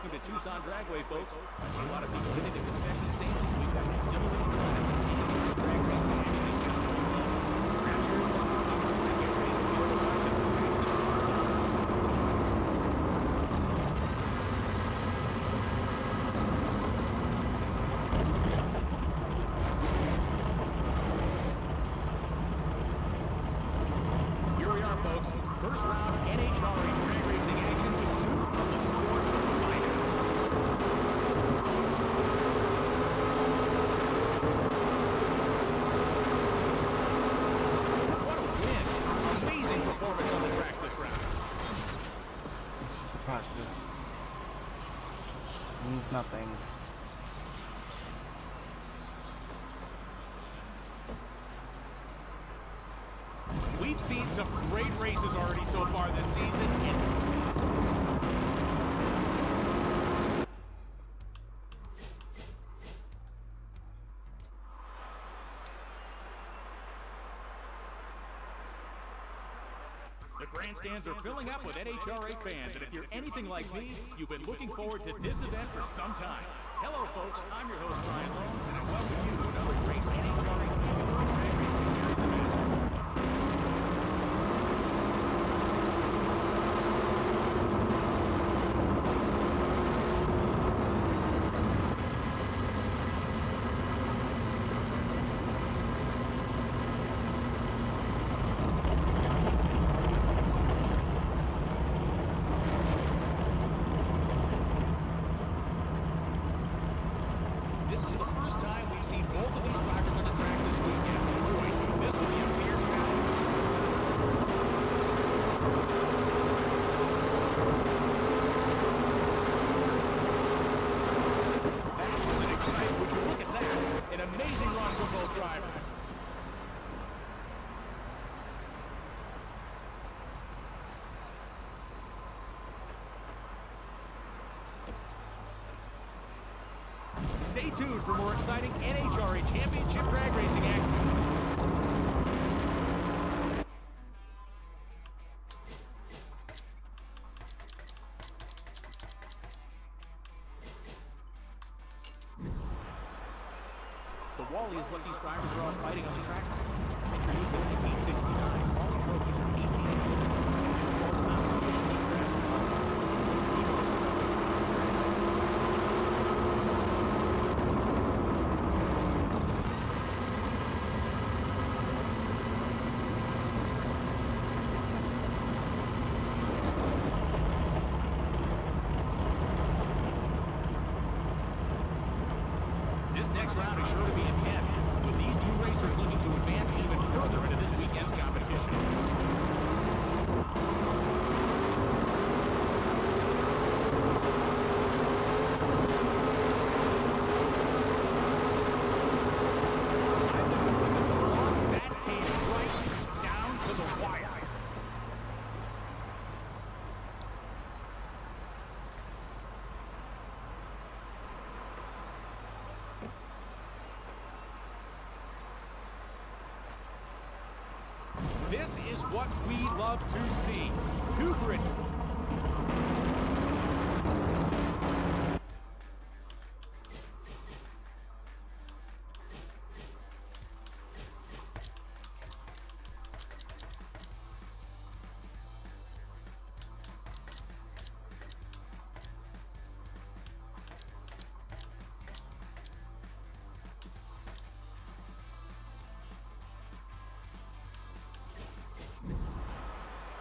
welcome to Tucson Dragway, folks. I see a lot of people hitting the concession stands. We've got exhilarating drag racing action in just a few moments. Grab your earbuds and get ready to feel the rush of the fastest cars on. Here we are, folks. First round NHRA drag racing action with two of the sport's finest. What a win! Amazing performance on the track this round. It's just a practice. Means nothing. We've seen some great races already so far this season, and the grandstands are filling up with NHRA fans, and if you're anything like me, you've been looking forward to this event for some time. Hello, folks. I'm your host, Brian Lones, and I welcome you to another great NHRA Camping World Drag Racing Series event. This is the first time we've seen both of these drivers on the track this weekend. Boy, this will be a fierce battle for sure. That was an exciting, would you look at that? An amazing run from both drivers. Stay tuned for more exciting NHRA Championship drag racing action. The Wally is what these drivers are all fighting on the track for. Introduced in 1969, Wally trophies are 18 inches long and 12 pounds of 18 grass. This next round is sure to be intense, with these two racers looking to advance even further into this weekend's competition. That came right down to the wire. This is what we love to see. Too gritty.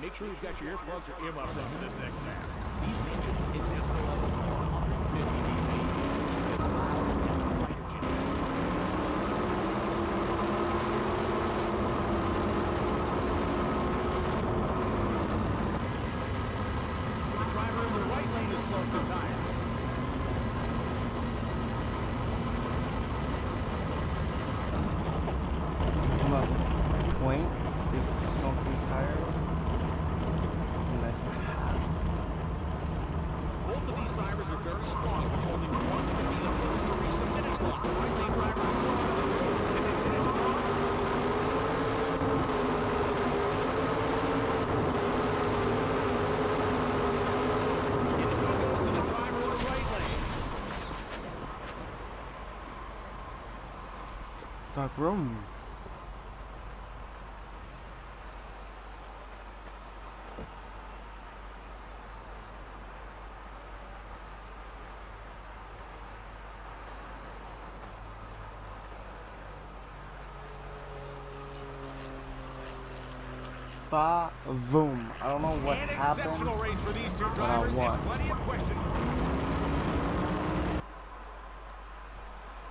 Make sure you've got your earplugs or earmuffs in for this next pass. These engines hit decibel levels of 150 dB, which is as loud as a fighter jet. The driver in the right lane has slowed the tires. Isn't that the point? Is to smoke these tires? Nice and hot. Both of these drivers are very strong, with only one Vroom. Voom. I don't know what An happened. exceptional race for these two I drivers won. and plenty of questions.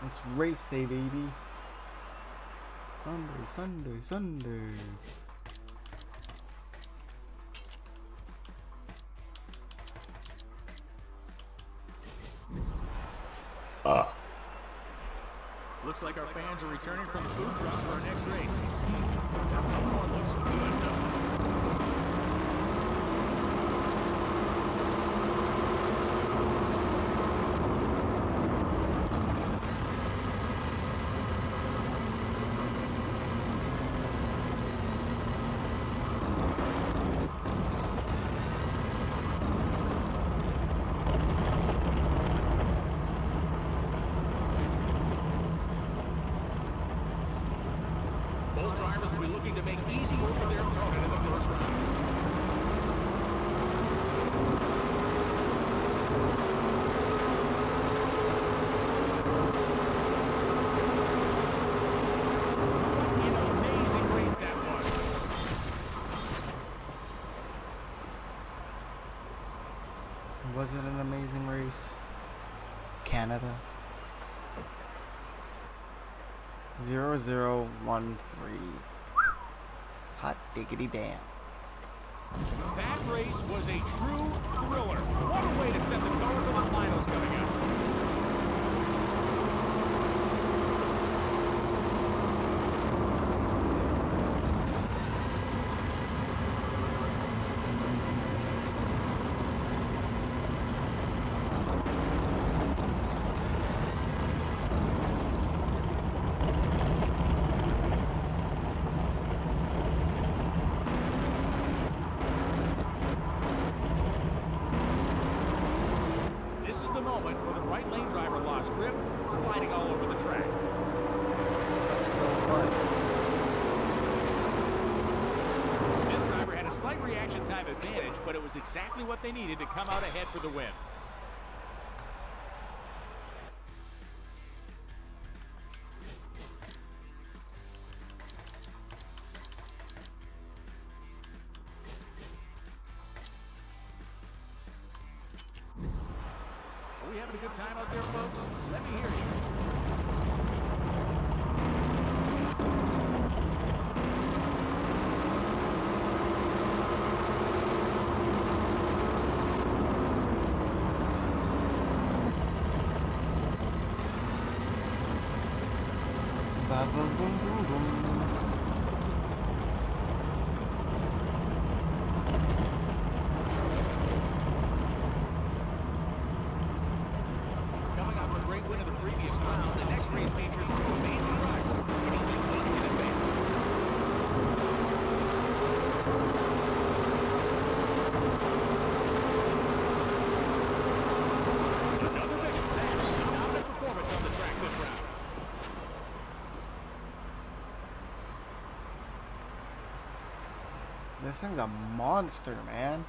It's race day, baby. Sunday, Sunday, Sunday. Looks like our fans are returning from the food trucks for our next race. That popcorn looks good, doesn't it? Both drivers will be looking to make easy work of their opponent in the first round. An amazing race that was. Was it an amazing race? Canada. 0013. Hot diggity damn. That race was a true thriller. What a way to set the tone for the finals coming up. This is the moment where the right lane driver lost grip, sliding all over the track. This driver had a slight reaction time advantage, but it was exactly what they needed to come out ahead for the win. Are we having a good time out there, folks? Let me hear you. Ba vroom vroom vroom vroom. Coming off a great win in the previous round, the next race features two amazing drivers, but only one in advance. Another victory. That is a dominant performance on the track this round. This thing's a monster, man.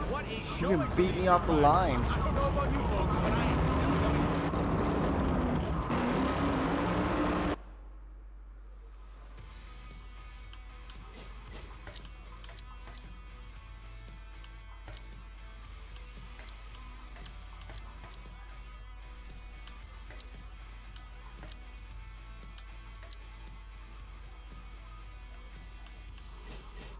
What a You showing can for beat these me off the drivers. line. I don't know about you folks, but I am still coming.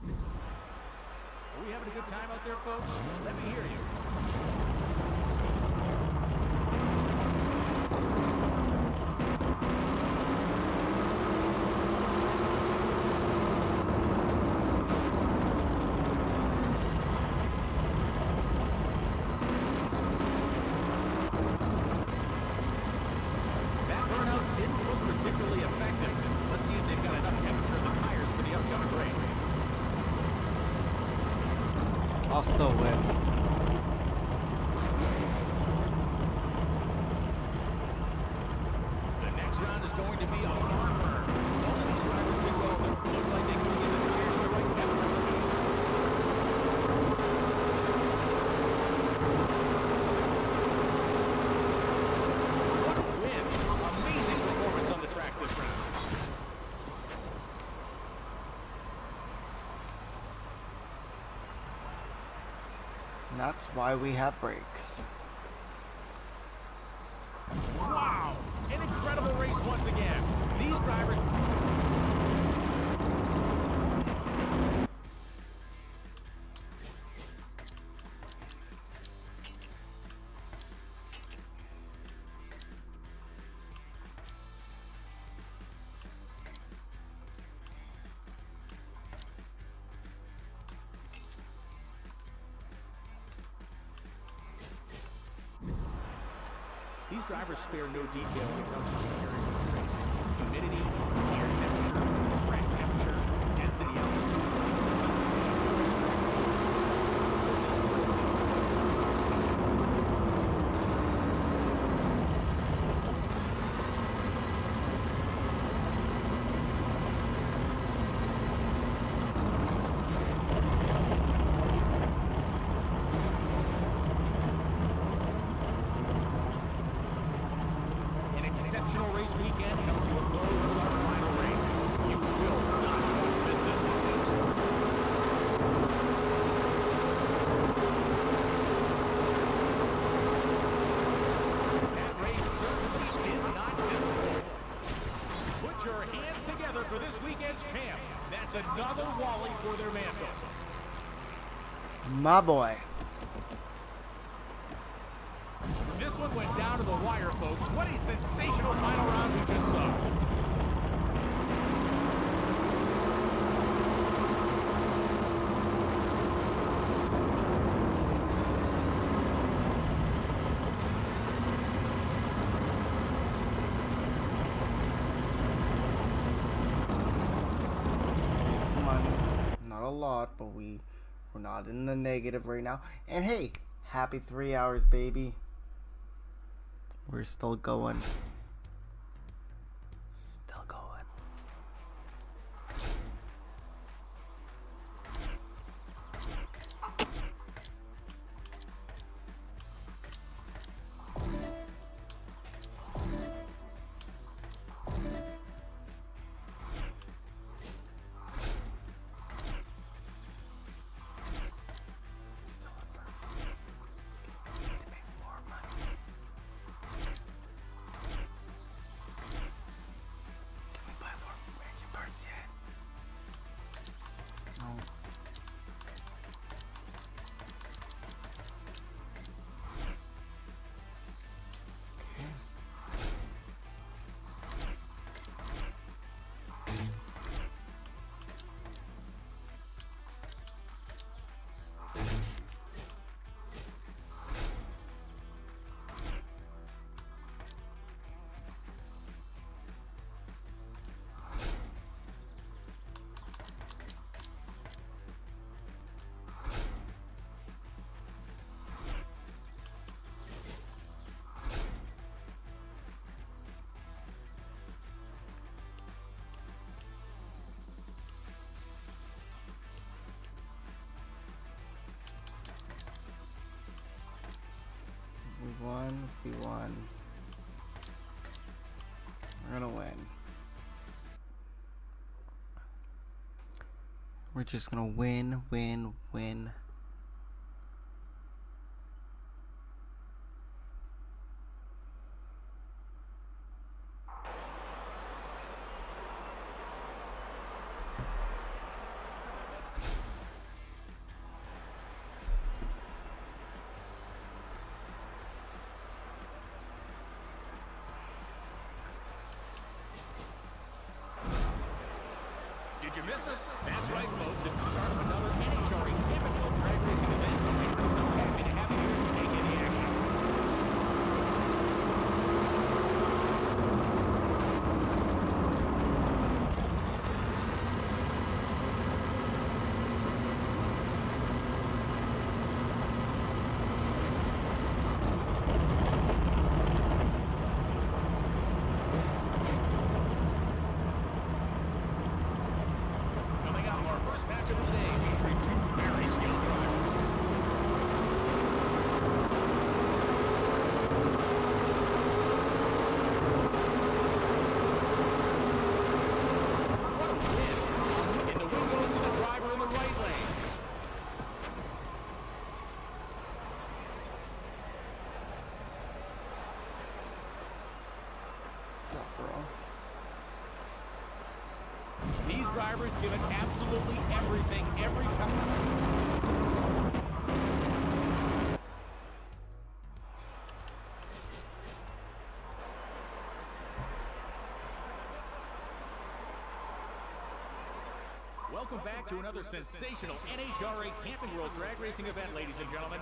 Are we having a good time out there, folks? Let me hear you. That burnout didn't look particularly effective. Let's see if they've got enough temperature in the tires for the upcoming race. I'll still win. going to be a farmer. All of these drivers did well, but looks like they couldn't get the tires in the right temperature. What a win. Amazing performance on the track this round. And that's why we have brakes. Wow! An incredible race once again. These drivers... These drivers spare no detail when it comes to preparing for the race. Humidity, air temperature, track temperature, density, altitude, position, exceptional race weekend comes to a close with our final race. You will not want to miss this one, folks. That race certainly did not disappoint. Put your hands together for this weekend's champ. That's another Wally for their mantle. My boy. This one went down to the wire, folks. What a sensational final round we just saw. Some money. Not a lot, but we're not in the negative right now. And hey, happy 3 hours, baby. We're still going. Still going. Still at first. We need to make more money. Can we buy more engine parts yet? No. We won. We're gonna win. We're just gonna win, win, win. Did you miss us? That's right, folks. It's the start of another NHRA Campbell drag racing event, and we're so happy to have you here to take in the action. drivers give it absolutely everything every time. Welcome back to another sensational NHRA Camping World Drag Racing event, ladies and gentlemen.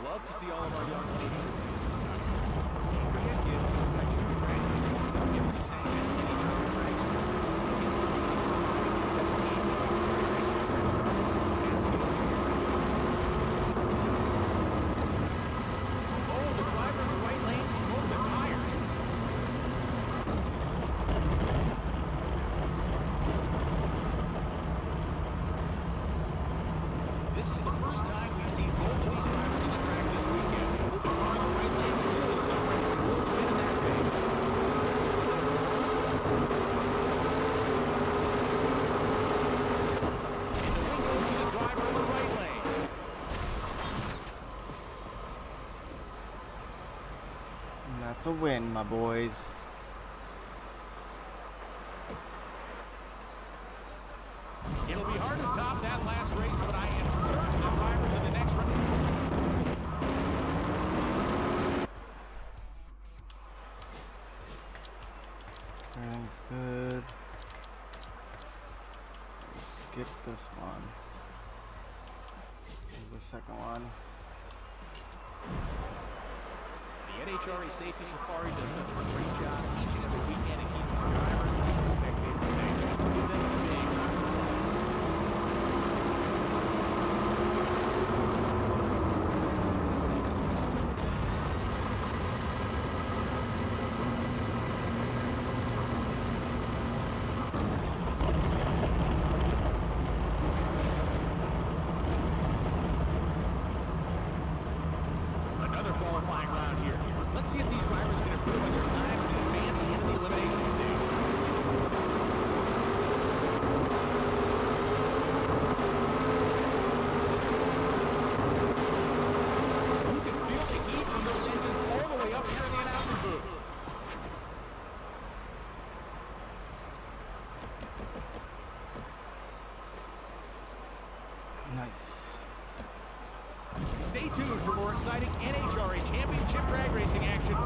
Love to see all of our young ladies. Don't forget, kids, that you congratulations on every sanction NHRA drag strip. Kids from 5 to 17, drag strip and season Oh, the driver in the right lane smoked the tires. This is the first time we've seen both of these drivers on the track this weekend. The car in the right lane really suffering from rules in that phase. And the win goes to the driver in the right lane. And that's a win, my boys. It'll be hard to top that last race, but I am certain the drivers in the next race. Everything's good. Skip this one. Here's the second one. The NHRA Safety Safari does such a great job each and every weekend in keeping our drivers and spectators safe. Give them a big round of applause. Another qualifying round here. Let's see if these drivers can improve on their times and advance into the elimination stage. You can feel the heat from those engines all the way up here in the announcer booth. Nice. Stay tuned for more exciting NHRA Championship drag racing action.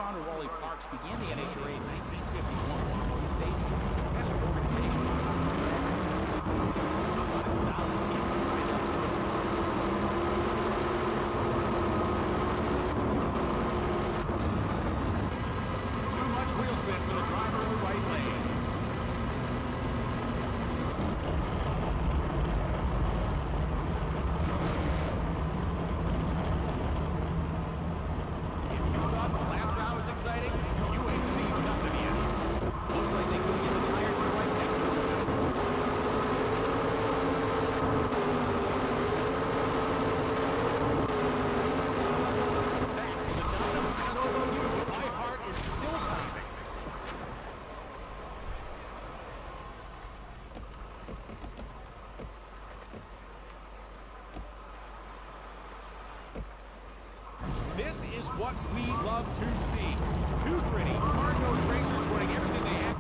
founder Wally Parks began the NHRA in 1951 to promote safety. Competitive organization of about 1,000 people signed up. Too much wheel spin for the driver in the right lane. Exciting? You ain't seen nothing yet. Looks like they couldn't get the tires in the right temperature. That is a dynamo. I don't know about you, but my heart is still pounding. This is what we love to see. Two gritty, hard-nosed racers putting everything they have.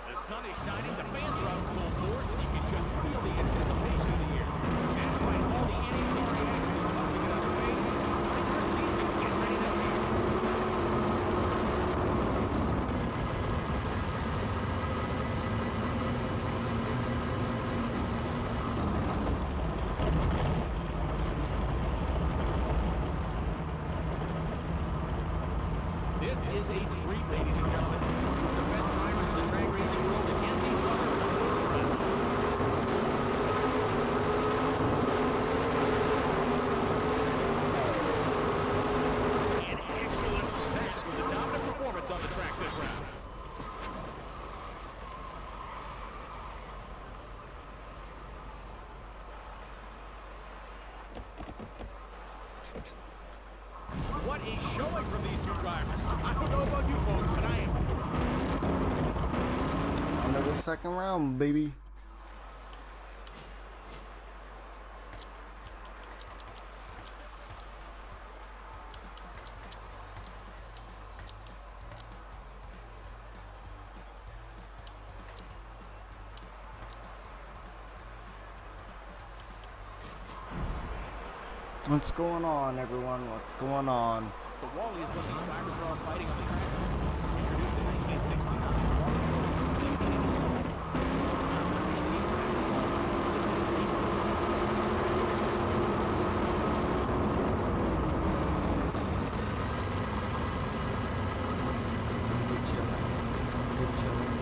The sun is shining, the fans are out in full force, and you can just feel the anticipation of the year. That's right, all the NHRA action is about to get underway. So find your seats and get ready to cheer. This is a treat, ladies and gentlemen. Two of the best drivers in the drag racing world against each other in the first round. An excellent, that was a dominant performance on the track this round. What a showing from these two drivers. I don't know about you folks, but I am. Another second round, baby. What's going on, everyone? What's going on? The Wally is what these drivers are all fighting on the track. Introduced in 1969, Wally Showing is 15 inches long. Good chilling. Good chilling.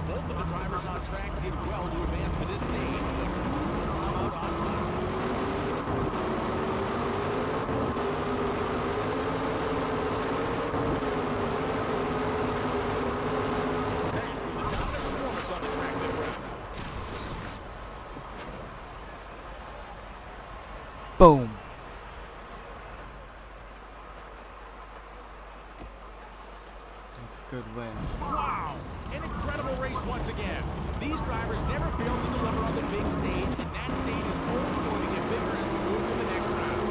Both of the drivers on track did well to advance to this stage, but come out on top. That was a dominant performance on the track this round. Boom. That's a good win. Wow! An incredible race once again. These drivers never fail to deliver on the big stage, and that stage is only going to get bigger as we move to the next round.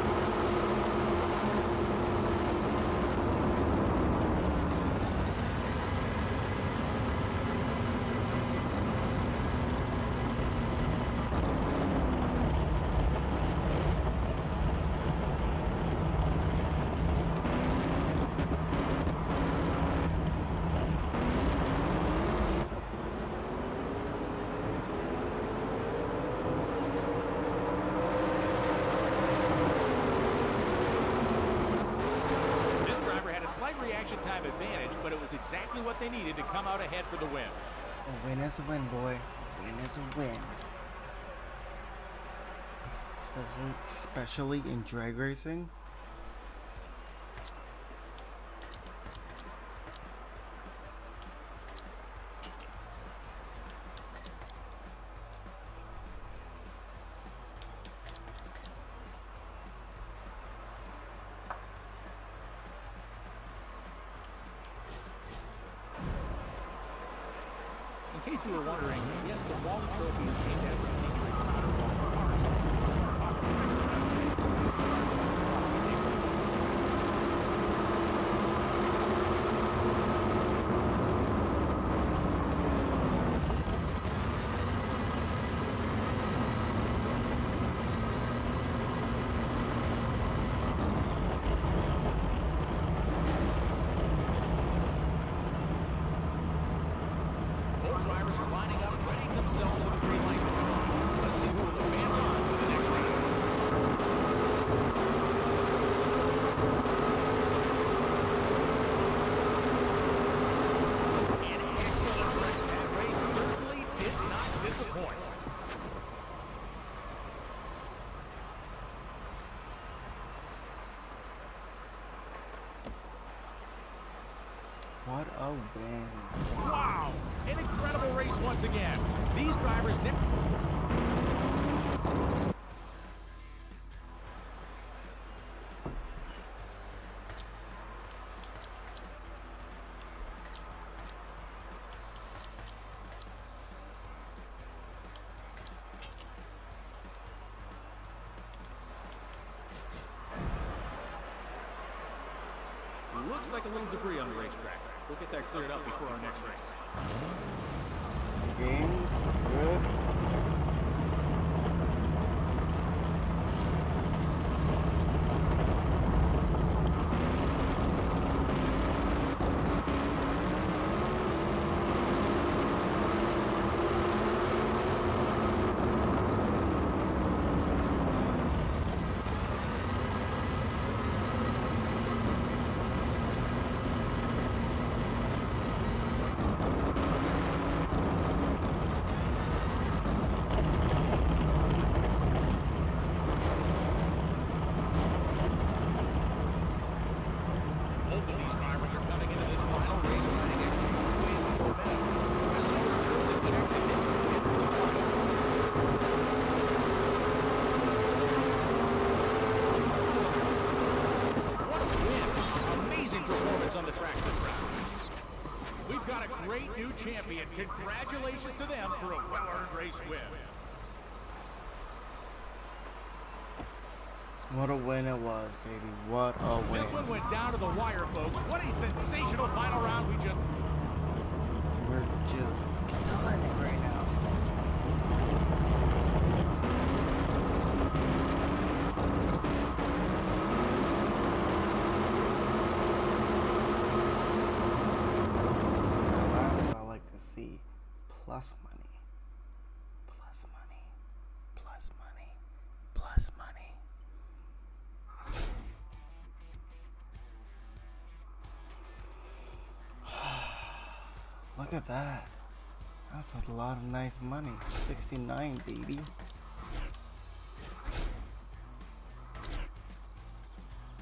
reaction time advantage, but it was exactly what they needed to come out ahead for the win. A win is a win, boy. Win is a win. Especially in drag racing. In case you were wondering, yes, the Wally Trophy is named after Patriots Powerball cars. So it's popular. Both drivers are lining up, readying themselves for the green light. Let's see who will advance on to the next round. An excellent race. That race certainly did not disappoint. What a win. Wow! An incredible race once again. These drivers never... Looks like a little debris on the racetrack. We'll get that cleared up before our next race. Game. Good. Both of these drivers are coming into this final race riding a huge wave of momentum. As those are cruising check to get into the finals. What a win! Amazing performance on the track this round. We've got a great new champion. Congratulations to them for a well-earned race win. What a win it was, baby. What a win. This one went down to the wire, folks. What a sensational final round we just... We're just killing it right now. That's what I like to see. Plus money. Plus money. Plus money. Plus money. Look at that. That's a lot of nice money. 69, baby.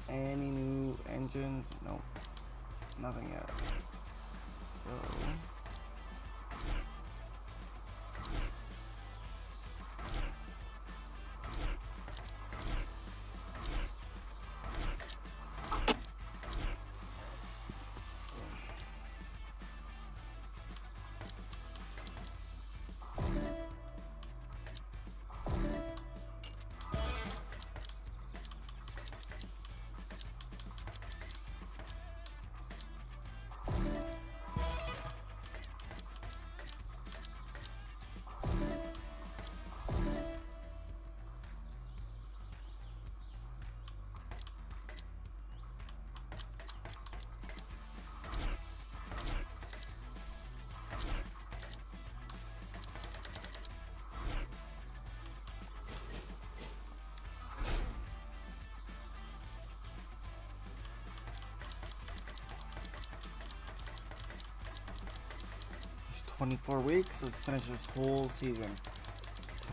Any new engines? Nope. Nothing yet. So... 24 weeks. Let's finish this whole season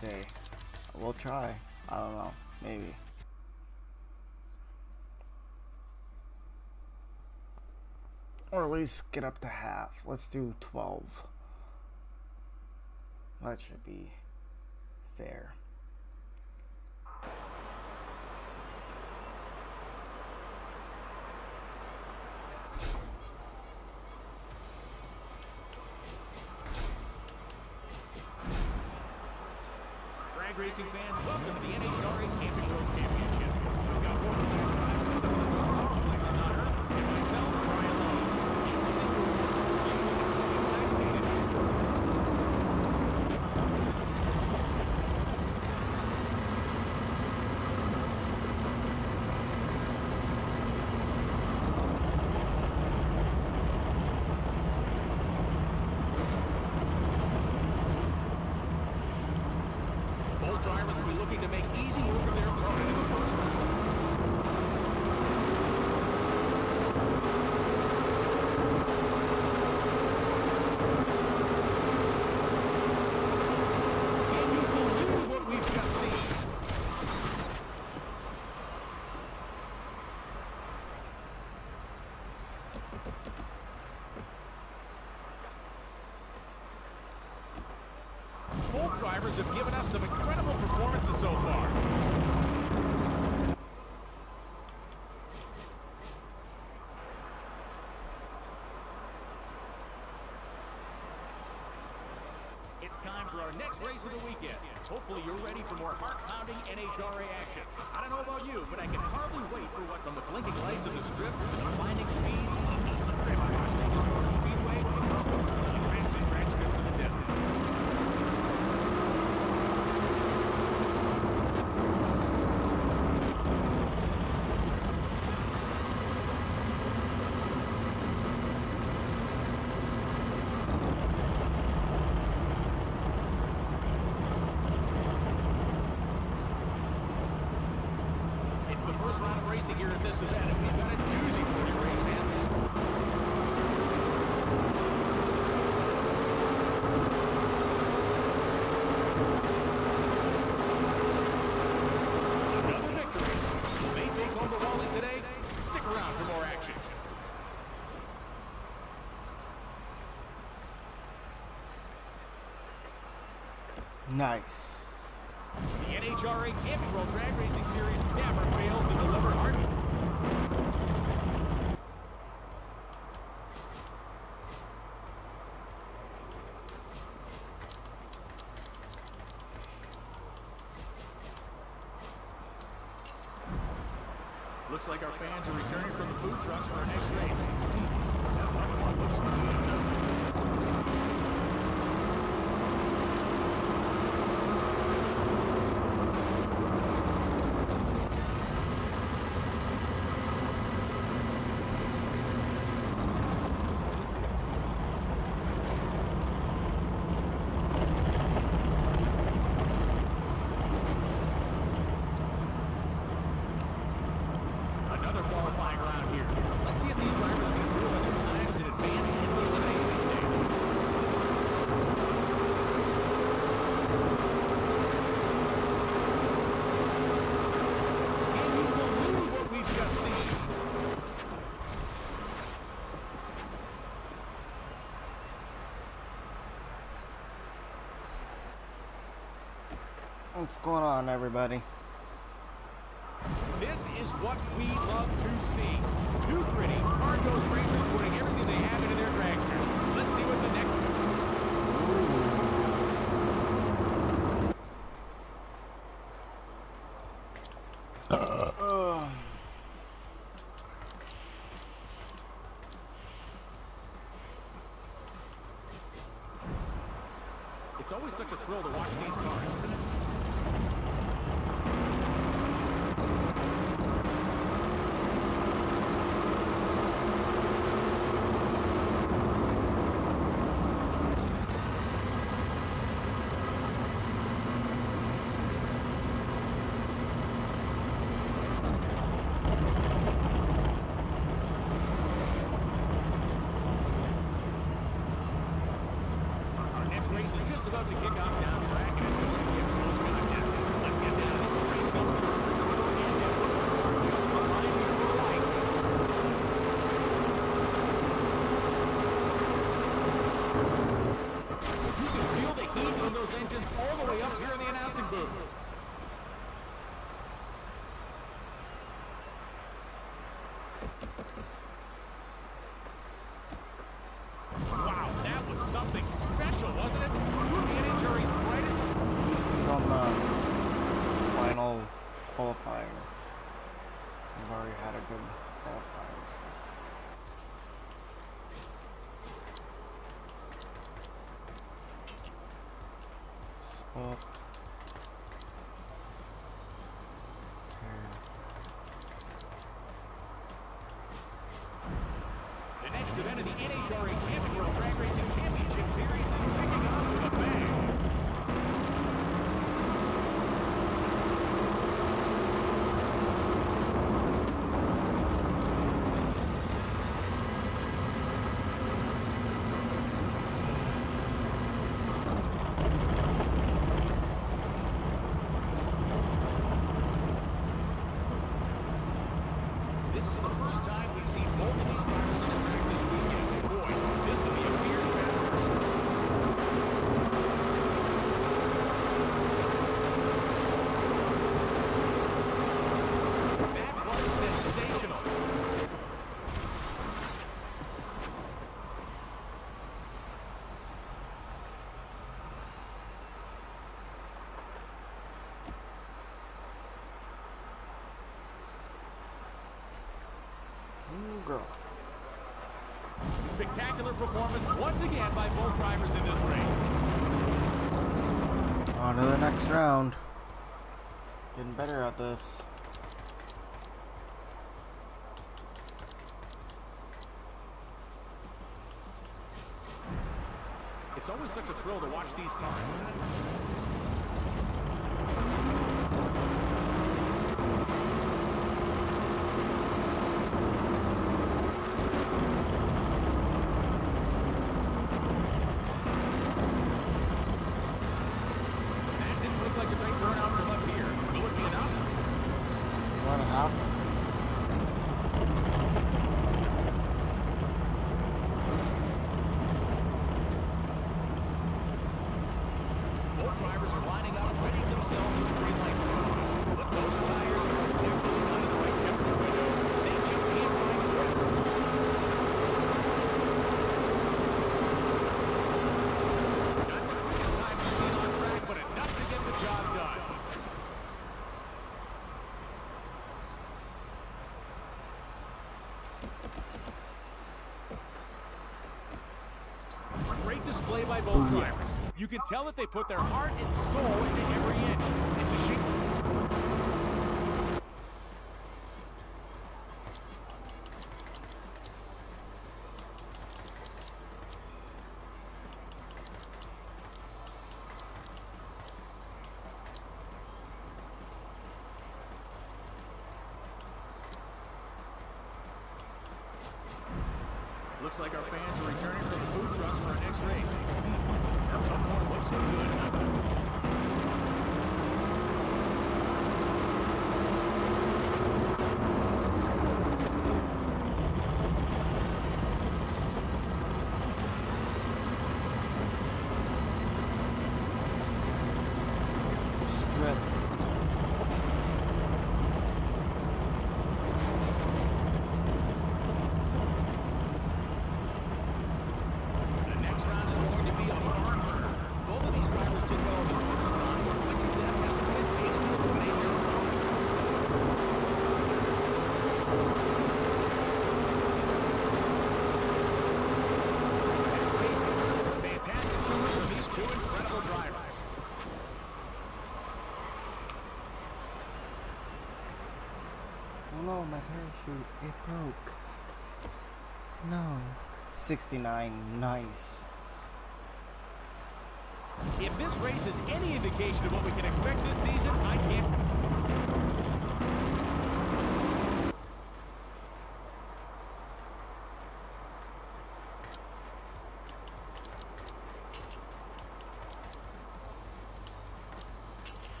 today. We'll try. I don't know. Maybe. Or at least get up to half. Let's do 12. That should be fair. Drag racing fans, welcome to the NHRA Camping World Championship. We've got more class drivers, some of the most powerful engines on Earth, and myself, Brian Lowe. The only thing we're missing this season is some vaccinated Both drivers will be looking to make easy work of their opponent in the first round. Can you believe what we've just seen? Both drivers have given us some incredible performances so far. It's time for our next race of the weekend. Hopefully you're ready for more heart-pounding NHRA action. I don't know about you, but I can hardly wait for what from the blinking lights of the strip to the blinding speeds of the strip. Las Vegas Motor Speedway to the fastest track strips in the desert. It's the first round of racing here at this event, and we've got a doozy for you race fans. Another victory. Will they take home the wallet today? Stick around for more action. Nice. The NHRA Camping World Drag Racing Series never fails to deliver heart. Looks like our fans are returning from the food trucks for our next race. That one looks good, doesn't it? Another qualifying round here. Let's see if these drivers can improve on their times and advance into the elimination stage. Can you believe what we've just seen? What's going on, everybody? This is what we love to see. Two gritty, hard-nosed racers putting everything they have into their dragsters. Let's see what the next... It's always such a thrill to watch these cars, isn't it? had a good qualifier. Swap. The next event of the NHRA Camping World Drag Racing Championship Series is kicking off with a bang. This is the first time we've seen both of these drivers on the track this weekend. Boy, this will be a fierce battle for sure. That was sensational. Ooh, girl. Spectacular performance once again by both drivers in this race. On to the next round. Getting better at this. It's always such a thrill to watch these cars. That didn't look like a great burnout from up here. Will it be enough? 1.5. Both drivers are lining up, readying themselves for the green light run. But those tires are definitely not in the right temperature window. They just can't find the grip. Not the quickest time we've seen on track, but enough to get the job done. Great display by both drivers. You can tell that they put their heart and soul into every inch. It's a shame. Looks like our fans are returning from the food trucks for our next race. Our popcorn looks good, doesn't it? Strip. The next round is going to be a barn burner. Both of these drivers did well in the first round, but which of them has a good taste as to make their own? That race, fantastic showing from these two incredible drivers. Oh no, my parachute. It broke. No. 69. Nice. If this race is any indication of what we can expect this season, I can't.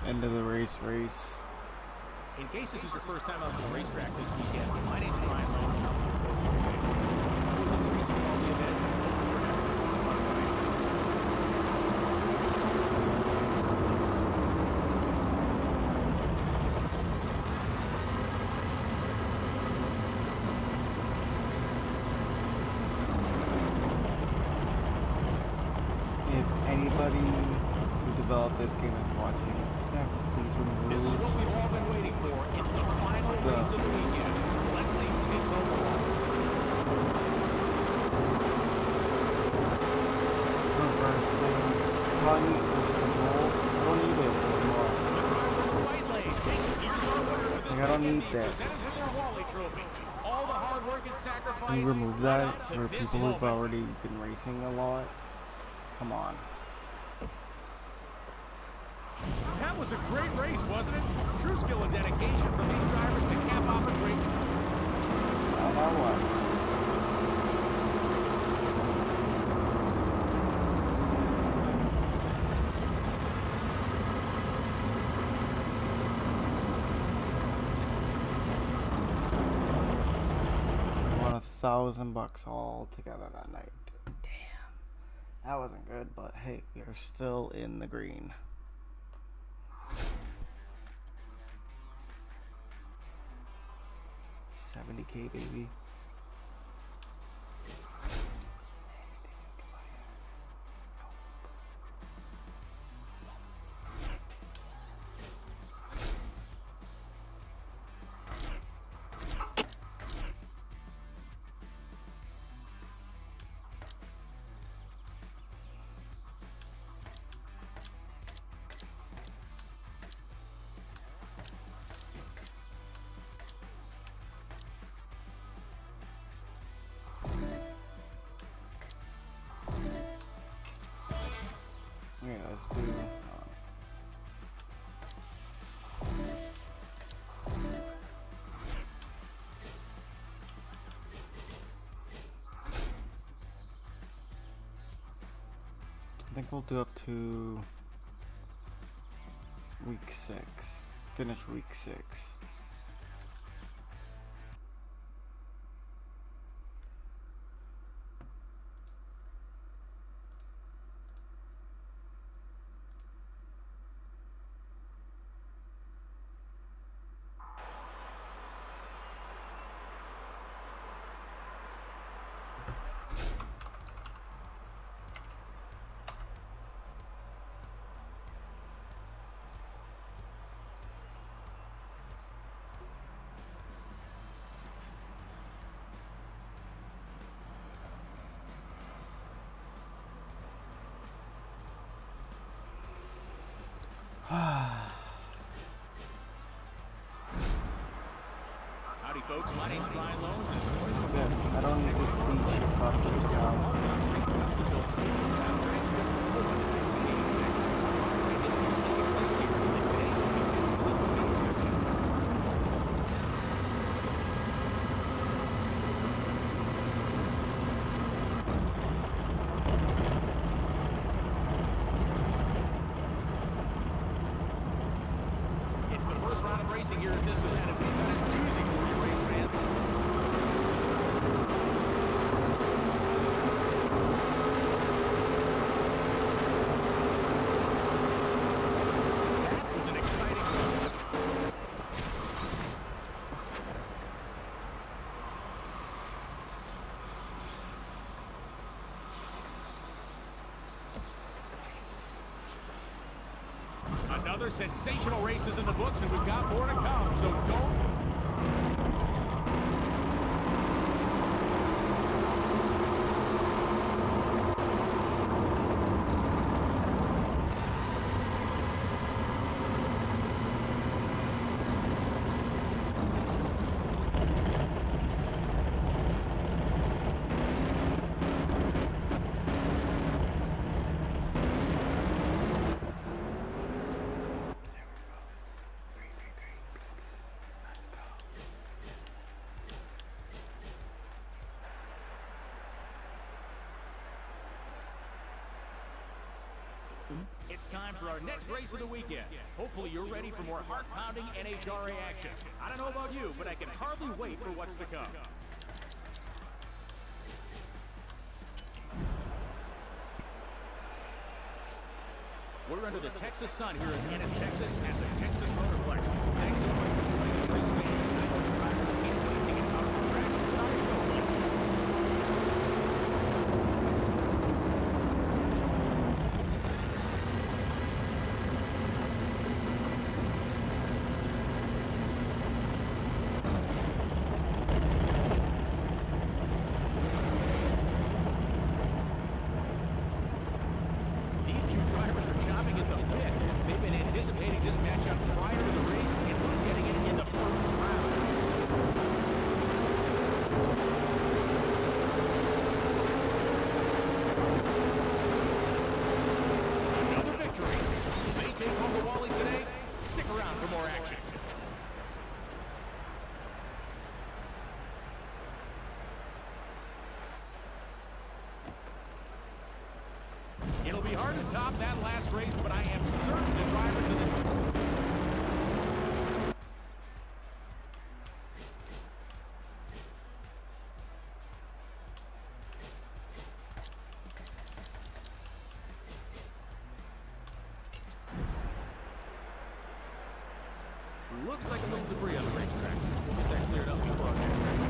End of the race. In case this is your first time out to the racetrack this weekend, my name's Ryan Lane, and I'll be your host for today's season. It's always interesting to all the events, and I hope we're having as much fun as I am. developed this game is watching. Yeah, please remove. This is what we've all been waiting for. It's the final race of the weekend. Let's see who takes overall. Reversing. Telling me the controls. I don't need it anymore. The driver in the white lane takes it. Here's our winner for this Like, I don't weekend. need this. Presented with their Wally trophy. All the hard work and sacrifice. Can you remove led that up to for this people who've moment. already been racing a lot? Come on. That was a great race, wasn't it? True skill and dedication from these drivers to cap off a great. How about what? Won $1,000 all together that night. Damn. That wasn't good, but hey, we are still in the green. $70K, baby. Yeah, let's do. I think we'll do up to week 6. Finish week 6. Howdy, folks. My name's Brian Loans. And it's a pleasure to Yes, I don't need to see shift up, shift down. It's the first round of racing here at this event, and we've got a doozy for you race fans. That was an exciting run. Another sensational race is in the books, and we've got more to come, so don't. Let's go. It's time for our next race of the weekend. Hopefully you're ready for more heart-pounding NHRA action. I don't know about you, but I can hardly wait for what's to come. We're under the Texas sun here in Ennis, Texas, at the Texas Motorplex. Thanks so much for joining us, race fans. I know the drivers can't wait to get out on the track without a show. be hard to top that last race, but I am certain the drivers in the... Looks like a little debris on the racetrack. We'll get that cleared up before our next race.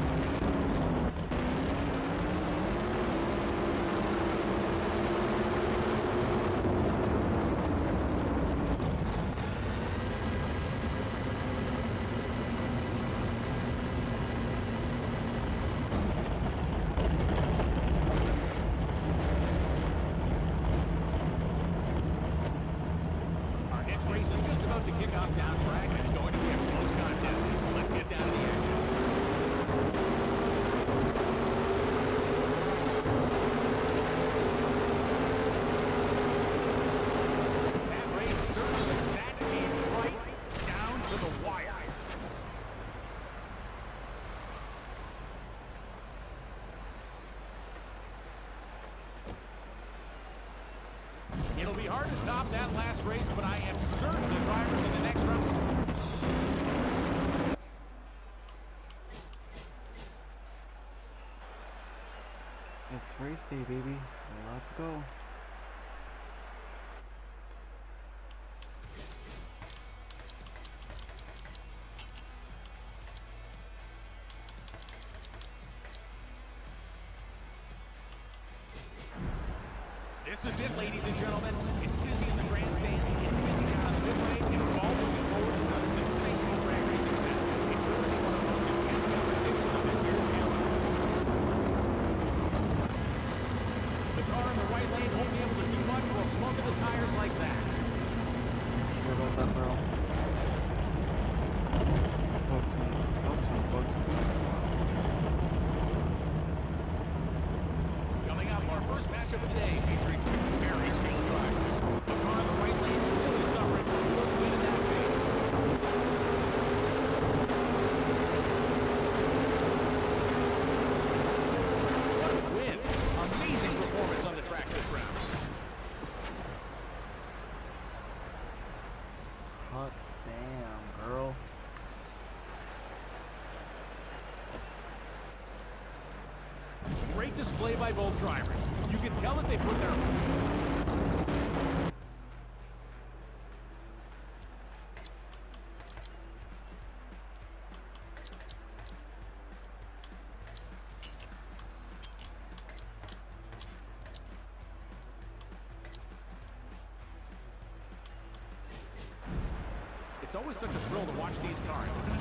Our next race is just about to kick off down track, and it's going to be a close contest. So let's get down to the action. That race certainly that game right down to the wire. It'll be hard to top that last race, but I am certain the drivers in the next round. It's race day, baby. Let's go. This is it, ladies and gentlemen. It's busy in the grandstands, it's busy down on the midway, and we're all looking forward to another sensational drag racing event. It's sure to be one of the most intense competitions of this year's calendar. The car in the right lane won't be able to do much while smoking the tires like that. Sure about that, bro. Boats. Coming up, our first match of the day featuring two very skilled drivers. The car in the right lane is really suffering from the first win in that phase. What a win! Amazing performance on the track this round. Hot damn, girl. Great display by both drivers. You can tell that they put their... It's always such a thrill to watch these cars, isn't it?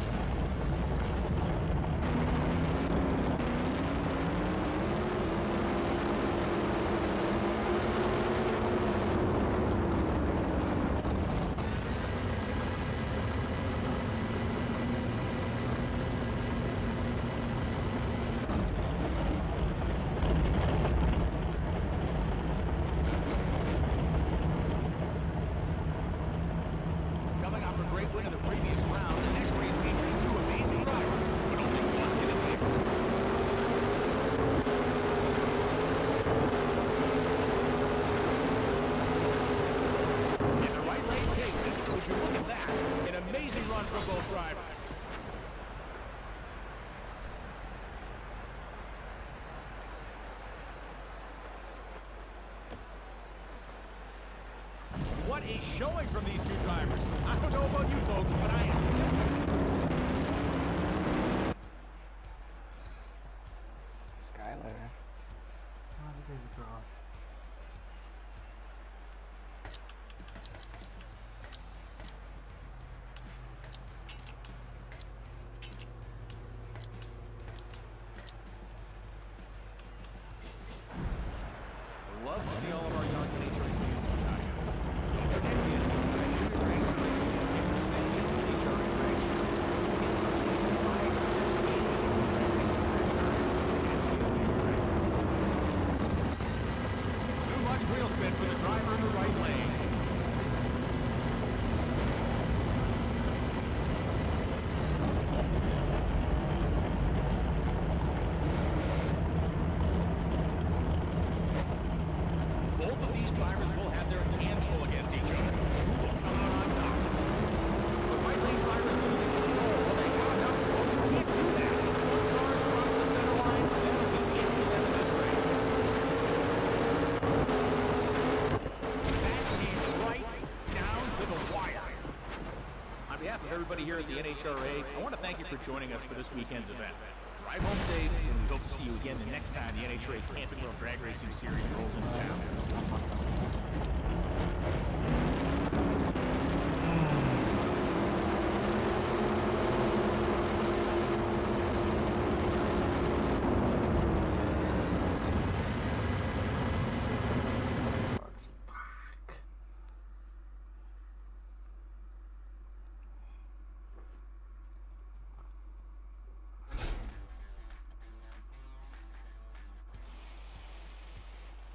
Coming off a great win in the previous round, the next race features two amazing drivers, but only one can advance. And the right lane takes it. Would you look at that? An amazing run from both drivers. What a showing from these two drivers. I don't know about you folks, but I am still... Skylar. Oh, look at you, girl. Love to see all of our young nature fans behind us. Don't forget, kids, that junior race racing is a precision nature races. Kids from ages 5 to 17 drag racing career started and season races. Too much wheel spin for the driver in the right lane. Both of these drivers will have everybody here at the NHRA. I want to thank you for joining us for this weekend's event. Drive home safe, and we hope to see you again the next time the NHRA Camping World Drag Racing Series rolls into town. Bucks. Fuck.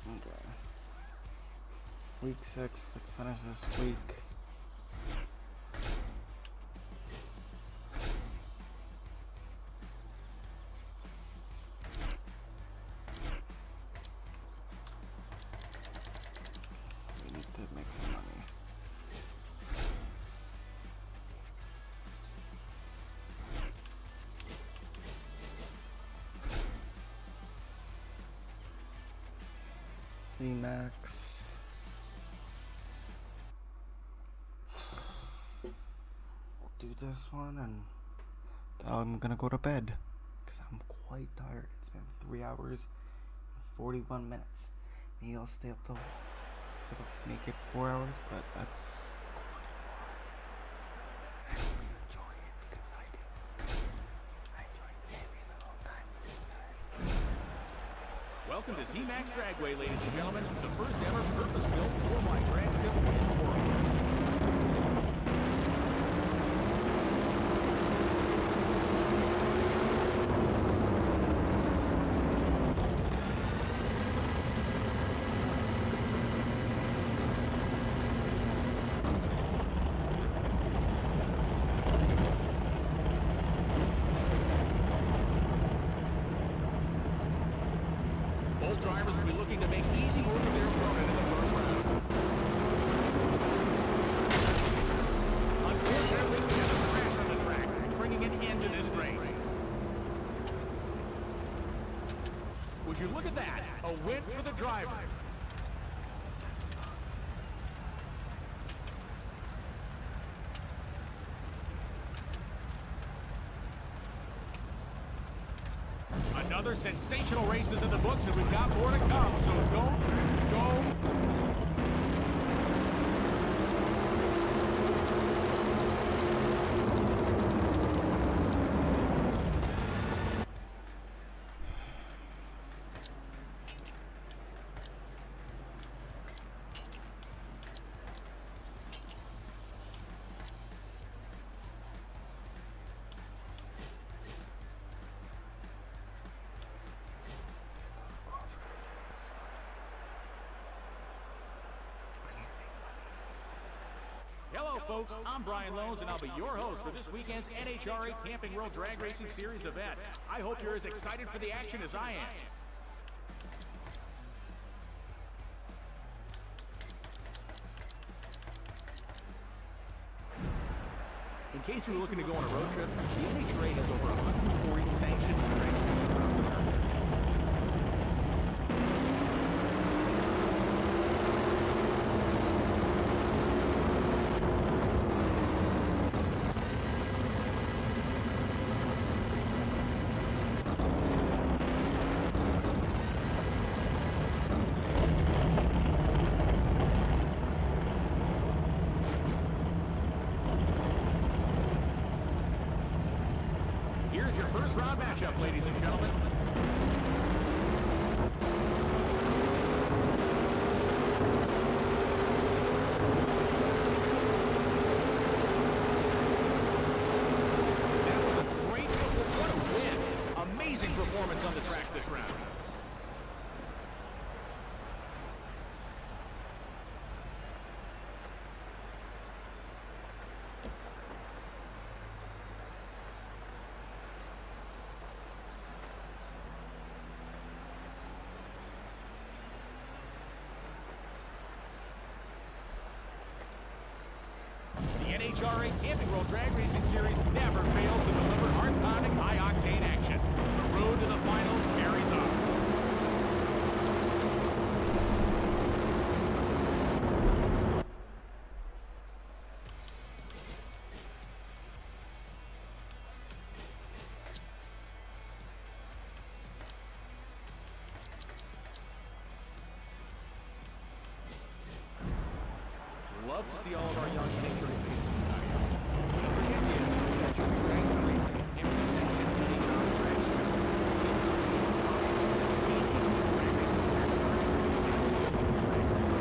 Okay. Week 6. Let's finish this week. We need to make some money. C-Max. We'll do this one and then I'm gonna go to bed because I'm quite tired. It's been 3 hours and 41 minutes. Maybe I'll stay up till make it 4 hours, but that's I hope you enjoy it because I do. I enjoy every little time with you guys. Welcome to Z-Max Dragway, ladies and gentlemen, the first ever purpose-built 4x drag strip in the world. Both drivers will be looking to make easy work of their opponent in the first round. Unfortunately, we had a crash on the track, bringing an end to this race. Would you look at that? A win for the driver. Another sensational race is in the books, and we've got more to come, so don't go. Hello, folks. I'm Brian Loans, and I'll be your host for this weekend's NHRA Camping World Drag Racing Series event. I hope you're as excited for the action as I am. In case you were looking to go on a road trip, the NHRA has over 140 sanctioned drag strips across America. Here's your first round matchup, ladies and gentlemen. That was a great, what a win. Amazing performance on the track this round. The NHRA Camping World Drag Racing Series never fails to deliver heart-pounding, high-octane action. The road to the finals carries on. love to see all of our young NHRA fans unite. Don't forget the answers at Junior Dragster Racing every section of NHRA Dragsters. Kids from age 5 to 17 drag racing is starting at Junior Dragsters.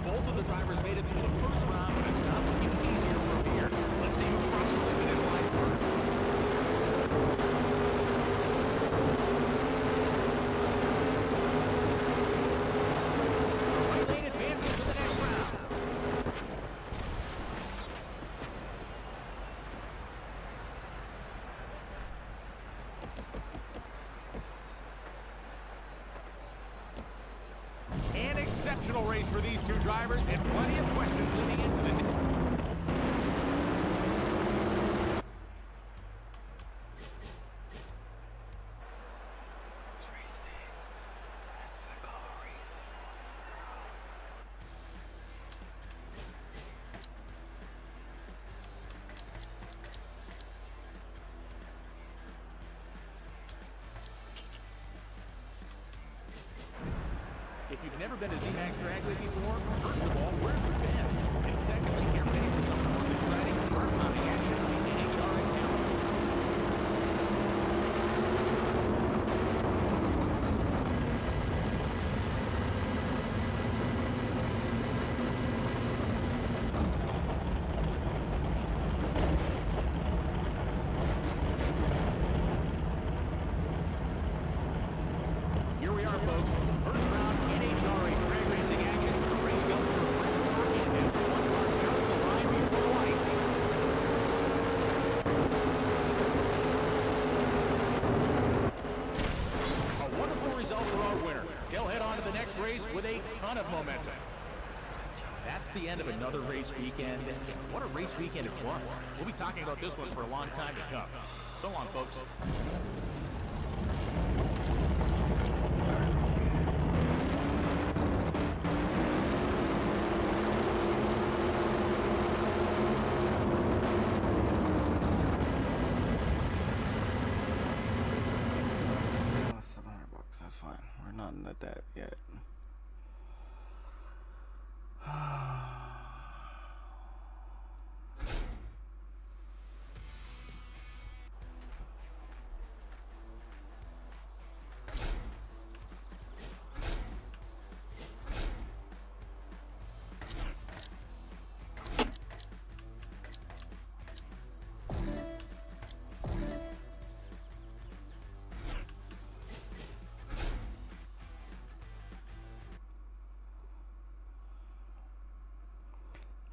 Both of the drivers made it through the first round, but it's not looking easier from here. Let's see who crosses the finish line first. Right lane advances to the next round. An exceptional race for these two drivers, and plenty of questions leading into the... It's race day. Let's go racing, boys and girls. If you've never been to Z-Max Dragway before, first of all, where have you been? And secondly, get ready for some of the most exciting car-pounding action on the NHRA calendar. Here we are, folks. First round NHRA drag racing action. The race goes for a pretty short hand, and one car just the line before the lights. A wonderful result for our winner. They'll head on to the next race with a ton of momentum. That's the end of another race weekend. What a race weekend it was. We'll be talking about this one for a long time to come. So long, folks. Oh, $700. That's fine. We're not in the debt yet.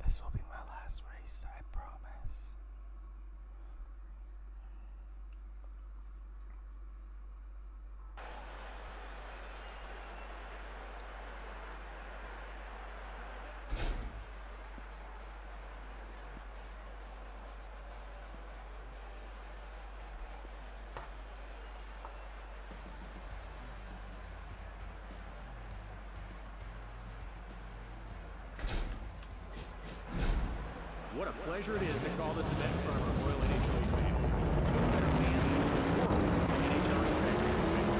This will be my last race, I promise. What a pleasure it is to call this event in front of our loyal NHRA fans. No better fans in the world than NHRA drag racing fans.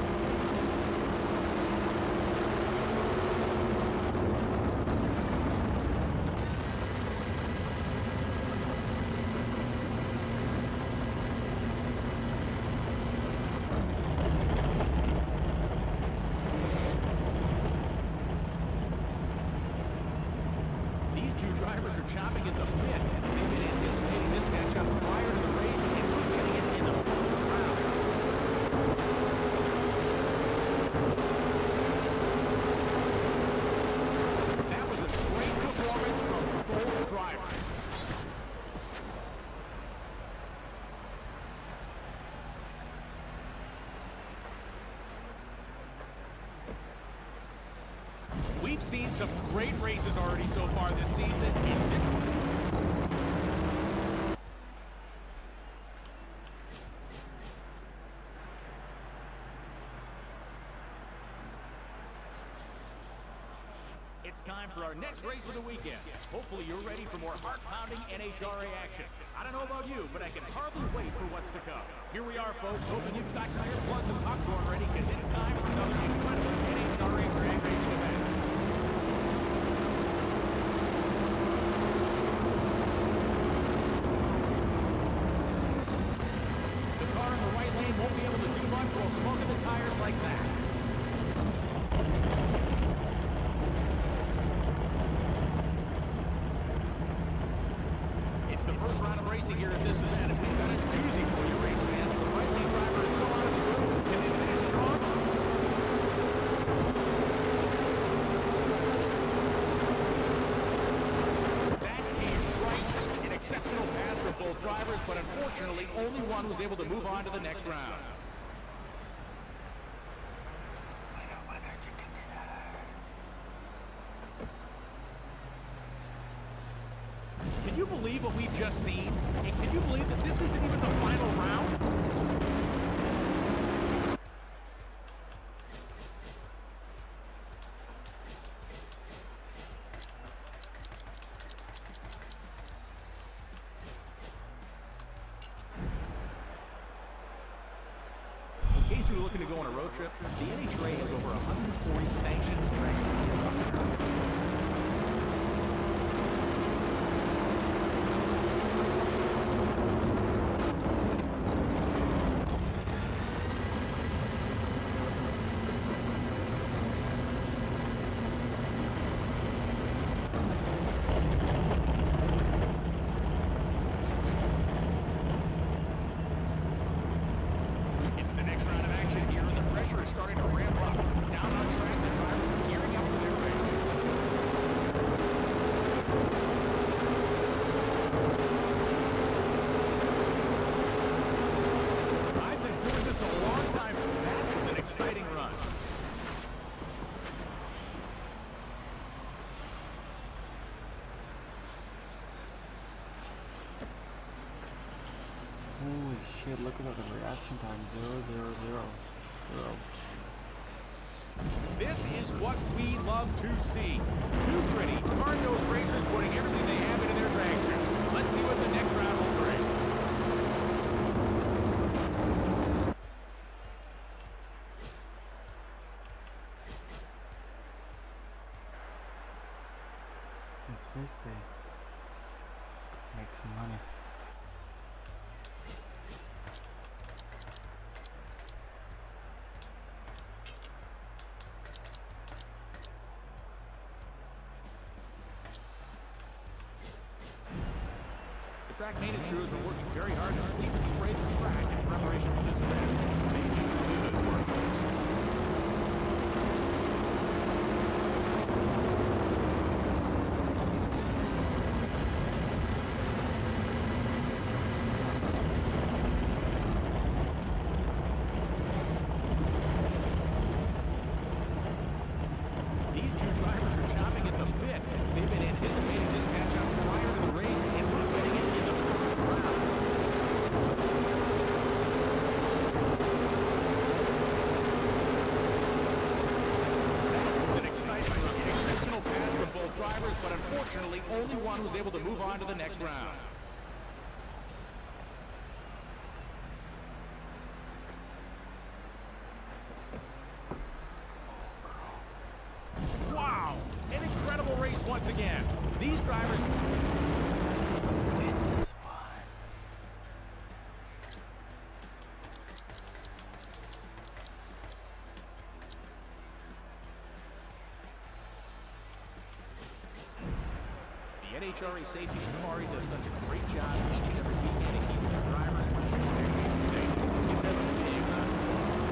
These two drivers are chopping at the bit. They've been anticipating this matchup prior to the race, and we're getting it in the first round. That was a great performance from both drivers. We've seen some great races already so far this season, and It's time for our next race of the weekend. Hopefully you're ready for more heart-pounding NHRA action. I don't know about you, but I can hardly wait for what's to come. Here we are, folks, hoping you've got your earplugs and popcorn ready, because it's time for another incredible NHRA drag racing event. The car in the right lane won't be able to do much while smoking the tires like that. The first round of racing here at this event, and we've got a doozy for you, race fans. The right lane driver is still out of the room. Can they finish strong? That came right. An exceptional pass from both drivers, but unfortunately, only one was able to move on to the next round. Can you believe what we've just seen? And can you believe that this isn't even the final round? In case you're looking to go on a road trip, the NHRA has over 140 sanctioned drag strips across the country. Starting to ramp up. Down on track, the drivers are gearing up for their race. I've been doing this a long time. That was an exciting run. Holy shit, look at the reaction time. 0, 0, 0, 0. This is what we love to see. Two gritty, hard-nosed racers putting everything they have into their dragsters. Let's see what the next round will bring. It's race day. Let's go make some money. The track maintenance crew has been working very hard to sweep and spray the track in preparation for this event. They do good work, folks. These two drivers are chopping at the bit. They've been anticipating this matchup prior to the race, and we're getting it in the first round. That was an exceptional pass from both drivers, but unfortunately, only one was able to move on to the next round. Wow! An incredible race once again. These drivers... Let's win this one. The NHRA Safety Safari does such a great job each and every weekend of keeping their drivers and their team safe. Give them a big round of applause.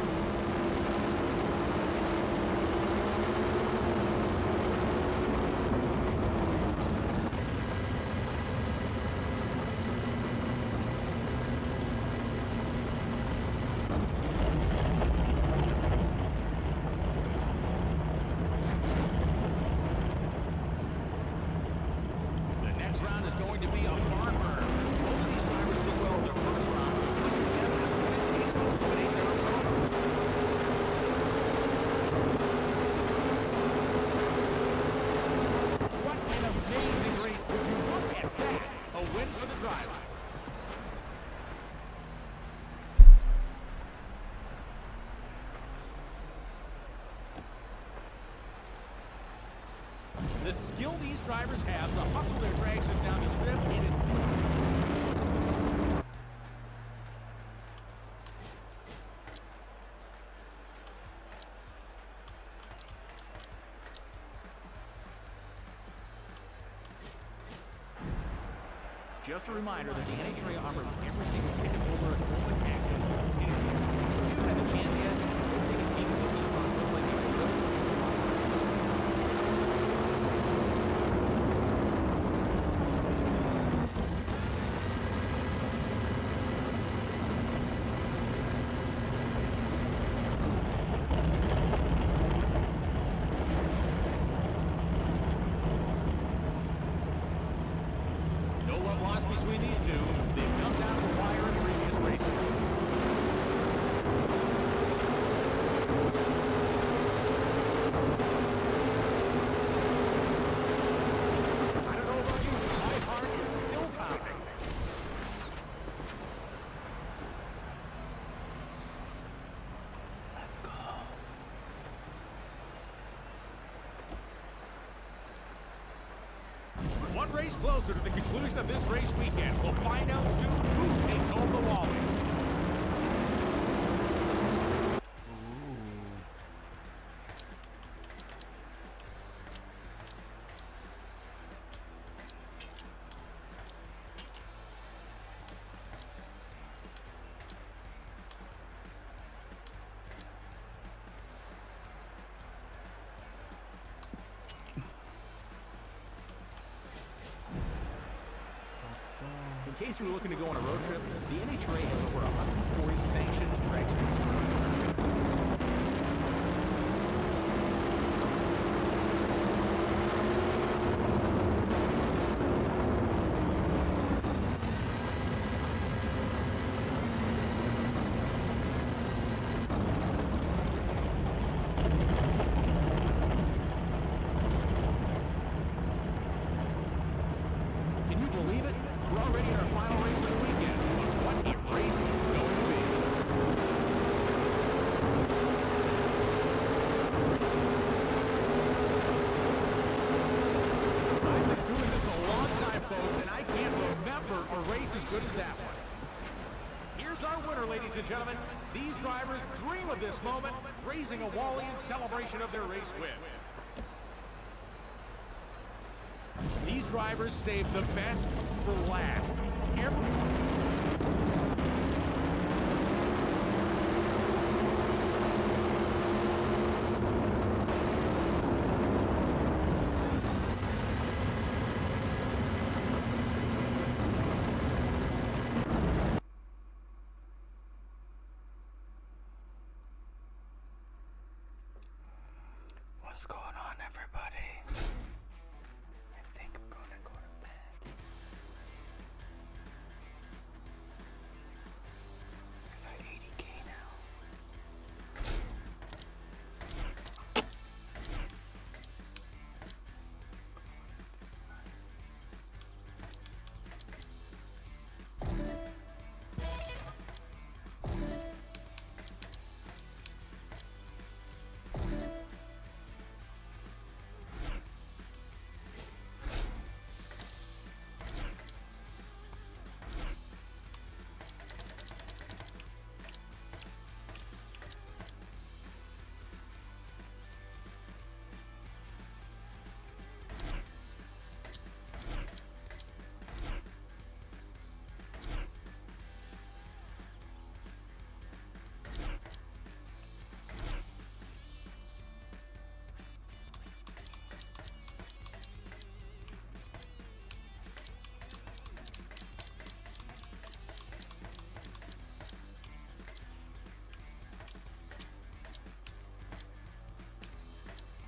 The next round is going to be a barn burner. Both of these drivers did well in their first round. The skill these drivers have to hustle their dragsters down the strip, it is... Just a reminder that the NHRA offers every single ticket holder open access to its pay. So if you haven't had the chance yet, go take a peek at what these spots look like. No love lost between these two. They've come down to the wire in previous races. I don't know about you, but my heart is still pounding. Let's go. One race closer to the conclusion of this race weekend. We'll find out soon who takes home the Wally. In case you were looking to go on a road trip, the NHRA has over 140 sanctioned dragsters. Can you believe it? We're already in our final race of the weekend. But what a race it's going to be. I've been doing this a long time, folks, and I can't remember a race as good as that one. Here's our winner, ladies and gentlemen. These drivers dream of this moment, raising a Wally in celebration of their race win. These drivers saved the best for last. What's going on, everybody? I think I'm gonna go to bed. I got 80K now.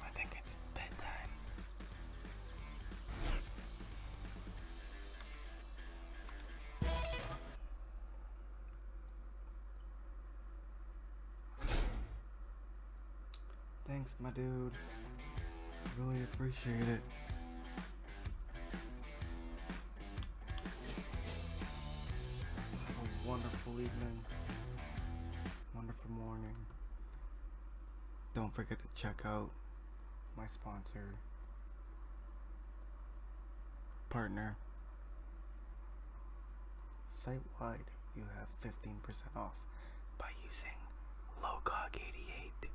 I think it's bedtime. Thanks, my dude. Really appreciate it. Have a wonderful evening. Wonderful morning. Don't forget to check out my sponsor, partner. Site-wide, you have 15% off by using LOGOG88.